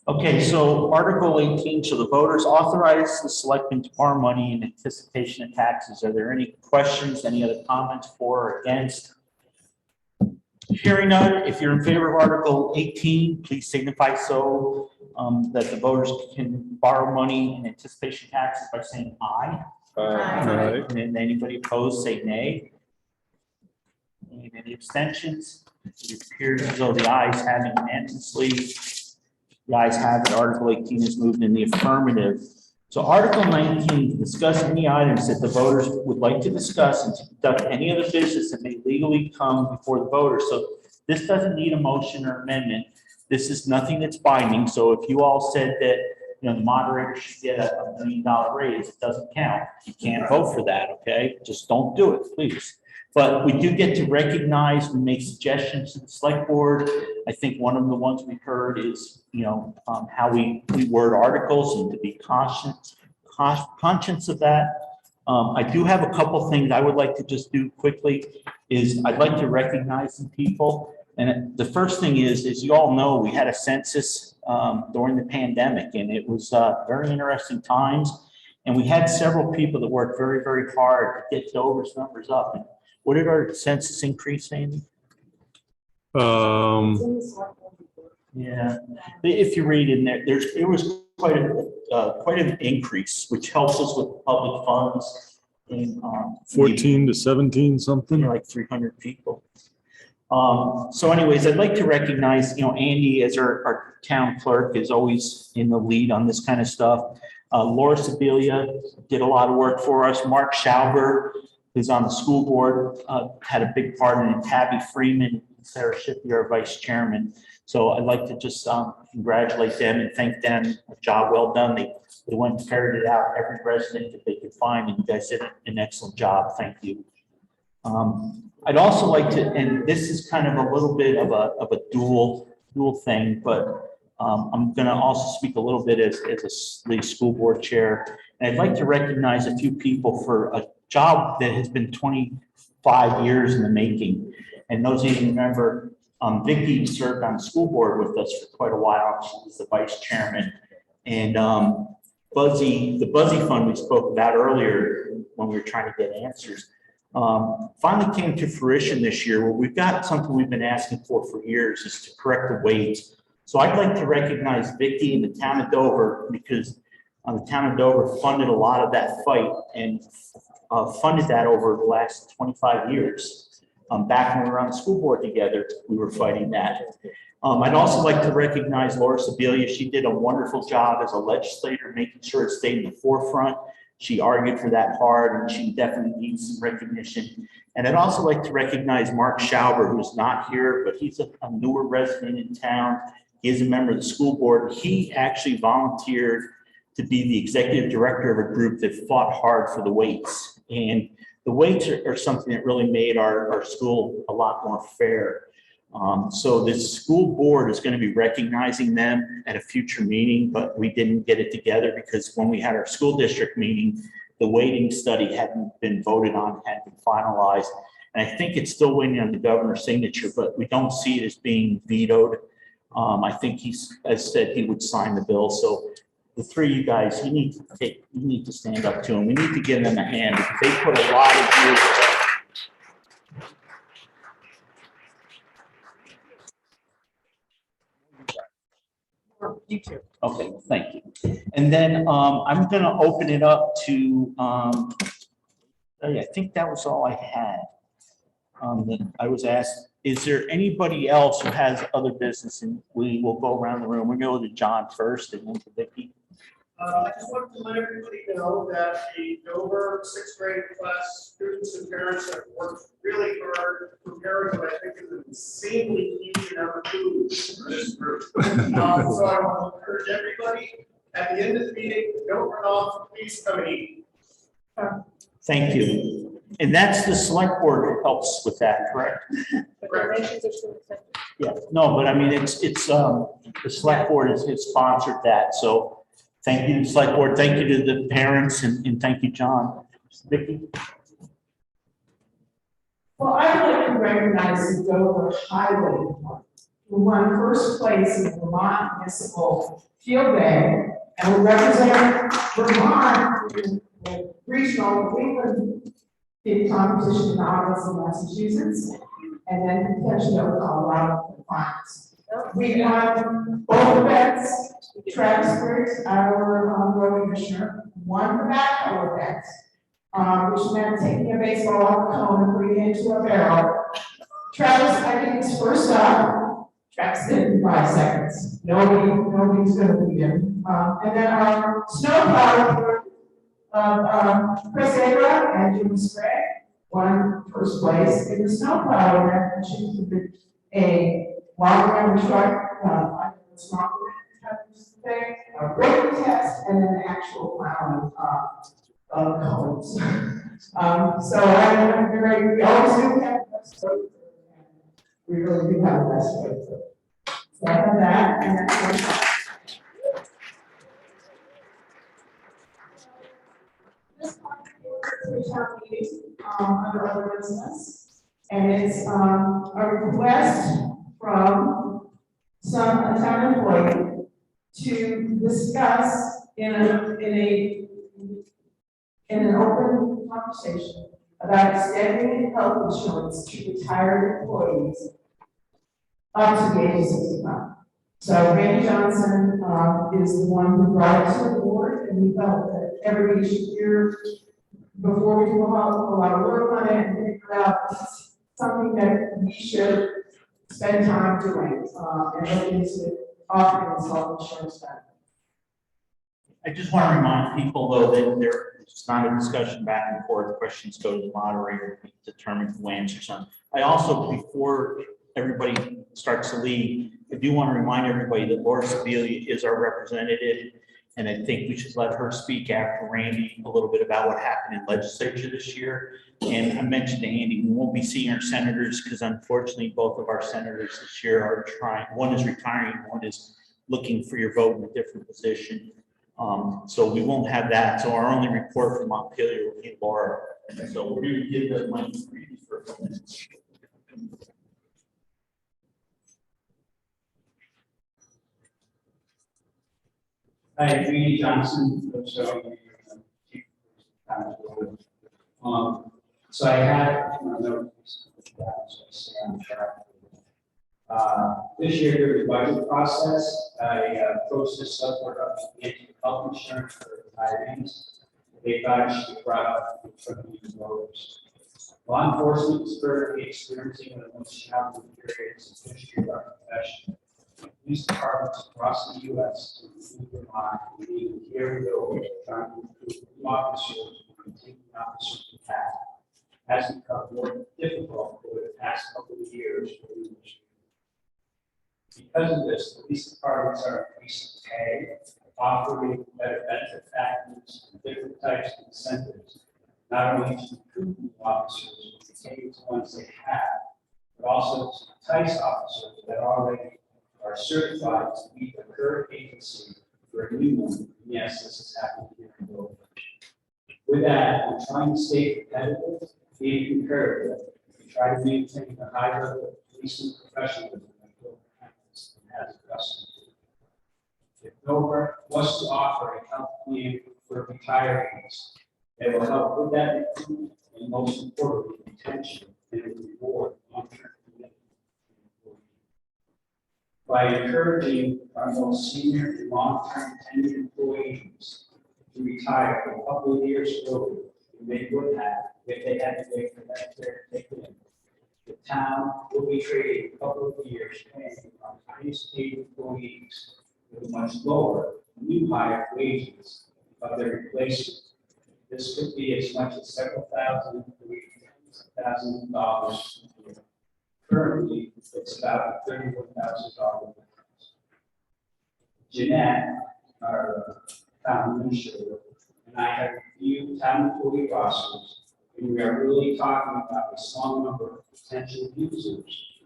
Okay, so Article 18, so the voters authorize the selectmen to borrow money in anticipation of taxes. Are there any questions, any other comments for or against? Hearing none, if you're in favor of Article 18, please signify so that the voters can borrow money in anticipation of taxes by saying aye. Aye. And then anybody opposed, say nay. And any abstentions? It appears as though the ayes have it unanimously. The ayes have it. Article 18 is moved in the affirmative. So Article 19, discuss any items that the voters would like to discuss and to conduct any other business that may legally come before the voters. So this doesn't need a motion or amendment. This is nothing that's binding. So if you all said that, you know, the moderator should get a $1 million raise, it doesn't count. You can't vote for that, okay? Just don't do it, please. But we do get to recognize and make suggestions to the select board. I think one of the ones we heard is, you know, how we word articles and to be conscious of that. I do have a couple things I would like to just do quickly is I'd like to recognize some people. And the first thing is, as you all know, we had a census during the pandemic, and it was very interesting times. And we had several people that worked very, very hard to get those numbers up. And what did our census increase, Andy? Yeah, if you read in there, it was quite an increase, which helps us with public funds. And 14 to 17 something. Like 300 people. So anyways, I'd like to recognize, you know, Andy as our town clerk is always in the lead on this kind of stuff. Laura Sibilia did a lot of work for us. Mark Schauber, who's on the school board, had a big part in it. Tabby Freeman, Sarah Shippey, our vice chairman. So I'd like to just congratulate them and thank them. A job well done. They went and ferreted out every resident that they could find, and you guys did an excellent job. Thank you. I'd also like to, and this is kind of a little bit of a dual thing, but I'm going to also speak a little bit as the school board chair. And I'd like to recognize a few people for a job that has been 25 years in the making. And those of you who remember, Vicki served on the school board with us for quite a while. She was the vice chairman. And the Buzzy Fund we spoke about earlier when we were trying to get answers, finally came to fruition this year. Well, we've got something we've been asking for years is to correct the weights. So I'd like to recognize Vicki and the town of Dover because the town of Dover funded a lot of that fight and funded that over the last 25 years. Back when we were on the school board together, we were fighting that. I'd also like to recognize Laura Sibilia. She did a wonderful job as a legislator, making sure it stayed in the forefront. She argued for that hard, and she definitely needs some recognition. And I'd also like to recognize Mark Schauber, who's not here, but he's a newer resident in town. He is a member of the school board. He actually volunteered to be the executive director of a group that fought hard for the weights. And the weights are something that really made our school a lot more fair. So the school board is going to be recognizing them at a future meeting, but we didn't get it together because when we had our school district meeting, the weighting study hadn't been voted on, hadn't been finalized. And I think it's still waiting on the governor's signature, but we don't see it as being vetoed. I think he's, as said, he would sign the bill. So the three of you guys, you need to stand up to him. We need to give them a hand because they put a lot of years. You too. Okay, thank you. And then I'm going to open it up to, I think that was all I had. That I was asked, is there anybody else who has other business? And we will go around the room. We're going to go to John first and then to Vicki. I just wanted to let everybody know that the Dover sixth grade class students and parents have worked really hard preparing what I think is an insanely huge amount of food for this group. So I want to encourage everybody at the end of the meeting, don't run off, please come and eat. Thank you. And that's the select board who helps with that, correct? Yeah, no, but I mean, it's, the select board has sponsored that, so thank you to the select board, thank you to the parents, and thank you, John. Vicki? Well, I'd like to recognize the Dover Highway Department, who won first place in the Vermont Municipal Field Day, and will represent Vermont in the regional England big competition in August, Massachusetts, and then potentially Colorado for finals. We won both events. Travis Briggs, our road commissioner, won the backhoe event, which meant taking a baseball off the cone and putting it into a barrel. Travis, I think, is first up. Travis did it in 5 seconds. Nobody's going to beat him. And then our snowplow, Chris Abra and Jim Sprague won first place in the snowplow event, which included a long-run truck, a brake test, and an actual plowing of cones. So I'm very, we always do have the best way. We really do have the best way. So I have that, and that's under other business, and it's a request from a town employee to discuss in an open conversation about extending health insurance to retired employees up to the age of 65. So Randy Johnson is the one who brought it to the board, and we felt that everybody should hear before we do a lot of work on it and figure out something that we should spend time doing and look into offering this health insurance benefit. I just want to remind people, though, that it's not a discussion back and forth. Questions go to the moderator to determine who answers them. I also, before everybody starts to leave, I do want to remind everybody that Laura Sebelia is our representative, and I think we should let her speak after Randy a little bit about what happened in legislature this year. And I mentioned to Andy, we won't be seeing our senators because unfortunately both of our senators this year are trying, one is retiring, one is looking for your vote in a different position. So we won't have that. So our only report from Montpelier will be Laura. So we're going to give the mic to Randy for a couple minutes. Hi, Randy Johnson. So I had this year during the budget process, I approached this subboard up to get health insurance for retirees. They thought it should be brought up for the voters. Law enforcement is currently experiencing one of the most challenging periods in the history of our profession. Police departments across the U.S., including Vermont, and here we go, trying to improve new officers and taking officers to task, has become more difficult over the past couple of years for the industry. Because of this, police departments are increasing pay, offering better benefit packages, and different types of incentives, not only to recruit new officers, but retain the ones they have, but also to entice officers that already are certified to meet the current agency for a new one. Yes, this is happening here in Dover. With that, we're trying to stay competitive, being comparative, and try to maintain the high level of policing professionalism that Dover has a custom. If Dover was to offer a health plan for retirees, it will help with that recruitment and most importantly, retention and reward long-term commitment. By encouraging our most senior and long-term tenured employees to retire a couple of years early than they would have if they had to wait for that care to take in. The town will be trading a couple of years paying our highest paid employees with much lower, new higher wages of their replacement. This could be as much as several thousand $1,000 a year. Currently, it's about $31,000. Jeanette, our town administrator, and I have reviewed town employee rosters, and we are really talking about a small number of potential users,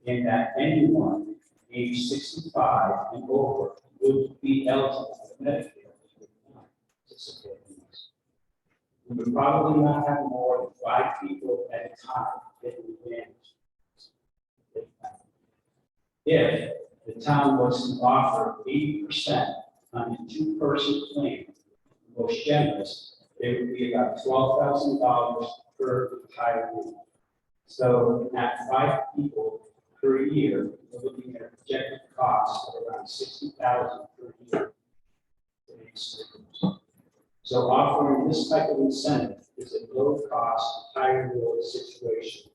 in that anyone age 65 and over would be eligible for Medicare. We would probably not have more than 5 people at a time taking advantage. If the town was to offer 80% on a 2-person plan, most generous, it would be about $12,000 per retiree. So at 5 people per year, we're looking at a projected cost of around $60,000 per year. So offering this type of incentive is a low-cost, high-reward situation.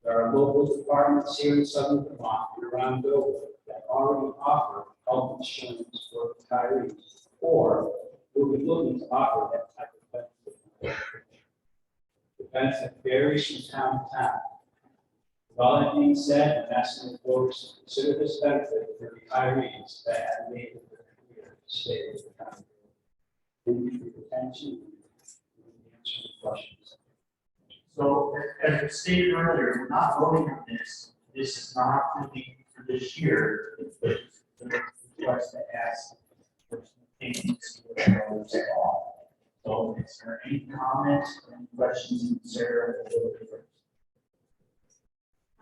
There are local departments here in Southern Vermont and around Dover that already offer health insurance for retirees, or will be looking to offer that type of benefit. The benefit varies from town to town. With all that being said, I'm asking the voters to consider this benefit for retirees that have made it their career to stay with the town. Thank you for your attention. Answer any questions. So as I stated earlier, we're not voting on this. This is not really for this year. It's the request to ask for things to all. So is there any comments or any questions from Sarah?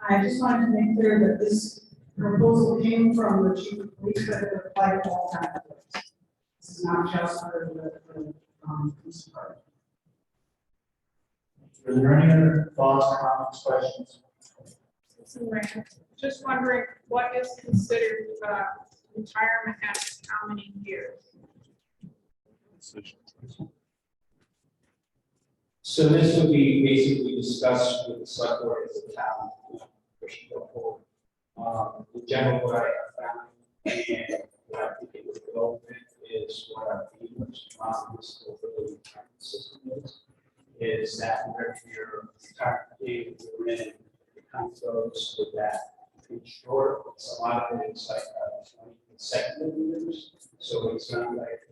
I just wanted to make clear that this proposal came from the chief of police, but it applied to all kinds of things. This is not just for the police department. Are there any other thoughts, comments, questions? Just wondering, what is considered retirement after how many years? So this would be basically discussed with the select board as a town, pushing go forward. In general, what I have found, and what I think it would go with is what our this retirement system is that where your retirement date you're in, it kind of goes with that. In short, it's a lot of it is like 20 consecutive years, so it's not like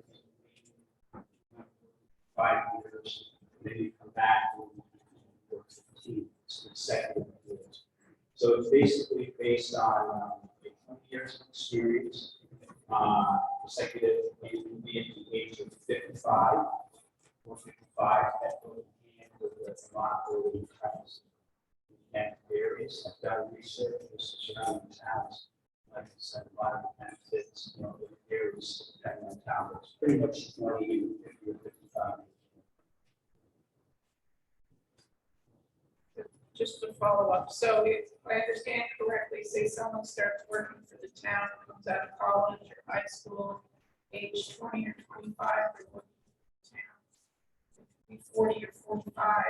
5 years, then you come back and work 15 consecutive years. So it's basically based on 20 years of experience, consecutive, you can be at the age of 55 or 55 at the end of the Vermont early times. And various, I've done research with surrounding towns, like I said, a lot of the benefits, it varies depending on town, but it's pretty much 20, 50 or 55. Just to follow up, so if I understand correctly, say someone starts working for the town, comes out of college or high school, age 20 or 25, they're working for the town, be 40 or 45.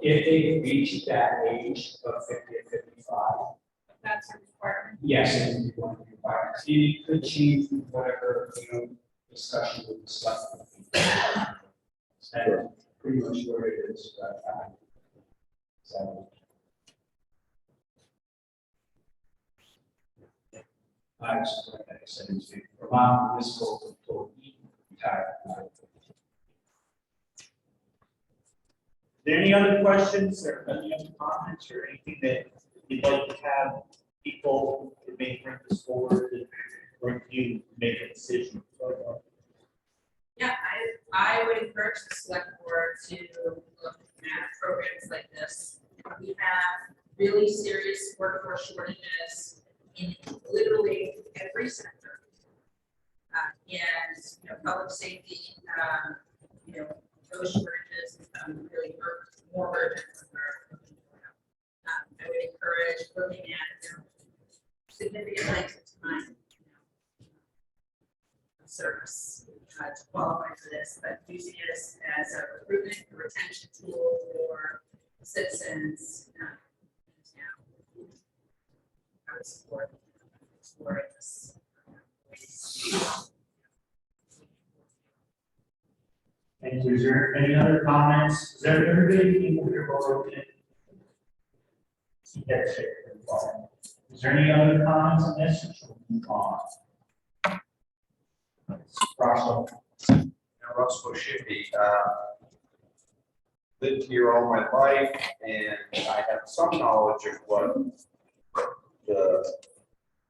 If they reach that age of 50 or 55, that's a requirement. yes, it would be one of the requirements. It could change with whatever, discussion with the select. And pretty much where it is. So. I just like I said, it's Vermont municipal employee retired. Are there any other questions or any other comments or anything that you'd like to have people that may bring this forward or you make a decision? Yeah, I would encourage the select board to look at programs like this. We have really serious workforce shortages in literally every sector. And public safety, those shortages really hurt more urgent. I would encourage looking at significant length of time of service to qualify for this, but using it as a recruitment and retention tool for citizens. I would support this. Thank you. Is there any other comments? Is there everybody in your vote? Yes, sir. Is there any other comments on this? Or shall we move on? Russell. Russell Shippey, lived here all my life, and I have some knowledge of what the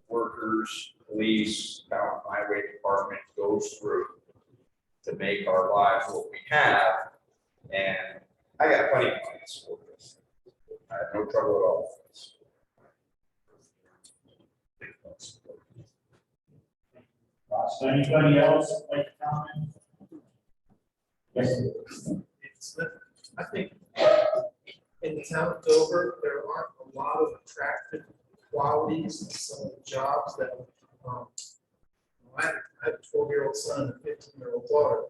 workers, police, town highway department goes through to make our lives what we have, and I got plenty of plans for this. I have no trouble at all with this. So anybody else like to comment? Yes. I think in the town of Dover, there aren't a lot of attractive qualities in some of the jobs that, I have a 12-year-old son and a 15-year-old daughter.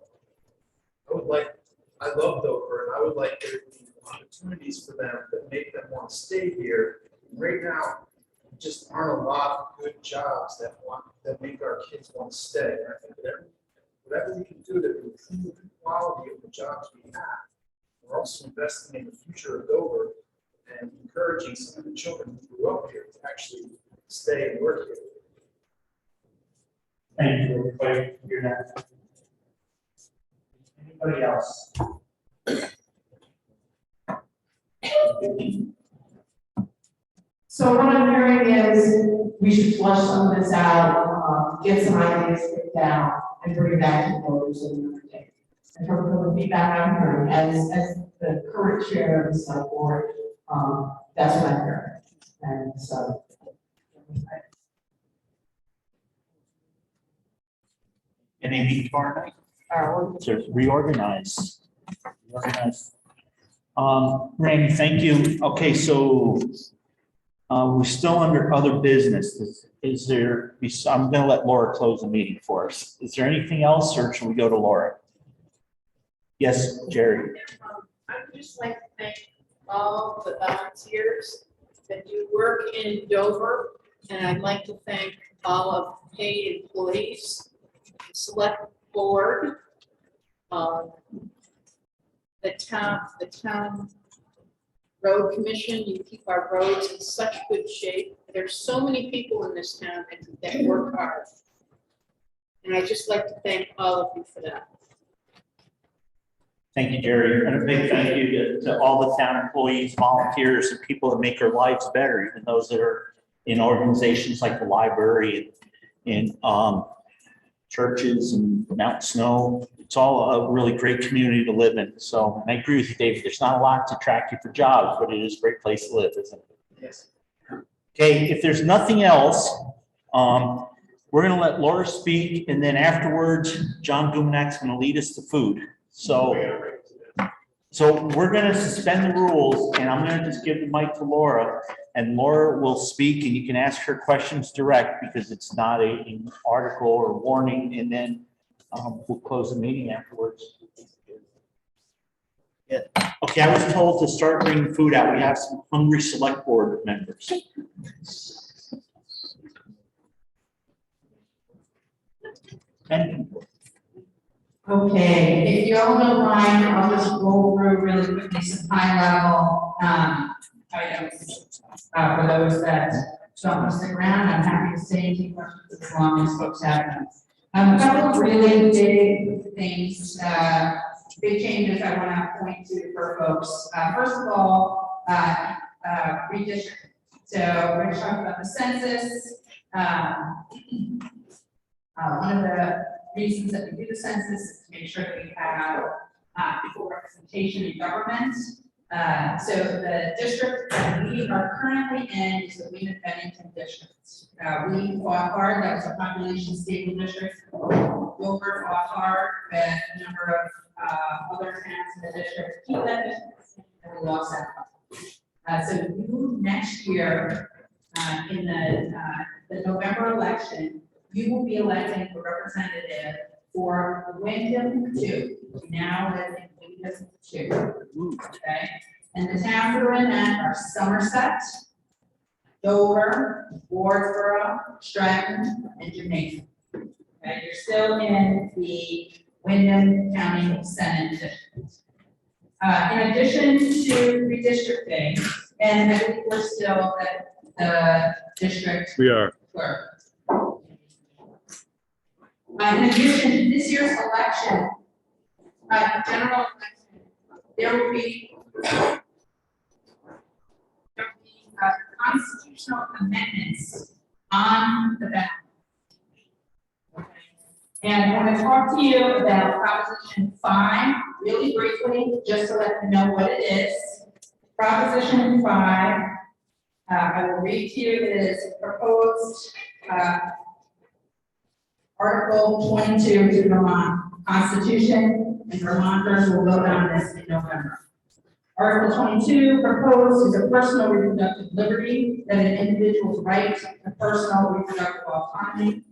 I love Dover, and I would like there to be opportunities for them that make them want to stay here. Right now, just aren't a lot of good jobs that make our kids want to stay. And I think that whatever we can do to improve the quality of the jobs we have, we're also investing in the future of Dover and encouraging some of the children who grew up here to actually stay and work here. Thank you, everybody, for hearing that. Anybody else? So what I'm hearing is we should flush some of this out, get some ideas picked out, and bring it back to the voters in another day. And from the feedback I'm hearing, as the current chair of the select board, that's what I'm hearing. And so. Any meeting tomorrow night? To reorganize. Randy, thank you. Okay, so we're still under other business. Is there, I'm gonna let Laura close the meeting for us. Is there anything else or should we go to Laura? Yes, Jerry. I would just like to thank all the volunteers that do work in Dover, and I'd like to thank all of the paid employees, the select board, the town road commission. You keep our roads in such good shape. There's so many people in this town that work hard, and I'd just like to thank all of you for that. Thank you, Jerry. And a big thank you to all the town employees, volunteers, and people that make our lives better, even those that are in organizations like the library and churches and Mount Snow. It's all a really great community to live in. So I agree with you, David. There's not a lot to attract you for jobs, but it is a great place to live, isn't it? Yes. Okay, if there's nothing else, we're going to let Laura speak, and then afterwards, John Gumanak's going to lead us to food. So we're going to suspend the rules, and I'm going to just give the mic to Laura, and Laura will speak, and you can ask her questions direct because it's not an article or warning, and then we'll close the meeting afterwards. Yeah. Okay, I was told to start bringing food out. We have some hungry select board members. Okay, if you all don't mind, I'll just roll through really quickly some high-level items for those that don't want to stick around. I'm happy to stay and take questions as long as folks have them. A couple of really big things, big changes I want to point to for folks. First of all, redistricting. So we're going to talk about the census. One of the reasons that we do the census is to make sure that we have equal representation in government. So the district that we are currently in is the Weymouth-Bennington district. We fought hard, that was a population stable district. Dover fought hard with a number of other towns in the district to keep that district, and we lost that. So you next year, in the November election, you will be electing a representative for Wyndham 2. Now live in Wyndham 2. Okay? And the towns that are in that are Somerset, Dover, Wardsboro, Stratton, and Jamaica. Okay? You're still in the Wyndham County Senate district. In addition to redistricting, And I believe we're still at the district We are. clerk. In addition, this year's election, general election, there will be constitutional amendments on the ballot. Okay. And I'm going to talk to you about Proposition 5 really briefly, just to let you know what it is. Proposition 5, I will read to you, it is proposed Article 22 of the Vermont Constitution, and Vermonters will vote on this in November. Article 22 proposed is a personal reproductive liberty that an individual's right to personal reproductive autonomy,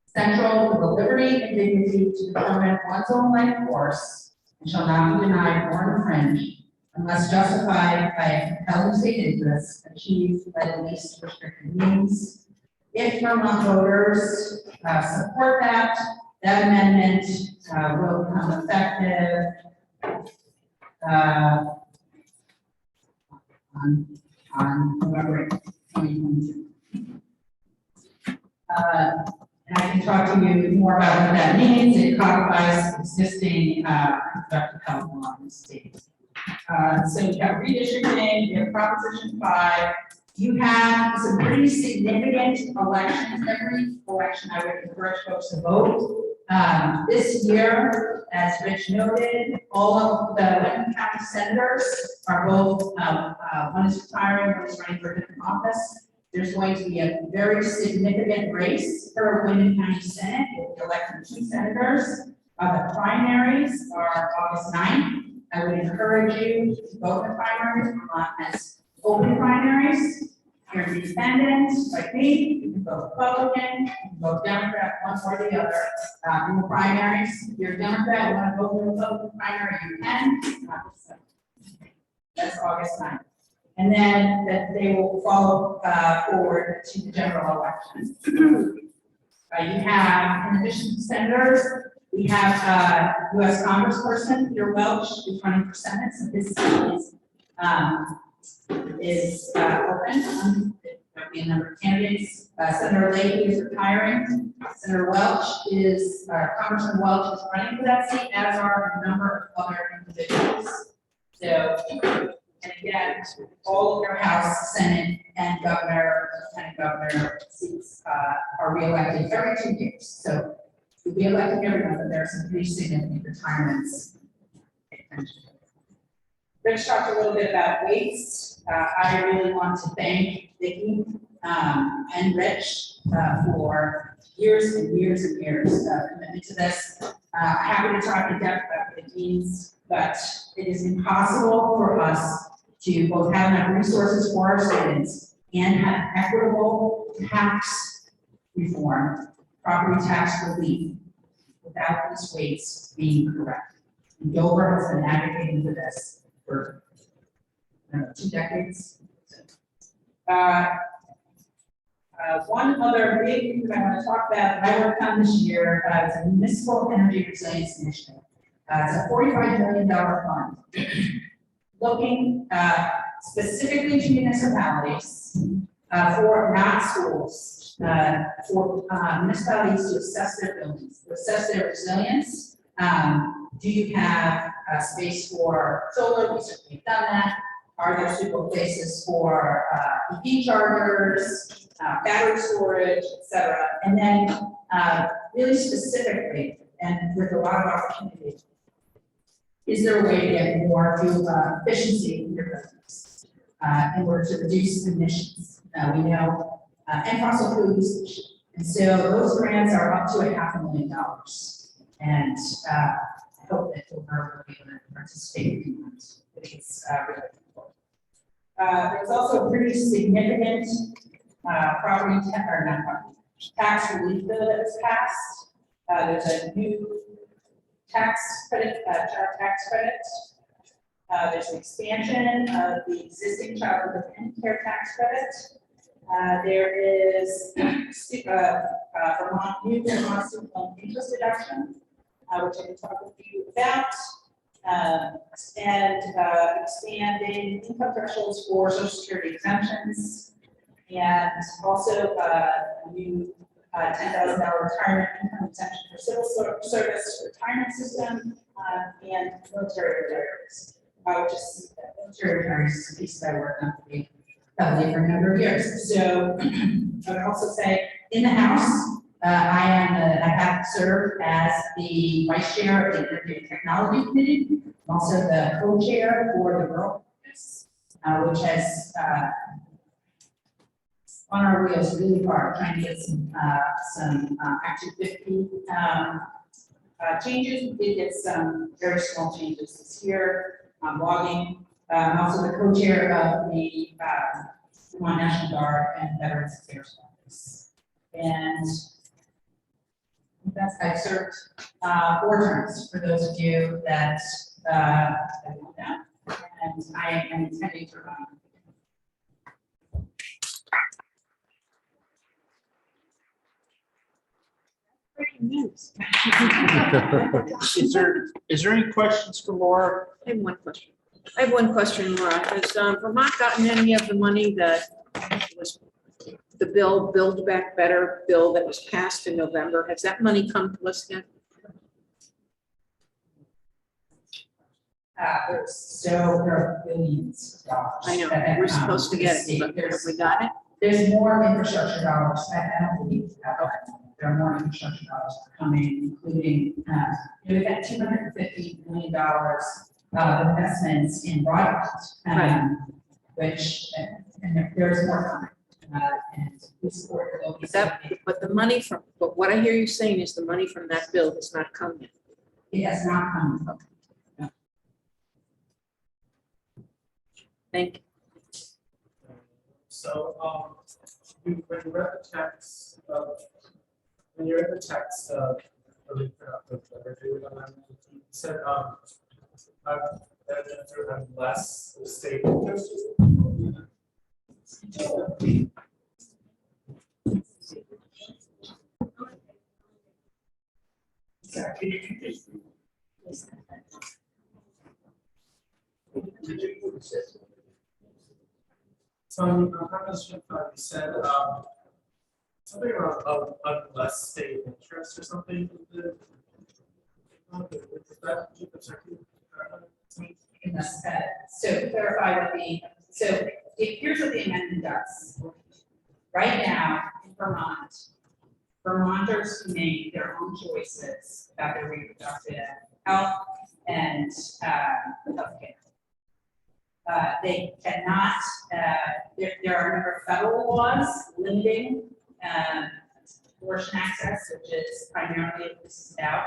central to the liberty and dignity to determine one's own life course, and shall not be denied or infringed unless justified by a compelling state interest achieved by the least restrictive means. If Vermont voters support that, that amendment will become effective on November 2022. And I can talk to you more about what that means. It codifies existing reproductive health law in the state. So you have redistricting, you have Proposition 5. You have some pretty significant elections. Every election, I would encourage folks to vote. This year, as Rich noted, all of the Wyndham County senators are both, one is retiring, one is running for a different office. There's going to be a very significant race for Wyndham County Senate. We'll be electing 2 senators. The primaries are August 9th. I would encourage you to vote in the primaries. Vermont has open primaries. If you're independent, like me, you can vote Republican, you can vote Democrat, one or the other in the primaries. If you're a Democrat, you want to vote in the Republican primary, you can. That's August 9th. And then that they will follow forward to the general election. You have, in addition to senators, we have U.S. Congressperson Peter Welch, who's running for Senate, so his seat is open. There'll be a number of candidates. Senator Leahy is retiring. Senator Welch is, Congressman Welch is running for that seat, as are a number of other individuals. So, and again, all of your House, Senate, and Governor, Lieutenant Governor seats are reelected every 2 years. So you'll be electing everyone, but there are some pretty significant retirements. Rich talked a little bit about waste. I really want to thank Vicki and Rich for years and years and years commitment to this. Happy to talk in depth about what it means, but it is impossible for us to both have enough resources for our students and have equitable tax reform, property tax relief, without this waste being corrected. And Dover has been advocating for this for 2 decades. One other big thing that I want to talk about that I worked on this year is a municipal energy resilience initiative. It's a $45 million fund looking specifically to municipalities for not schools, for municipalities to assess their buildings, to assess their resilience. Do you have space for solar? We certainly have done that. Are there suitable places for EV chargers, battery storage, et cetera? And then really specifically, and with a lot of opportunity, is there a way to get more fuel efficiency in your buildings in order to reduce emissions? We know, and fossil fuel usage. And so those grants are up to $500,000. And I hope that Dover will be able to participate in that. I think it's really important. There's also a pretty significant tax relief bill that was passed. There's a new tax credit, child tax credit. There's an expansion of the existing childhood dependent care tax credit. There is Vermont student loan interest deduction, which I can talk with you about. Expanding income thresholds for social security exemptions. And also a new $10,000 retirement income exemption for civil service retirement system and military retirees. Which is military retirees is a piece that I worked on probably for a number of years. So I would also say in the House, I have served as the vice chair of the Energy and Technology Committee. I'm also the co-chair for the Rural Caucus, which has on our wheels really hard trying to get some Act 250 changes. We did get some very small changes this year on logging. I'm also the co-chair of the Vermont National Guard and Veterans Affairs Office. And I've served 4 terms for those of you that don't know, and I am intending to run. Is there any questions for Laura? I have one question. Laura. Has Vermont gotten any of the money that was the Build Back Better bill that was passed in November? Has that money come to us yet? There are billions of dollars. I know, we're supposed to get it, but have we got it? There's more infrastructure dollars. I don't believe there are more infrastructure dollars coming, including, we've got $250 million of investments in broadband, which, and there's more coming. And we support the but the money from, but what I hear you saying is the money from that bill has not come yet. It has not come. Thank you. So, when you read the text, when you read the text, really said, that less state interest. So on Proposition 5, you said something around of less state interest or something. So to clarify what here's what the amendment does. Right now in Vermont, Vermonters can make their own choices about their reproductive health and healthcare. They cannot, there are a number of federal laws limiting abortion access, which is primarily what this is about.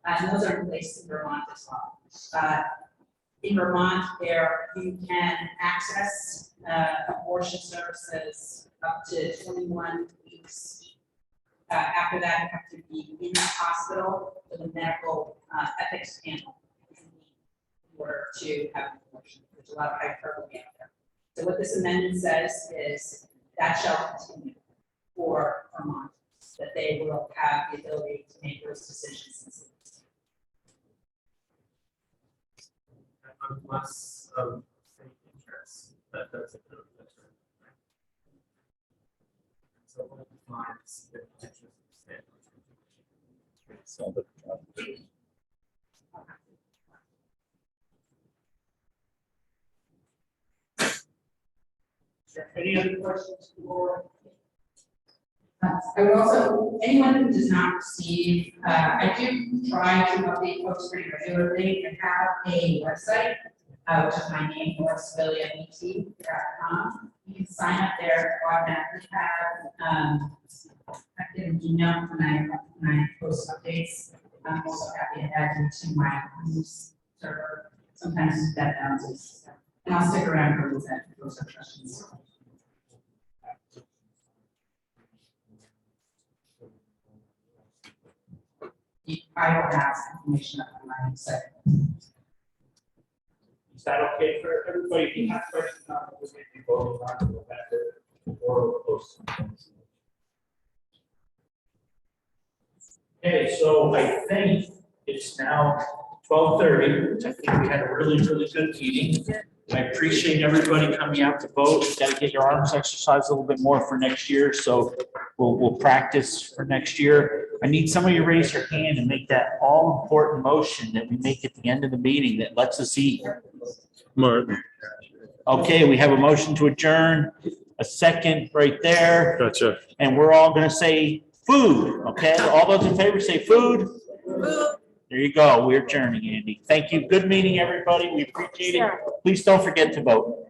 And those are in place in Vermont as well. In Vermont, you can access abortion services up to 21 weeks. After that, you have to be in the hospital with a medical ethics panel in order to have an abortion. There's a lot of hyperbole out there. So what this amendment says is that shall continue for Vermont, that they will have the ability to make those decisions. Unless state interest, that's a good measure. So what defines the interest of state? Any other questions for? I would also, anyone who does not receive, I do try to update folks pretty regularly and have a website, which is my name, lauracivilianet.com. You can sign up there automatically. I get an email when I post updates. I'm also happy to add you to my news server. Sometimes that bounces. And I'll stick around for those questions. I will have information up on my website. Is that okay for everybody? If you have questions on it, we'll make you vote on it after or post. Okay, so I think it's now 12:30, which I think we had a really, really good meeting. I appreciate everybody coming out to vote. You gotta get your arms exercised a little bit more for next year, so we'll practice for next year. I need somebody to raise their hand and make that all important motion that we make at the end of the meeting that lets us eat. Martin. Okay, we have a motion to adjourn, a second right there. Gotcha. And we're all gonna say food, okay? All those in favor say food. There you go. We're adjourning, Andy. Thank you. Good meeting, everybody. We appreciate it. Please don't forget to vote.